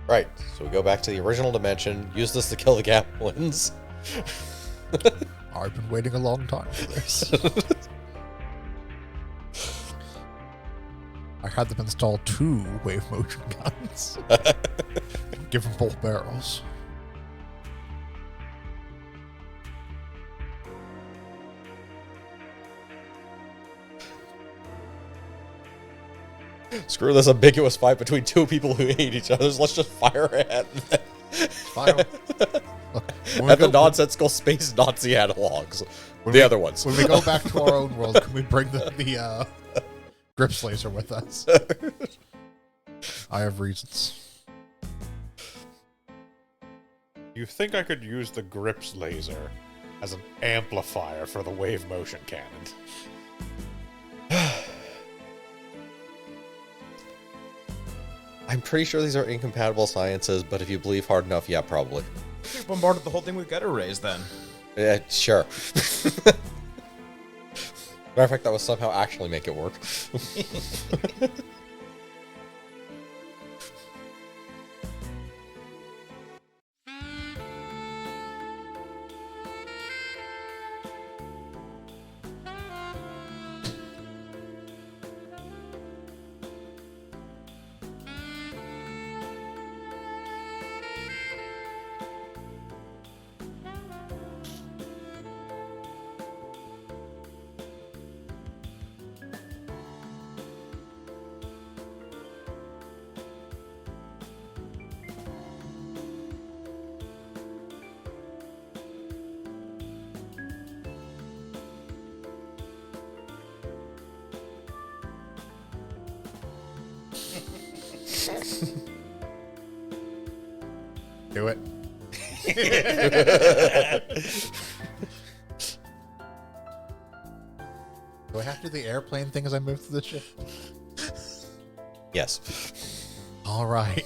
Speaker 4: Right. So we go back to the original dimension. Use this to kill the Gamoins.
Speaker 3: I've been waiting a long time for this. I had them install 2 wave motion guns. Give them both barrels.
Speaker 4: Screw this ambiguous fight between 2 people who hate each other. Let's just fire at them.
Speaker 3: Fire. Look, when
Speaker 4: At
Speaker 3: we
Speaker 4: the
Speaker 3: go-
Speaker 4: nonsensical space Nazi analogs. The other ones.
Speaker 3: When we go back to our own world, can we bring the Grips laser with us? I have reasons.
Speaker 1: You think I could use the Grips laser as an amplifier for the wave motion cannon?
Speaker 4: I'm pretty sure these are incompatible sciences, but if you believe hard enough, yeah, probably.
Speaker 2: We bombarded the whole thing with gutter rays then.
Speaker 4: Yeah, sure. Matter of fact, that would somehow actually make it work.
Speaker 3: Do it. Do I have to do the airplane thing as I move through the ship?
Speaker 4: Yes.
Speaker 3: All right.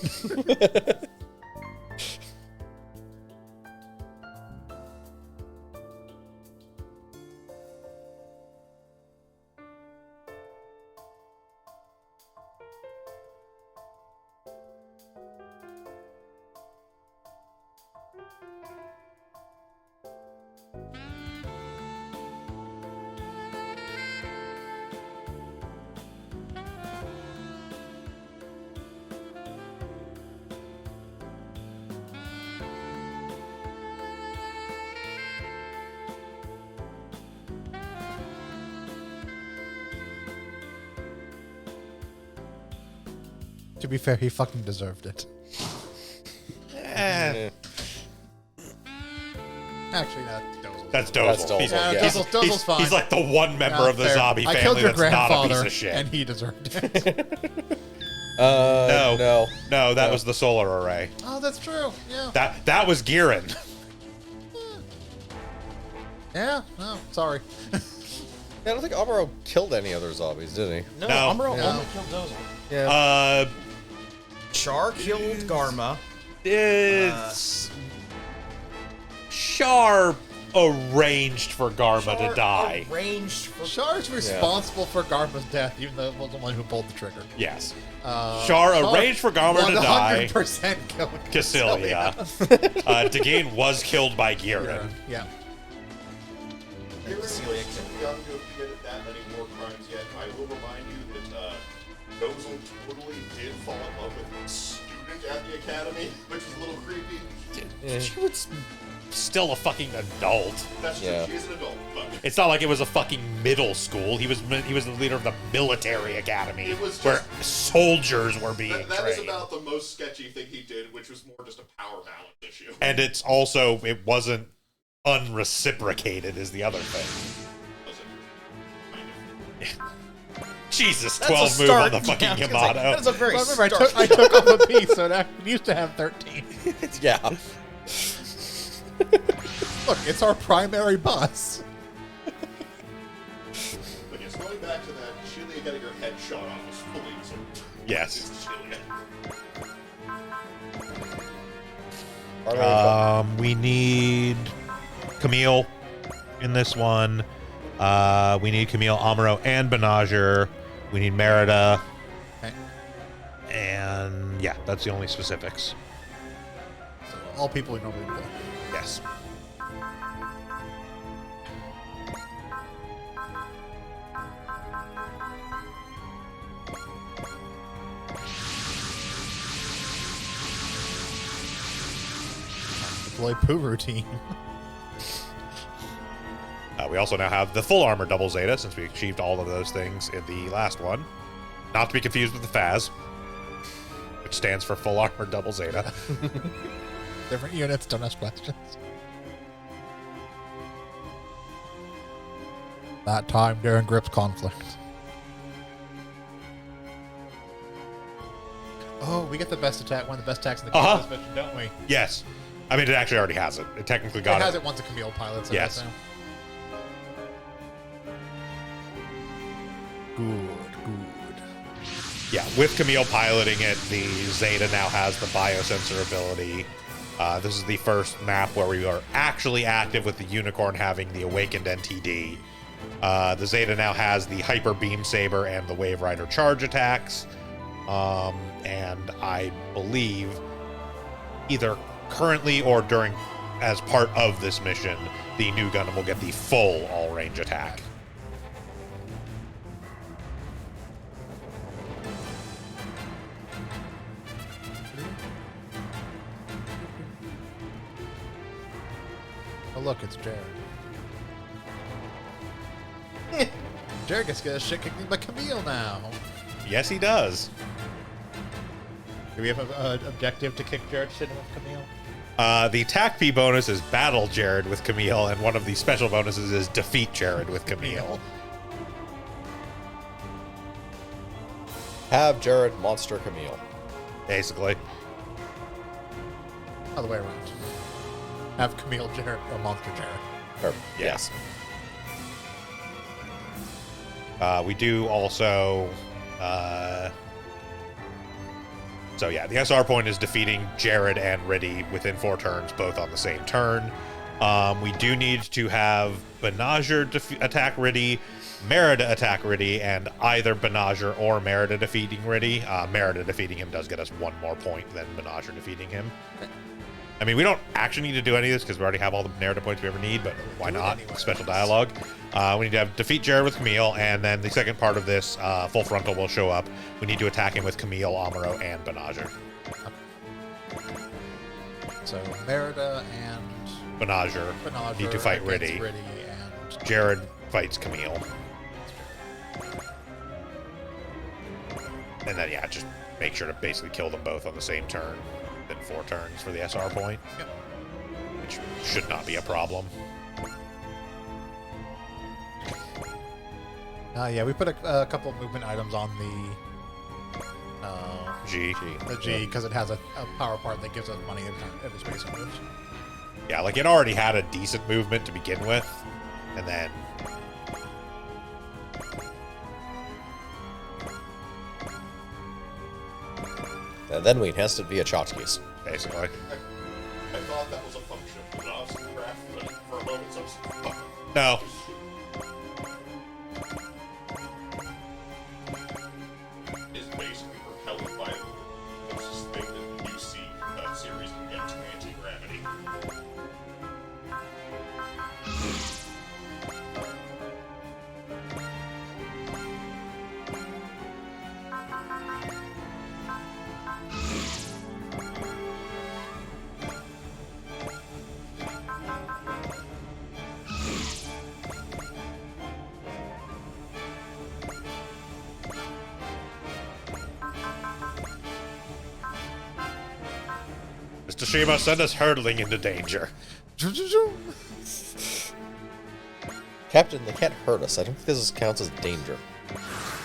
Speaker 3: To be fair, he fucking deserved it. Actually, no.
Speaker 1: That's
Speaker 4: That's
Speaker 1: Dozel.
Speaker 4: Dozel, yeah.
Speaker 3: Dozel's fine.
Speaker 1: He's like the one member of the
Speaker 3: fair.
Speaker 1: zombie
Speaker 3: I killed
Speaker 1: family
Speaker 3: your
Speaker 1: that's not a piece
Speaker 3: grandfather,
Speaker 1: of shit.
Speaker 3: and he deserved it.
Speaker 1: No,
Speaker 4: No.
Speaker 1: that was the solar array.
Speaker 3: Oh, that's true. Yeah.
Speaker 1: That was Giran.
Speaker 3: Yeah. No, sorry.
Speaker 4: Yeah, I don't think Amuro killed any other zombies, did he?
Speaker 2: No,
Speaker 1: No.
Speaker 2: Amuro
Speaker 3: No.
Speaker 2: only killed Dozel.
Speaker 4: Yeah.
Speaker 2: Char killed Garma.
Speaker 1: It's Char arranged for Garma to die.
Speaker 2: Arranged for
Speaker 3: Char's responsible for Garma's death, even though it was the one who pulled the trigger.
Speaker 1: Yes. Char arranged for Garma to die.
Speaker 3: 100% killed
Speaker 1: Cassilia. Dagain was killed by Giran.
Speaker 3: Yeah.
Speaker 2: Celia
Speaker 9: You haven't committed that many war crimes yet. I will remind you that Dozel totally did fall in love with a student at the academy, which is a little creepy.
Speaker 1: She was still a fucking adult.
Speaker 9: That's true.
Speaker 4: Yeah.
Speaker 9: She is an adult, but
Speaker 1: It's not like it was a fucking middle school. He was the leader of the military academy
Speaker 9: It was
Speaker 1: where
Speaker 9: just-
Speaker 1: soldiers were being
Speaker 9: that is
Speaker 1: trained.
Speaker 9: about the most sketchy thing he did, which was more just a power balance issue.
Speaker 1: And it's also, it wasn't unreciprocated is the other thing.
Speaker 9: Was it? Kind of.
Speaker 1: Jesus,
Speaker 2: That's
Speaker 1: 12
Speaker 2: a
Speaker 1: move on
Speaker 2: start.
Speaker 1: the fucking
Speaker 2: Yeah, I was gonna say,
Speaker 1: Yamato.
Speaker 2: that is a very
Speaker 3: Well, remember,
Speaker 2: start.
Speaker 3: I took off a piece, so that used to have 13.
Speaker 4: Yeah.
Speaker 3: Look, it's our primary bus.
Speaker 9: But yes, going back to that, Shelia getting her head shot off was fully deserved.
Speaker 1: Yes.
Speaker 9: It's Shelia.
Speaker 1: We need Camille in this one. We need Camille, Amuro, and Benager. We need Merida.
Speaker 3: Okay.
Speaker 1: And yeah, that's the only specifics.
Speaker 3: all people we normally play.
Speaker 1: Yes.
Speaker 3: Deploy poo routine.
Speaker 1: We also now have the full armor double Zeta, since we achieved all of those things in the last one. Not to be confused with the FAZ, which stands for full armor double Zeta.
Speaker 3: Different units, don't ask questions. That time during Grip's conflict. Oh, we get the best attack, one of the best attacks in the game
Speaker 1: Uh-huh.
Speaker 3: this mission, don't we?
Speaker 1: Yes. I mean, it actually already has it. It technically
Speaker 3: It
Speaker 1: got
Speaker 3: has it once a Camille pilots it.
Speaker 1: Yes.
Speaker 3: Now. Good.
Speaker 1: Yeah, with Camille piloting it, the Zeta now has the biosensor ability. This is the first map where we are actually active with the Unicorn having the Awakened NTD. The Zeta now has the Hyper Beam Saber and the Wave Rider charge attacks. And I believe either currently or during, as part of this mission, the new Gundam will get the full all-range attack.
Speaker 3: Oh, look, it's Jared. Jared gets to get his shit kicked in by Camille now.
Speaker 1: Yes, he does.
Speaker 3: Do we have an objective to kick Jared's shit in with Camille?
Speaker 1: The attack P bonus is battle Jared with Camille, and one of the special bonuses is defeat Jared with Camille.
Speaker 4: Have Jared monster Camille.
Speaker 1: Basically.
Speaker 3: Other way around. Have Camille Jared or Monster Jared.
Speaker 4: Or, yes.
Speaker 1: We do also... So yeah, the SR point is defeating Jared and Riddy within 4 turns, both on the same turn. We do need to have Benager attack Riddy, Merida attack Riddy, and either Benager or Merida defeating Riddy. Merida defeating him does get us 1 more point than Benager defeating him.
Speaker 3: Okay.
Speaker 1: I mean, we don't actually need to do any of this because we already have all the Merida points we ever need, but why not? Special dialogue. We need to have defeat Jared with Camille, and then the second part of this, full frontal will show up. We need to attack him with Camille, Amuro, and Benager.
Speaker 3: So Merida and
Speaker 1: Benager need to fight
Speaker 3: against
Speaker 1: Riddy.
Speaker 3: and
Speaker 1: Jared fights Camille. And then, yeah, just make sure to basically kill them both on the same turn. Then 4 turns for the SR point.
Speaker 3: Yep.
Speaker 1: Which should not be a problem.
Speaker 3: yeah, we put a couple of movement items on the
Speaker 1: G.
Speaker 3: the G because it has a power part that gives us money every space it moves.
Speaker 1: Yeah, like it already had a decent movement to begin with. And then...
Speaker 4: And then we enhanced it via tchotchkes.
Speaker 1: Basically.
Speaker 9: I thought that was a function of Knobs and Craft, but for a moment, I was like,
Speaker 1: No.
Speaker 9: is basically propelled by the closest thing that the UC series can get to anti-gravity.
Speaker 1: Mr. Shima, send us hurtling into danger.
Speaker 4: Captain, they can't hurt us. I don't think this counts as danger.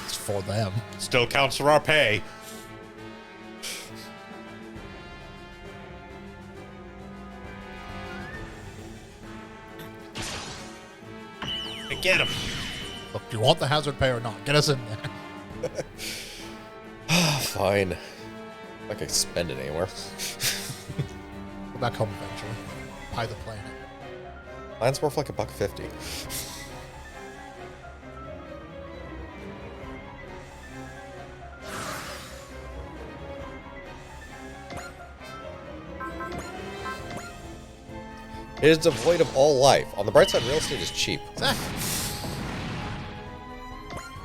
Speaker 3: It's for them.
Speaker 1: Still counts for our pay. And get him.
Speaker 3: Look, do you want the hazard pay or not? Get us in there.
Speaker 4: Fine. I can spend it anywhere.
Speaker 3: Go back home eventually. Buy the planet.
Speaker 4: Mine's worth like $1.50. It is devoid of all life. On the bright side, real estate is cheap.
Speaker 3: Exactly.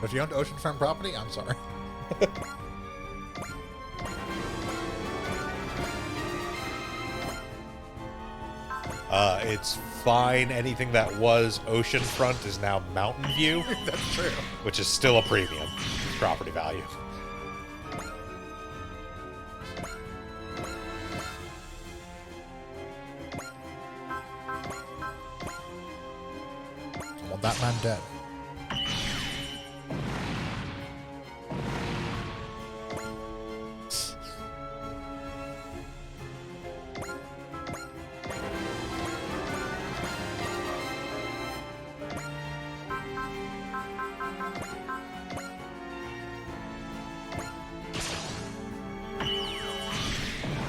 Speaker 3: If you owned oceanfront property, I'm sorry.
Speaker 1: It's fine. Anything that was oceanfront is now Mountain View,
Speaker 3: That's true.
Speaker 1: which is still a premium property value.
Speaker 3: I want that man dead.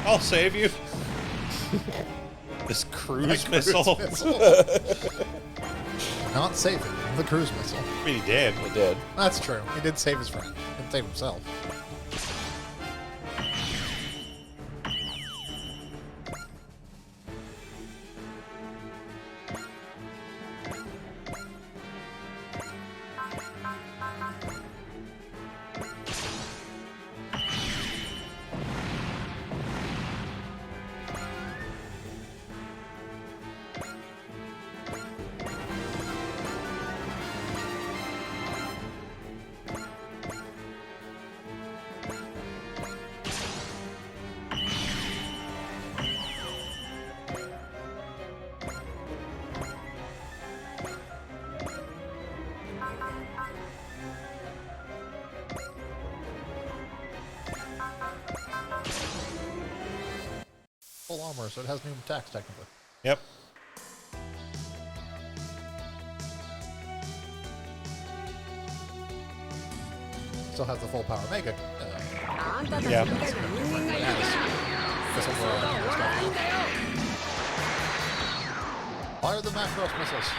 Speaker 1: I'll save you. This cruise missile.
Speaker 3: Not saving the cruise missile.
Speaker 1: I mean, he did.
Speaker 4: It did.
Speaker 3: That's true. He did save his friend. Didn't save himself. Full armor, so it has new attacks technically.
Speaker 1: Yep.
Speaker 3: Still has the full power mega.
Speaker 1: Yeah.
Speaker 3: Fire the Macross missiles.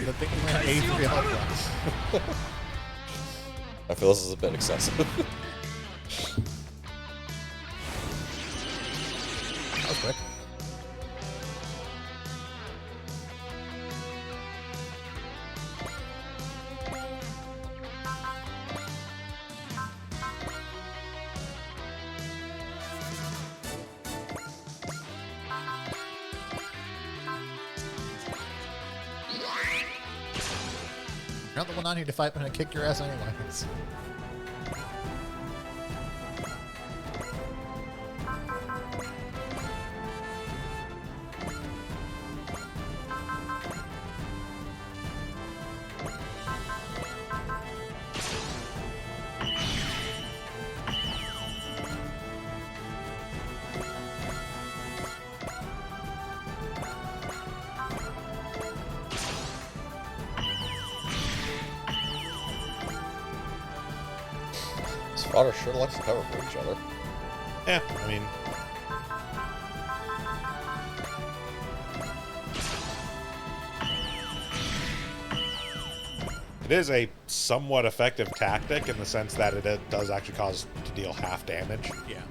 Speaker 3: The thing you land 83 health points.
Speaker 4: I feel this is a bit excessive.
Speaker 3: That was quick. You're not the one I need to fight, but I'm gonna kick your ass anyways.
Speaker 4: Fodder sure likes to cover for each other.
Speaker 1: Yeah, I mean, it is a somewhat effective tactic in the sense that it does actually cause to deal half damage.
Speaker 3: Yeah.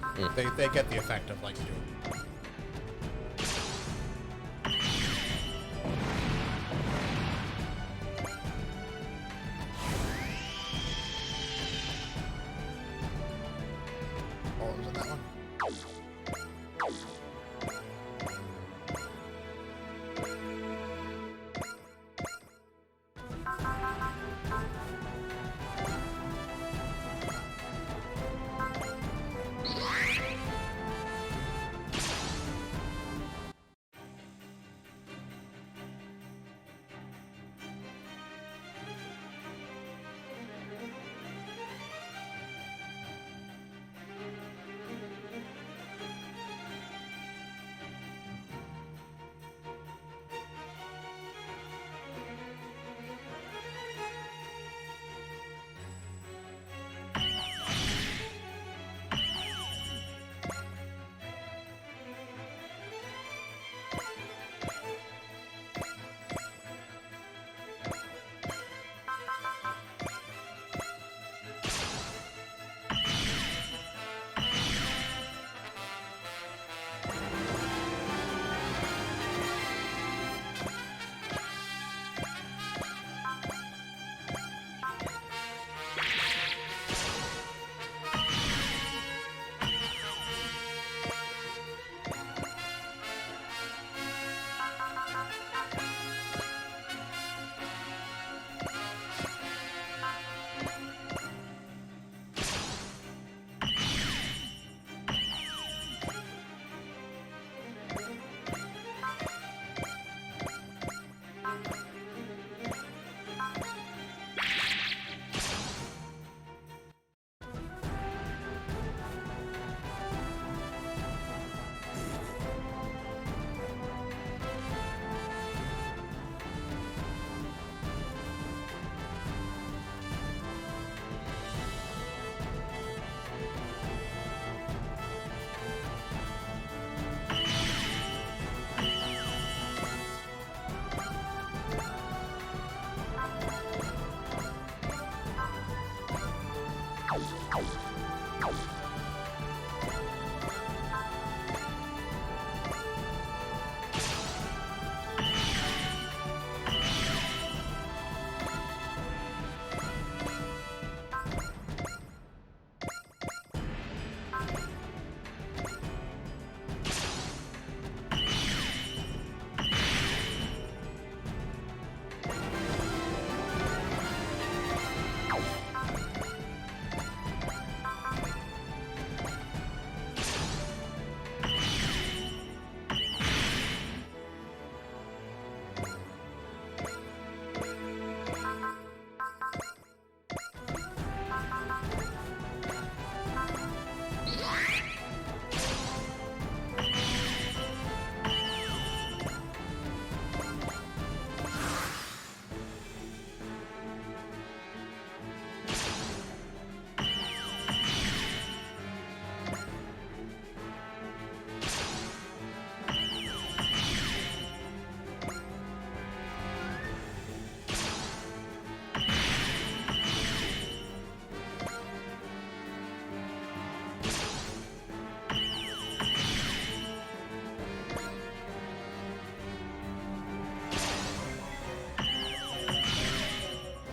Speaker 3: They get the effect of like doing. What was in that one?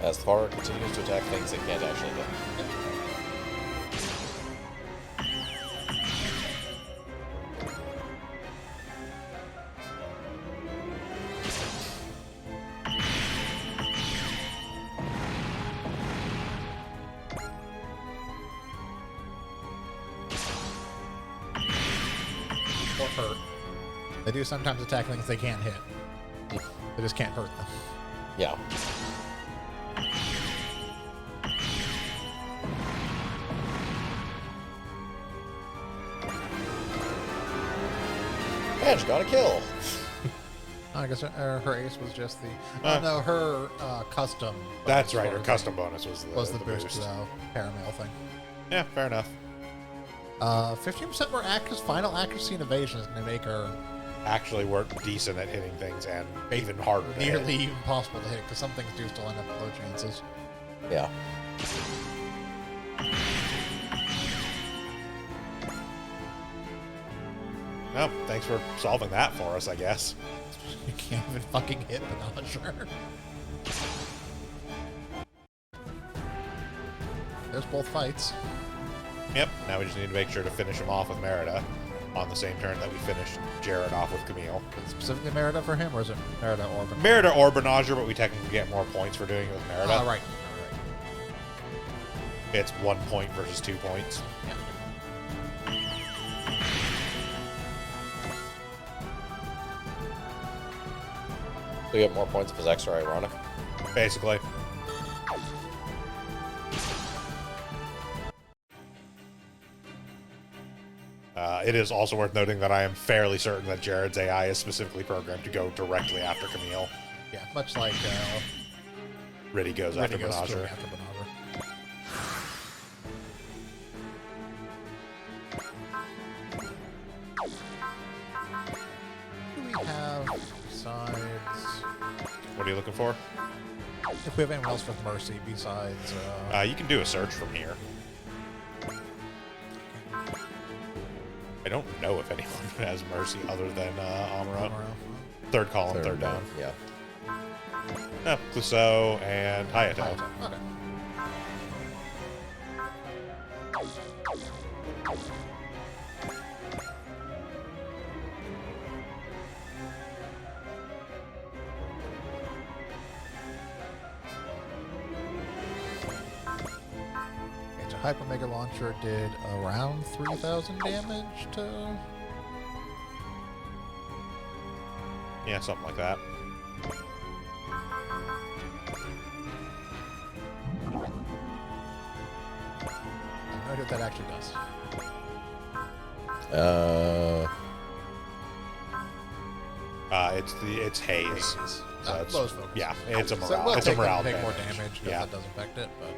Speaker 4: As Thor continues to attack things it can't actually hit.
Speaker 3: Or hurt. They do sometimes attack things they can't hit. They just can't hurt them.
Speaker 4: Yeah. Man, she got a kill.
Speaker 3: I guess her ace was just the. No, her custom.
Speaker 1: That's
Speaker 3: bonus
Speaker 1: right. Her custom bonus was
Speaker 3: was the boost paramail thing.
Speaker 1: Yeah, fair enough.
Speaker 3: 15% more final accuracy and evasion is going to make her
Speaker 1: Actually work decent at hitting things and even harder to hit.
Speaker 3: nearly impossible to hit because some things do still end up with low chances.
Speaker 4: Yeah.
Speaker 1: Oh, thanks for solving that for us, I guess.
Speaker 3: You can't even fucking hit the Nodger. There's both fights.
Speaker 1: Yep, now we just need to make sure to finish him off with Merida on the same turn that we finished Jared off with Camille.
Speaker 3: Is it specifically Merida for him, or is it Merida or Benager?
Speaker 1: Merida or Benager, but we technically get more points for doing it with Merida.
Speaker 3: Oh, right.
Speaker 1: It's 1 point versus 2 points.
Speaker 3: Yeah.
Speaker 4: We get more points if it's extra ironic.
Speaker 1: Basically. It is also worth noting that I am fairly certain that Jared's AI is specifically programmed to go directly after Camille.
Speaker 3: Yeah, much like
Speaker 1: Riddy goes after
Speaker 3: Riddy goes
Speaker 1: Benager.
Speaker 3: straight after Benager. Who do we have besides...
Speaker 1: What are you looking for?
Speaker 3: If we have anyone else with Mercy besides...
Speaker 1: You can do a search from here. I don't know if anyone has Mercy other than Amuro. Third column, third down.
Speaker 4: Yeah.
Speaker 1: Yeah, Clouseau and Hayato.
Speaker 3: Okay. Hyper Mega Launcher did around 3,000 damage to...
Speaker 1: Yeah, something like that.
Speaker 3: I don't know what that actually does.
Speaker 1: It's haze. So it's,
Speaker 3: Lowest focus.
Speaker 1: yeah, it's a
Speaker 3: So
Speaker 1: morale.
Speaker 3: we'll
Speaker 1: It's a
Speaker 3: take them
Speaker 1: morale
Speaker 3: to take more
Speaker 1: damage.
Speaker 3: damage because
Speaker 1: Yeah.
Speaker 3: that does affect it, but...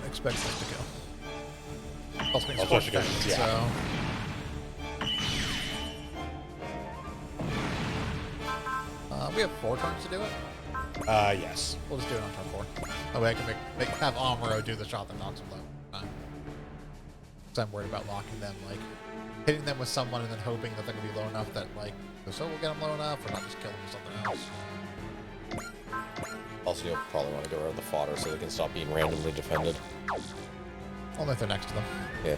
Speaker 3: expect this to kill. Also, makes
Speaker 1: Especially
Speaker 3: four
Speaker 1: 'cause it's-
Speaker 3: defense,
Speaker 1: yeah.
Speaker 3: so... we have 4 turns to do it?
Speaker 1: Yes.
Speaker 3: We'll just do it on turn 4. Oh, wait, I can have Amuro do the shot that knocks him low. Because I'm worried about locking them, like, hitting them with someone and then hoping that they're going to be low enough that, like, so we'll get them low enough, or not just kill them with something else.
Speaker 4: Also, you'll probably want to get rid of the fodder so they can stop being randomly defended.
Speaker 3: Only if they're next to them.
Speaker 4: Yeah.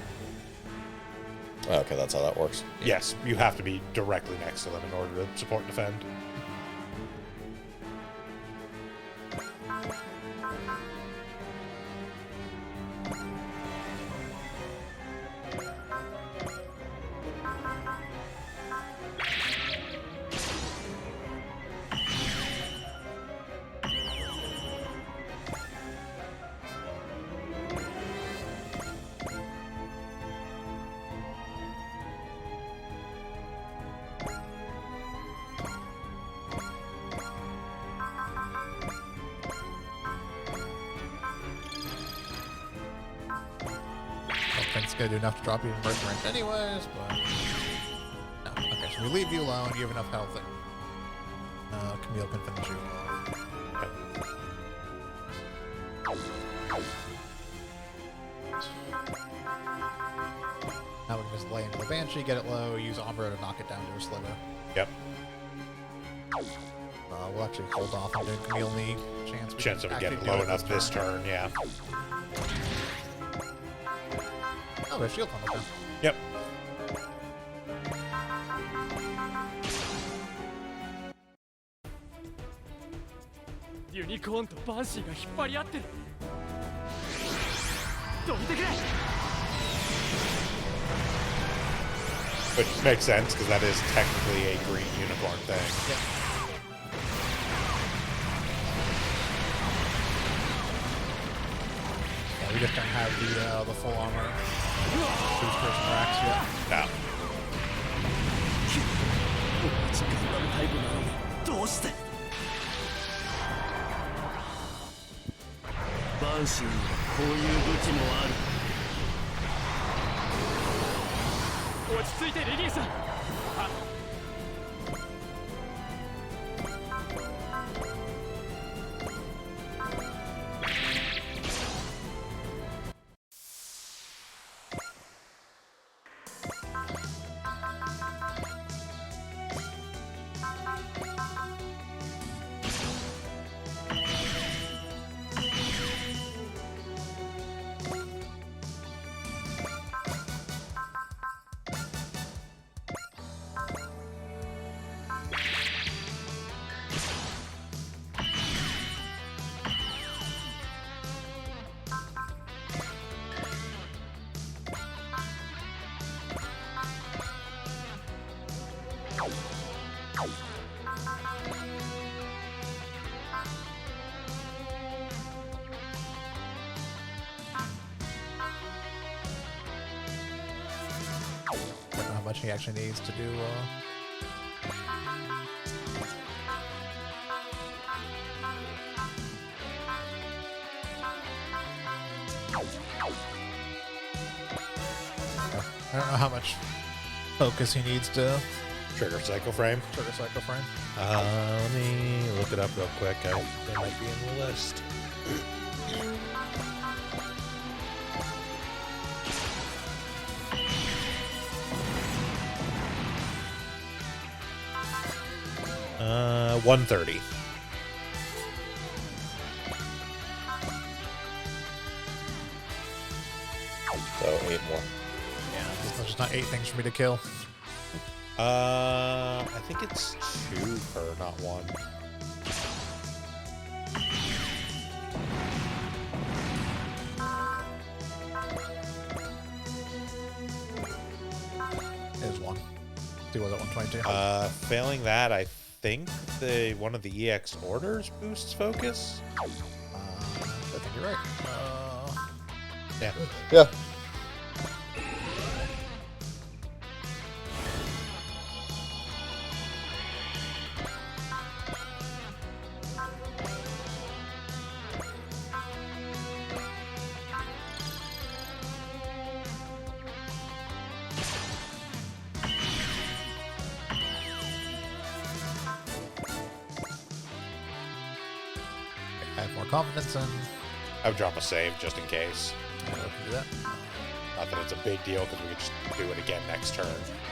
Speaker 4: Okay, that's how that works.
Speaker 1: Yes, you have to be directly next to them in order to support and defend.
Speaker 3: think it's gonna do enough to drop you in burst range anyways, but no. Okay, so we leave you alone. You have enough health that Camille can finish you off. Now we can just lay into the Banshee, get it low, use Umbra to knock it down to a Sliver.
Speaker 1: Yep.
Speaker 3: We'll actually hold off on doing Camille League.
Speaker 1: Chance of it
Speaker 3: actually
Speaker 1: getting
Speaker 3: do
Speaker 1: low
Speaker 3: it
Speaker 1: enough this turn, yeah.
Speaker 3: Oh, there's shield on the down.
Speaker 1: Yep.
Speaker 7: Unicorn とバンシーが引っ張り合ってる。どいてくれ。
Speaker 1: Which makes sense, because that is technically a green unicorn thing.
Speaker 3: Yeah, we just don't have the full armor boosters for Axe yet.
Speaker 1: No.
Speaker 7: 時間がタイプなのにどうして。バンシーにはこういう武器もある。 落ち着いてリリーさん。
Speaker 3: Don't know how much he actually needs to do. I don't know how much focus he needs to
Speaker 1: Trigger cycle frame.
Speaker 3: trigger cycle frame.
Speaker 1: Let me look it up real quick. They might be in the list. Uh, 130.
Speaker 4: So 8 more.
Speaker 3: Yeah, there's just not 8 things for me to kill.
Speaker 1: I think it's 2 per, not 1.
Speaker 3: It is 1. See, was it 122?
Speaker 1: Failing that, I think one of the EX orders boosts focus.
Speaker 3: I think you're right.
Speaker 1: Yeah.
Speaker 4: Yeah.
Speaker 3: I have more confidence in.
Speaker 1: I would drop a save just in case.
Speaker 3: We can do that.
Speaker 1: Not that it's a big deal because we could just do it again next turn.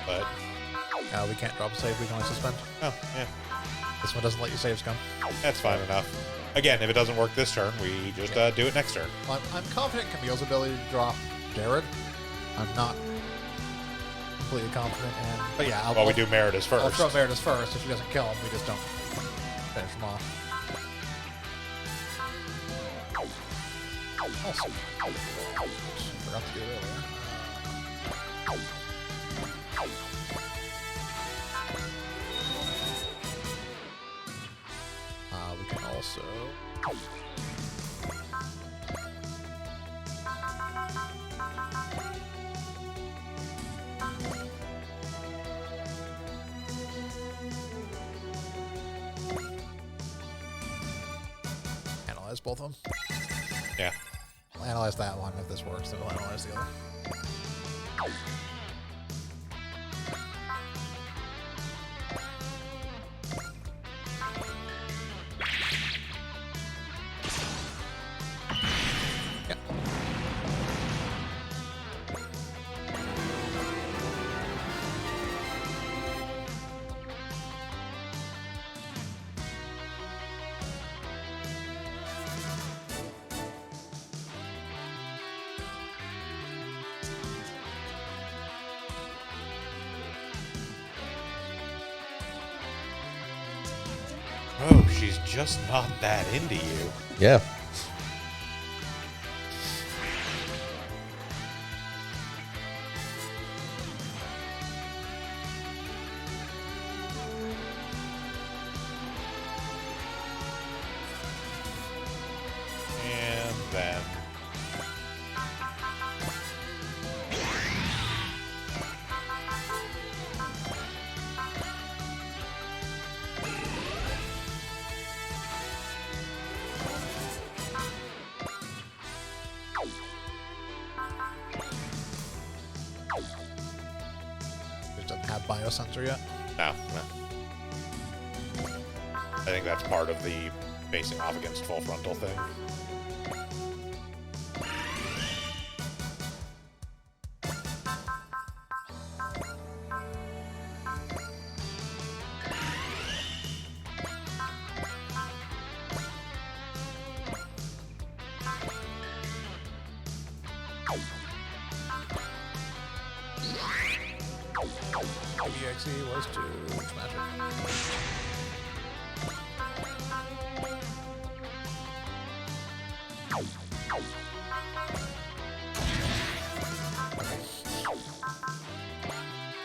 Speaker 1: But
Speaker 3: We can't drop a save. We can only suspend.
Speaker 1: oh yeah,
Speaker 3: This one doesn't let you save scum.
Speaker 1: that's fine enough. Again, if it doesn't work this turn, we just do it next turn.
Speaker 3: Well, I'm confident in Camille's ability to drop Jared. I'm not completely confident in. But yeah,
Speaker 1: Well, we do Meritus first.
Speaker 3: I'll throw Meredith first. If she doesn't kill him, we just don't finish him off. Also, forgot to do it earlier. We can also. Analyze both of them.
Speaker 1: Yeah.
Speaker 3: We'll analyze that one. If this works, then we'll analyze the other.
Speaker 1: Oh, she's just not that into you.
Speaker 4: Yeah.
Speaker 1: And then...
Speaker 3: It doesn't have biosensor yet.
Speaker 1: No. I think that's part of the facing off against full frontal thing.
Speaker 3: EXE was to smash it.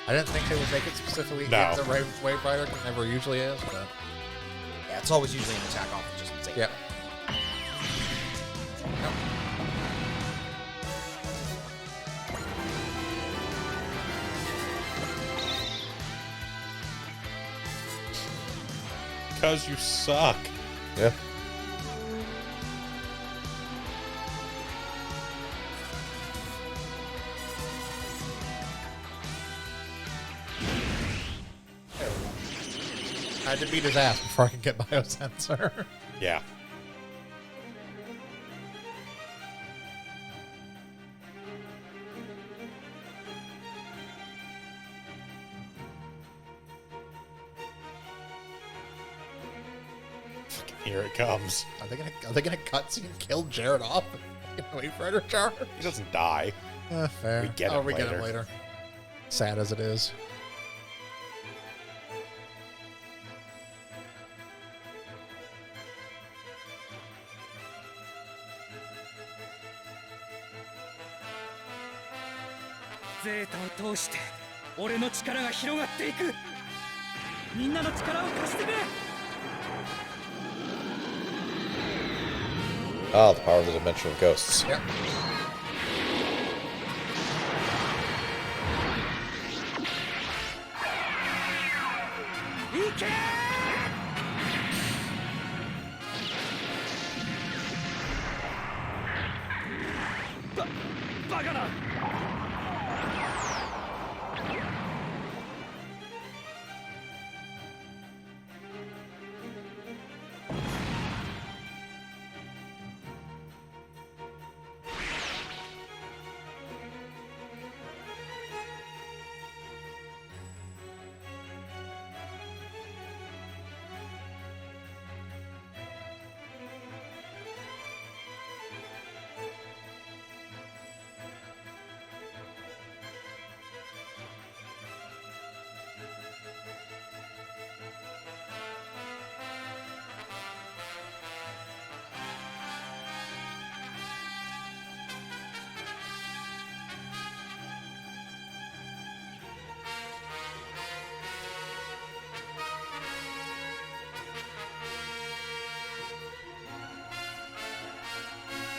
Speaker 3: I didn't think they would make it specifically
Speaker 1: No.
Speaker 3: hit the right Wave Rider, it never usually is, but
Speaker 2: Yeah, it's always usually an attack off just insane.
Speaker 3: yep.
Speaker 1: Because you suck.
Speaker 4: Yeah.
Speaker 3: I had to beat his ass before I could get biosensor.
Speaker 1: Yeah. Fucking here it comes.
Speaker 3: Are they gonna cutscene kill Jared off? Wave Rider charge?
Speaker 1: He doesn't die.
Speaker 3: Fair.
Speaker 1: We get him
Speaker 3: we get
Speaker 1: later.
Speaker 3: him later. Sad as it is.
Speaker 7: ゼータを通して俺の力が広がっていく。みんなの力を貸してくれ。
Speaker 4: Ah, the power of the dimensional ghosts.
Speaker 3: Yep.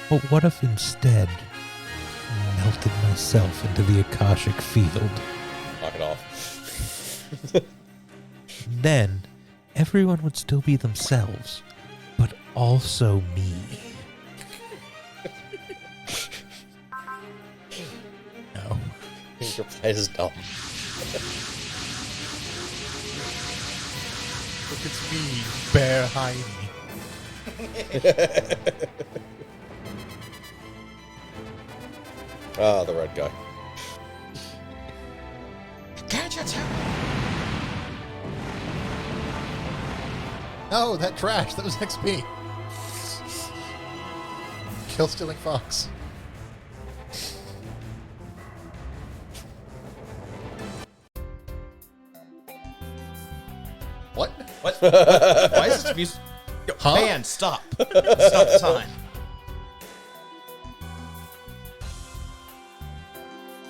Speaker 10: But what if instead I melted myself into the Akashic field?
Speaker 4: Knock it off.
Speaker 10: Then everyone would still be themselves, but also me.
Speaker 3: No.
Speaker 4: Your pride is dumb.
Speaker 3: Look, it's me, Bear Heine.
Speaker 4: Ah, the red guy.
Speaker 3: No, that trash. That was XP. Kill stealing fox. What?
Speaker 2: What? Why is this music? Yo,
Speaker 3: Huh?
Speaker 2: Man, stop. Stop the time.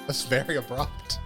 Speaker 3: That's very abrupt.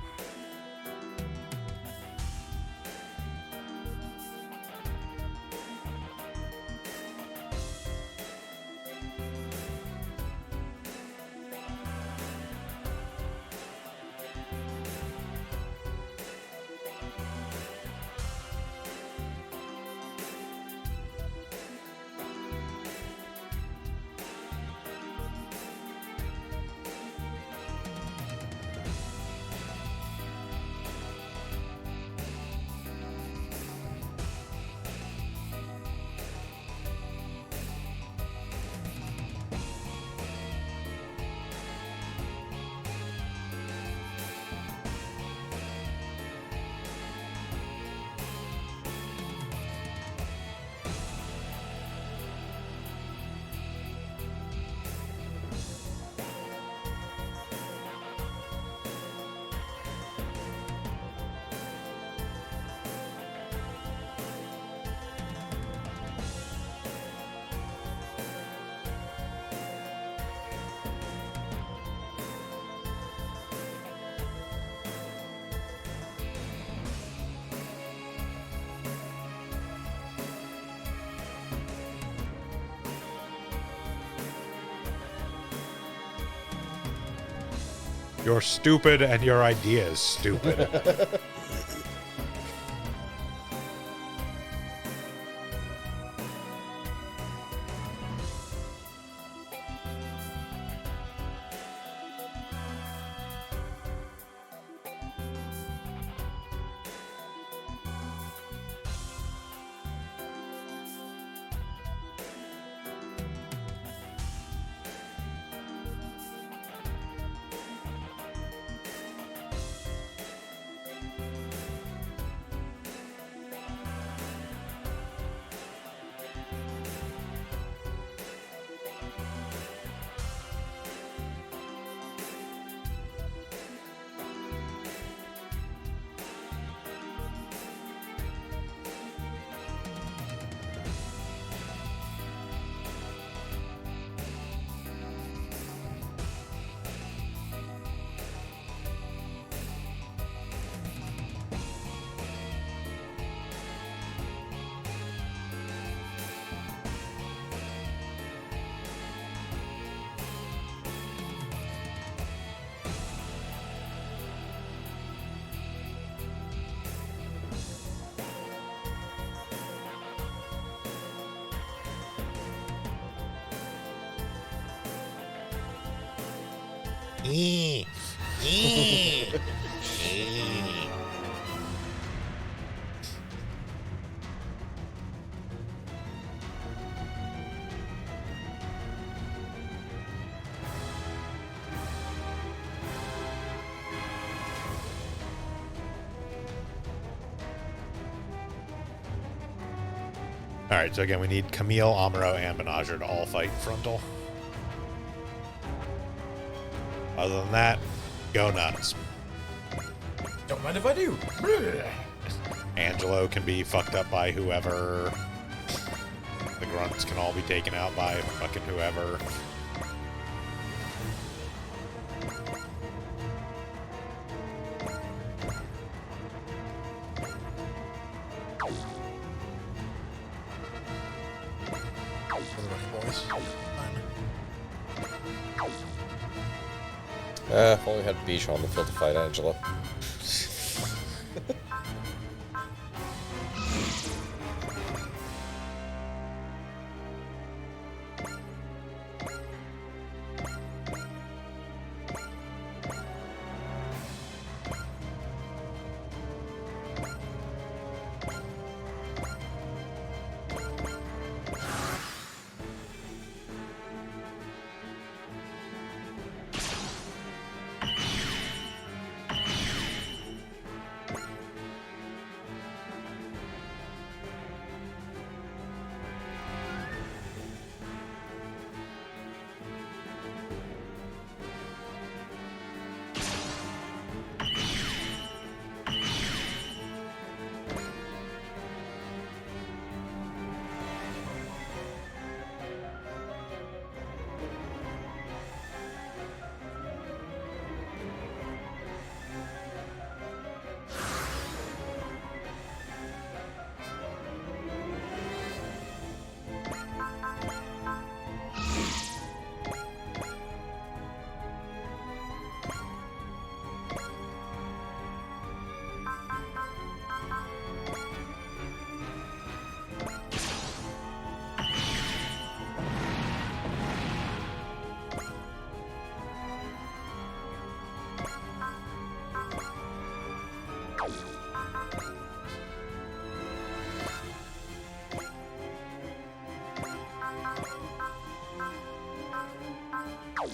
Speaker 1: You're stupid and your idea is stupid. Alright, so again, we need Camille, Amuro, and Menager to all fight frontal. Other than that, go nuts.
Speaker 2: Don't mind if I do.
Speaker 1: Angelo can be fucked up by whoever. The grunts can all be taken out by fucking whoever.
Speaker 4: If only we had Bijou on the field to fight Angela.
Speaker 3: All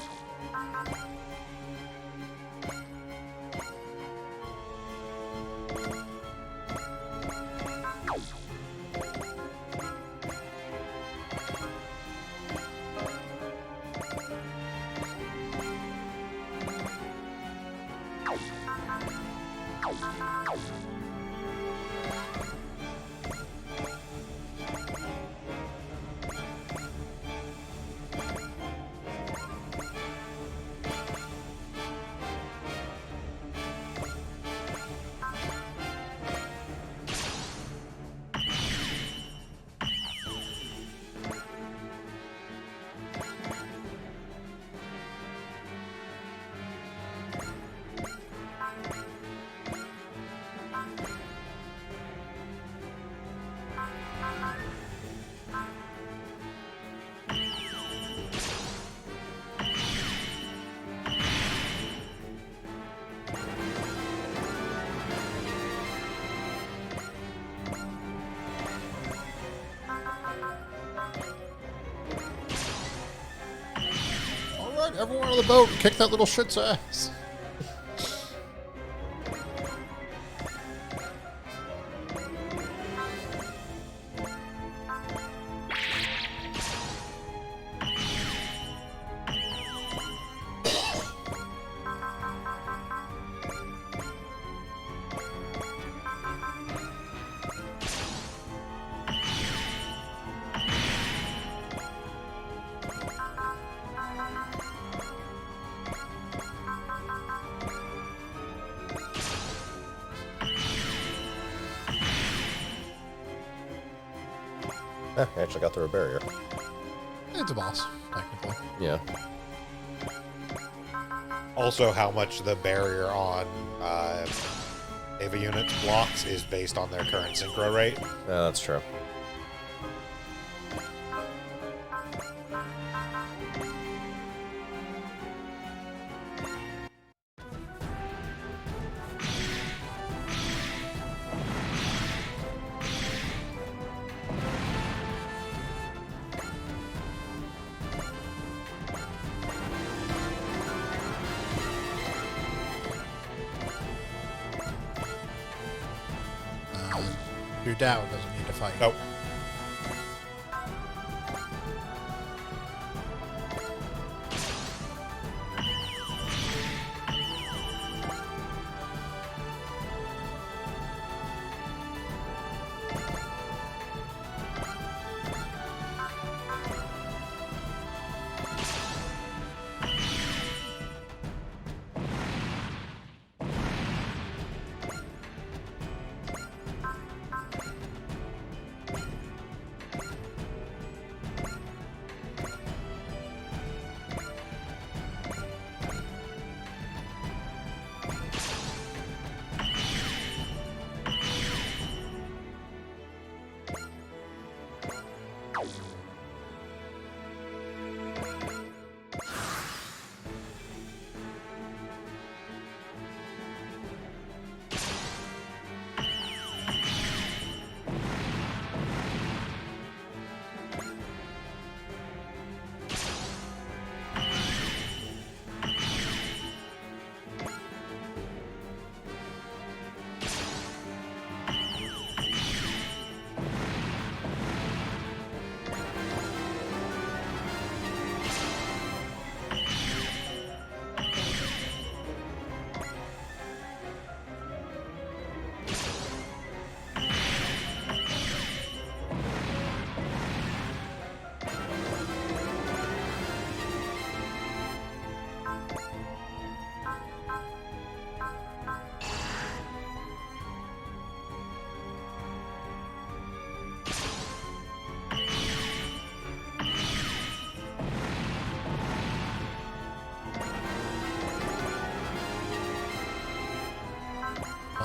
Speaker 3: right, everyone on the boat, kick that little shit's ass.
Speaker 4: I actually got through a barrier.
Speaker 3: It's a boss, technically.
Speaker 4: Yeah.
Speaker 11: Also, how much the barrier on Ava units blocks is based on their current synchro rate.
Speaker 4: Yeah, that's true.
Speaker 3: Your Dow doesn't need to fight.
Speaker 11: Nope.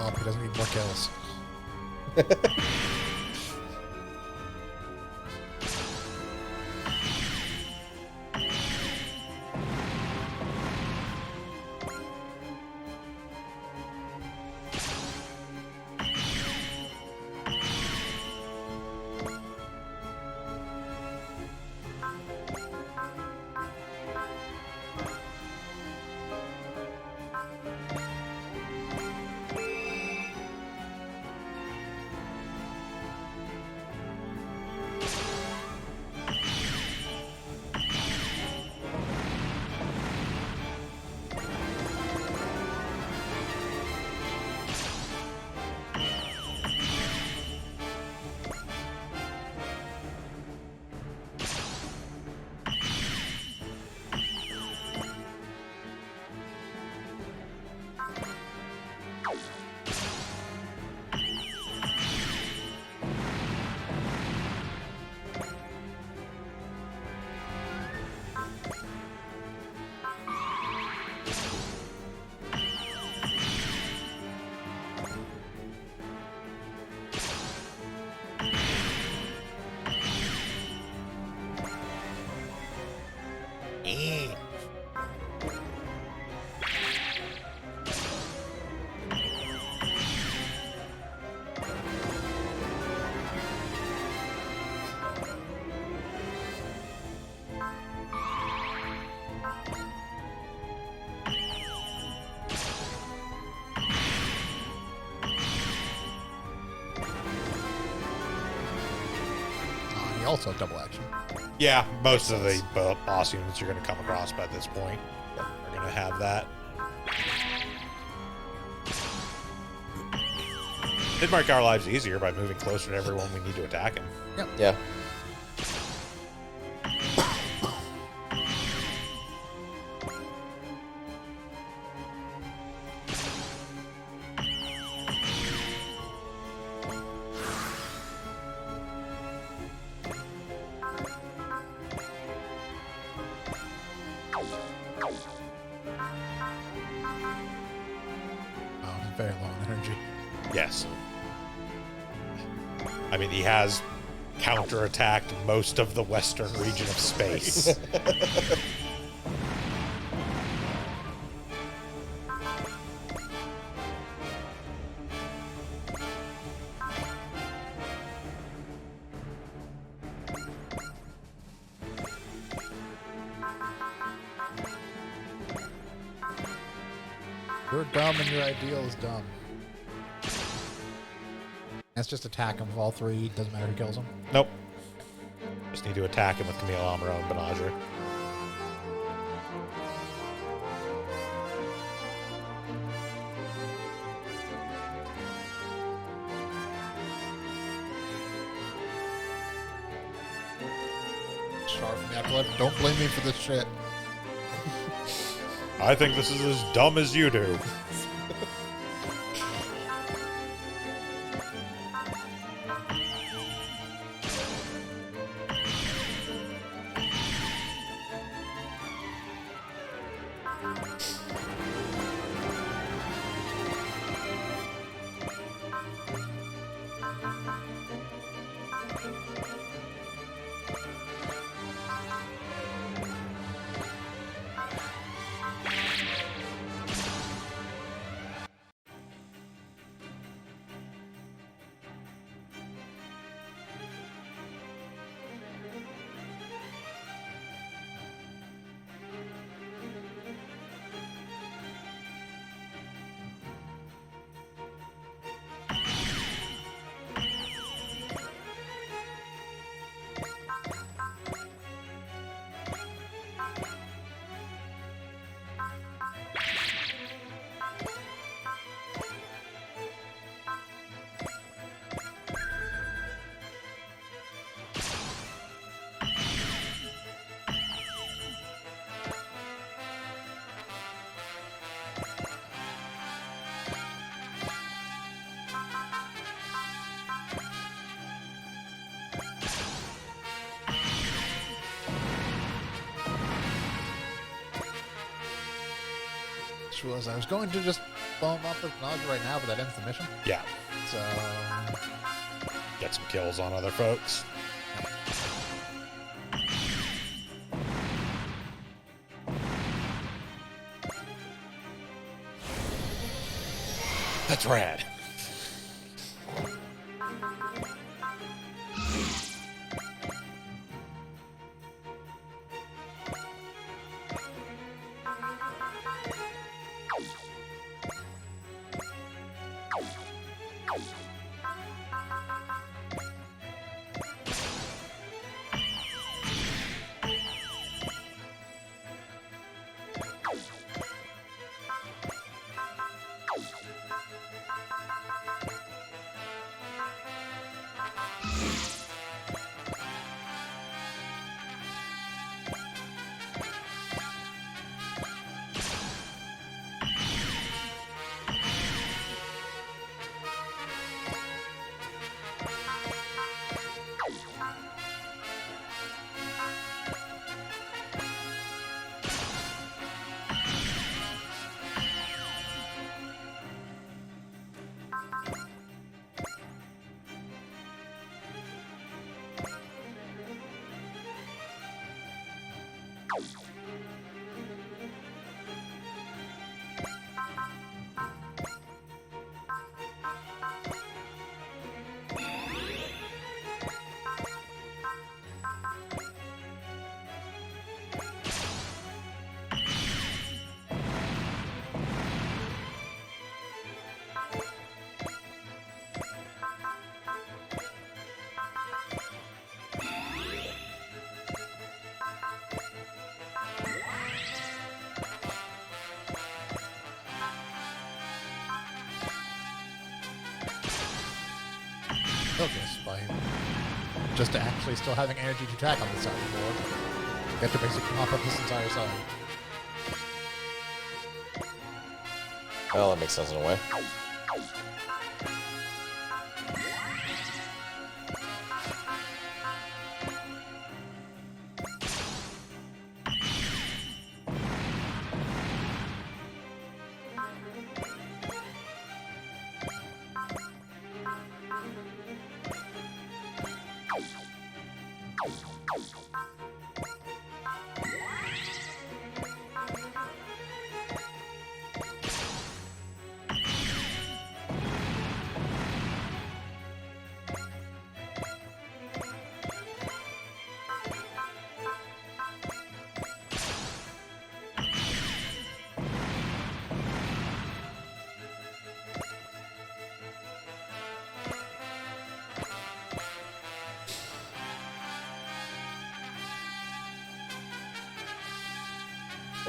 Speaker 3: Oh, he doesn't need more kills. He also has double action.
Speaker 11: Yeah, most of the boss units you're going to come across by this point are going to have that. Did make our lives easier by moving closer to everyone we need to attack him.
Speaker 4: Yeah.
Speaker 3: Very low on energy.
Speaker 11: Yes. I mean, he has counterattacked most of the western region of space.
Speaker 3: You're dumb and your ideal is dumb. Let's just attack him with all three. Doesn't matter who kills him.
Speaker 11: Nope. Just need to attack him with Camille Amaro and Banagher.
Speaker 3: Sharp from Afterlife. Don't blame me for this shit.
Speaker 11: I think this is as dumb as you do.
Speaker 3: Was I was going to just blow him up with Banagher right now, but that ends the mission.
Speaker 11: Yeah.
Speaker 3: So
Speaker 11: Get some kills on other folks. That's rad.
Speaker 3: Kill this by just actually still having energy to attack on this side of the board. You have to basically mop up this entire side.
Speaker 4: Well, that makes sense in a way.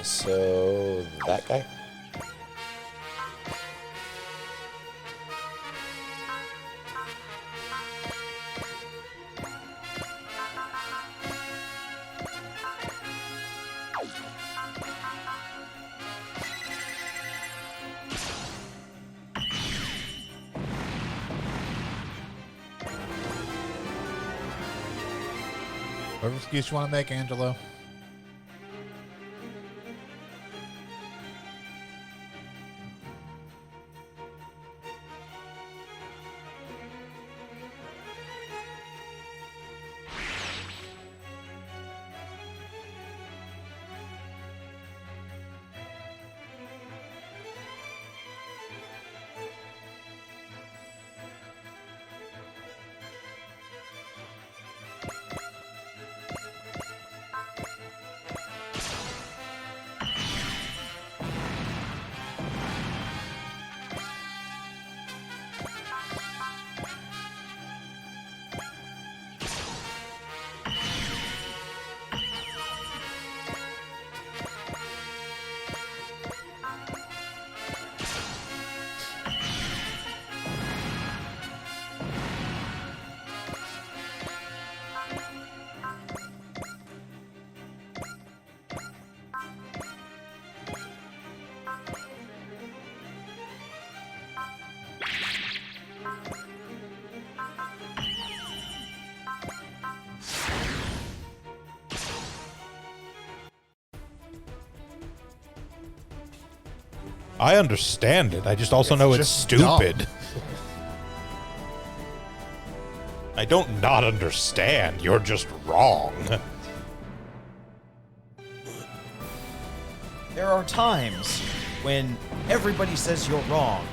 Speaker 4: So, that guy?
Speaker 3: Whatever excuse you want to make, Angelo.
Speaker 1: I understand it. I just also know it's
Speaker 3: just
Speaker 1: stupid. I don't not understand. You're just wrong.
Speaker 2: There are times when everybody says you're wrong,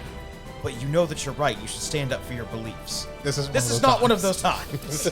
Speaker 2: but you know that you're right. You should stand up for your beliefs.
Speaker 3: This
Speaker 2: is not one of those times.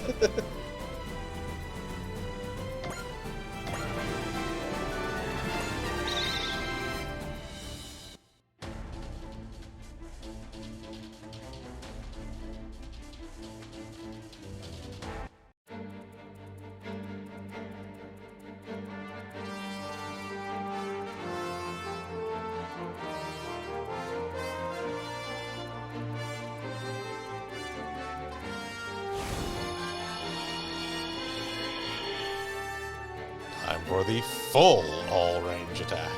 Speaker 11: Time for the full all-range attack.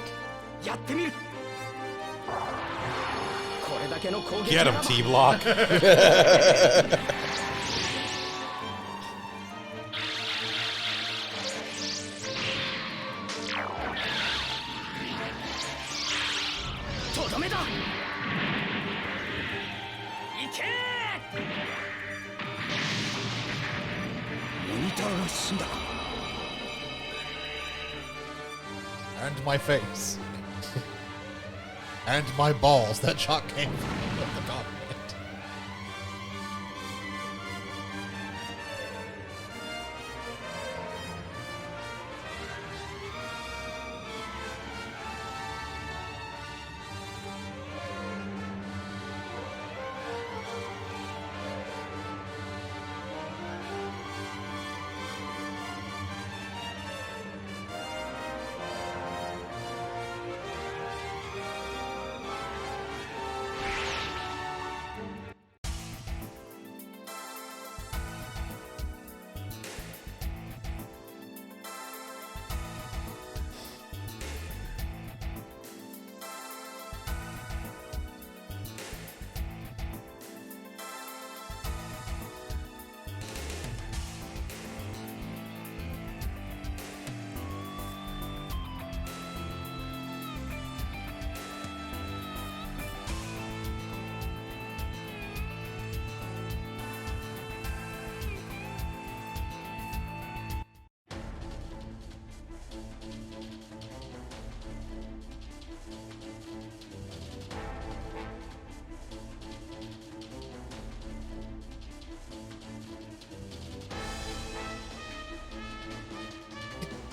Speaker 7: やってみる。これだけの攻撃
Speaker 11: Get
Speaker 7: な
Speaker 11: him,
Speaker 7: らば
Speaker 11: T-Block.
Speaker 7: とどめだ。行け。モニターが死んだ。
Speaker 3: And my face. And my balls. That shot came from the cockpit.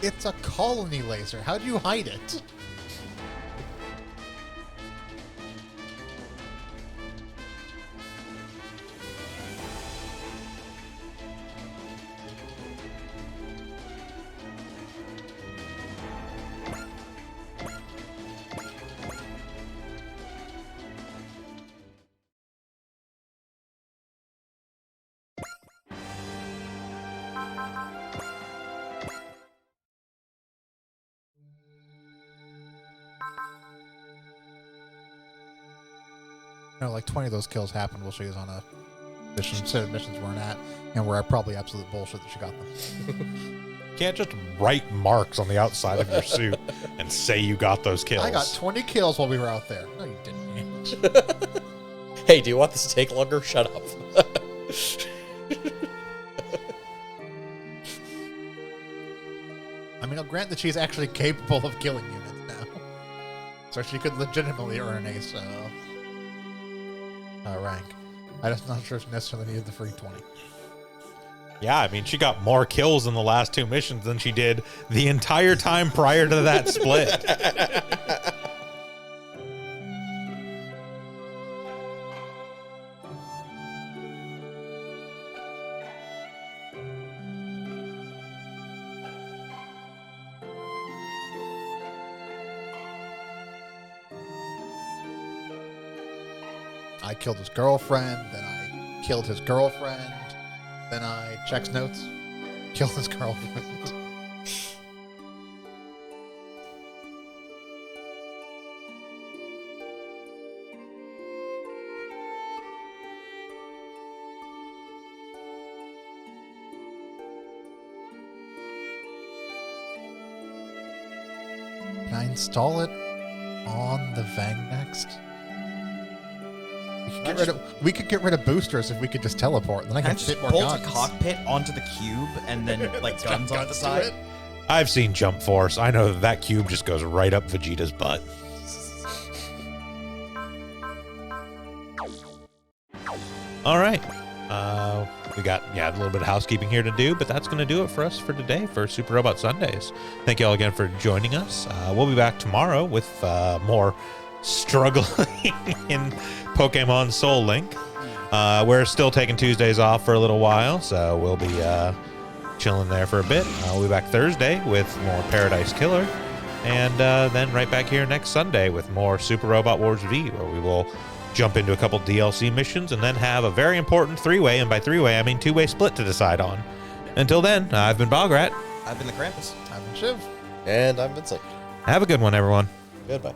Speaker 3: It's a colony laser. How do you hide it? You know, like 20 of those kills happened while she was on a mission, set of missions weren't at, and where I probably absolute bullshit that she got them.
Speaker 11: Can't just write marks on the outside of your suit and say you got those kills.
Speaker 3: I got 20 kills while we were out there. No, you didn't.
Speaker 4: Hey, do you want this to take longer? Shut up.
Speaker 3: I mean, I'll grant that she's actually capable of killing units now. So she could legitimately earn an ace rank. I'm just not sure she necessarily needed the free 20.
Speaker 11: Yeah, I mean, she got more kills in the last two missions than she did the entire time prior to that split.
Speaker 3: I killed his girlfriend, then I killed his girlfriend, then I checks notes, killed his girlfriend. Can I install it on the Vang next? We could get rid of boosters if we could just teleport. Then I can fit more
Speaker 2: bolt
Speaker 3: guns.
Speaker 2: a cockpit onto the cube and then like guns on the side.
Speaker 11: I've seen Jump Force. I know that cube just goes right up Vegeta's butt. All right. We got a little bit of housekeeping here to do, but that's going to do it for us for today for Super Robot Sundays. Thank you all again for joining us. We'll be back tomorrow with more struggling in Pokemon Soul Link. We're still taking Tuesdays off for a little while, so we'll be chilling there for a bit. We'll be back Thursday with more Paradise Killer, and then right back here next Sunday with more Super Robot Wars V, where we will jump into a couple DLC missions and then have a very important three-way, and by three-way I mean two-way split to decide on. Until then, I've been Bograt.
Speaker 2: I've been the Krampus.
Speaker 3: I'm Shiv.
Speaker 4: And I'm Vincent.
Speaker 11: Have a good one, everyone.
Speaker 4: Goodbye.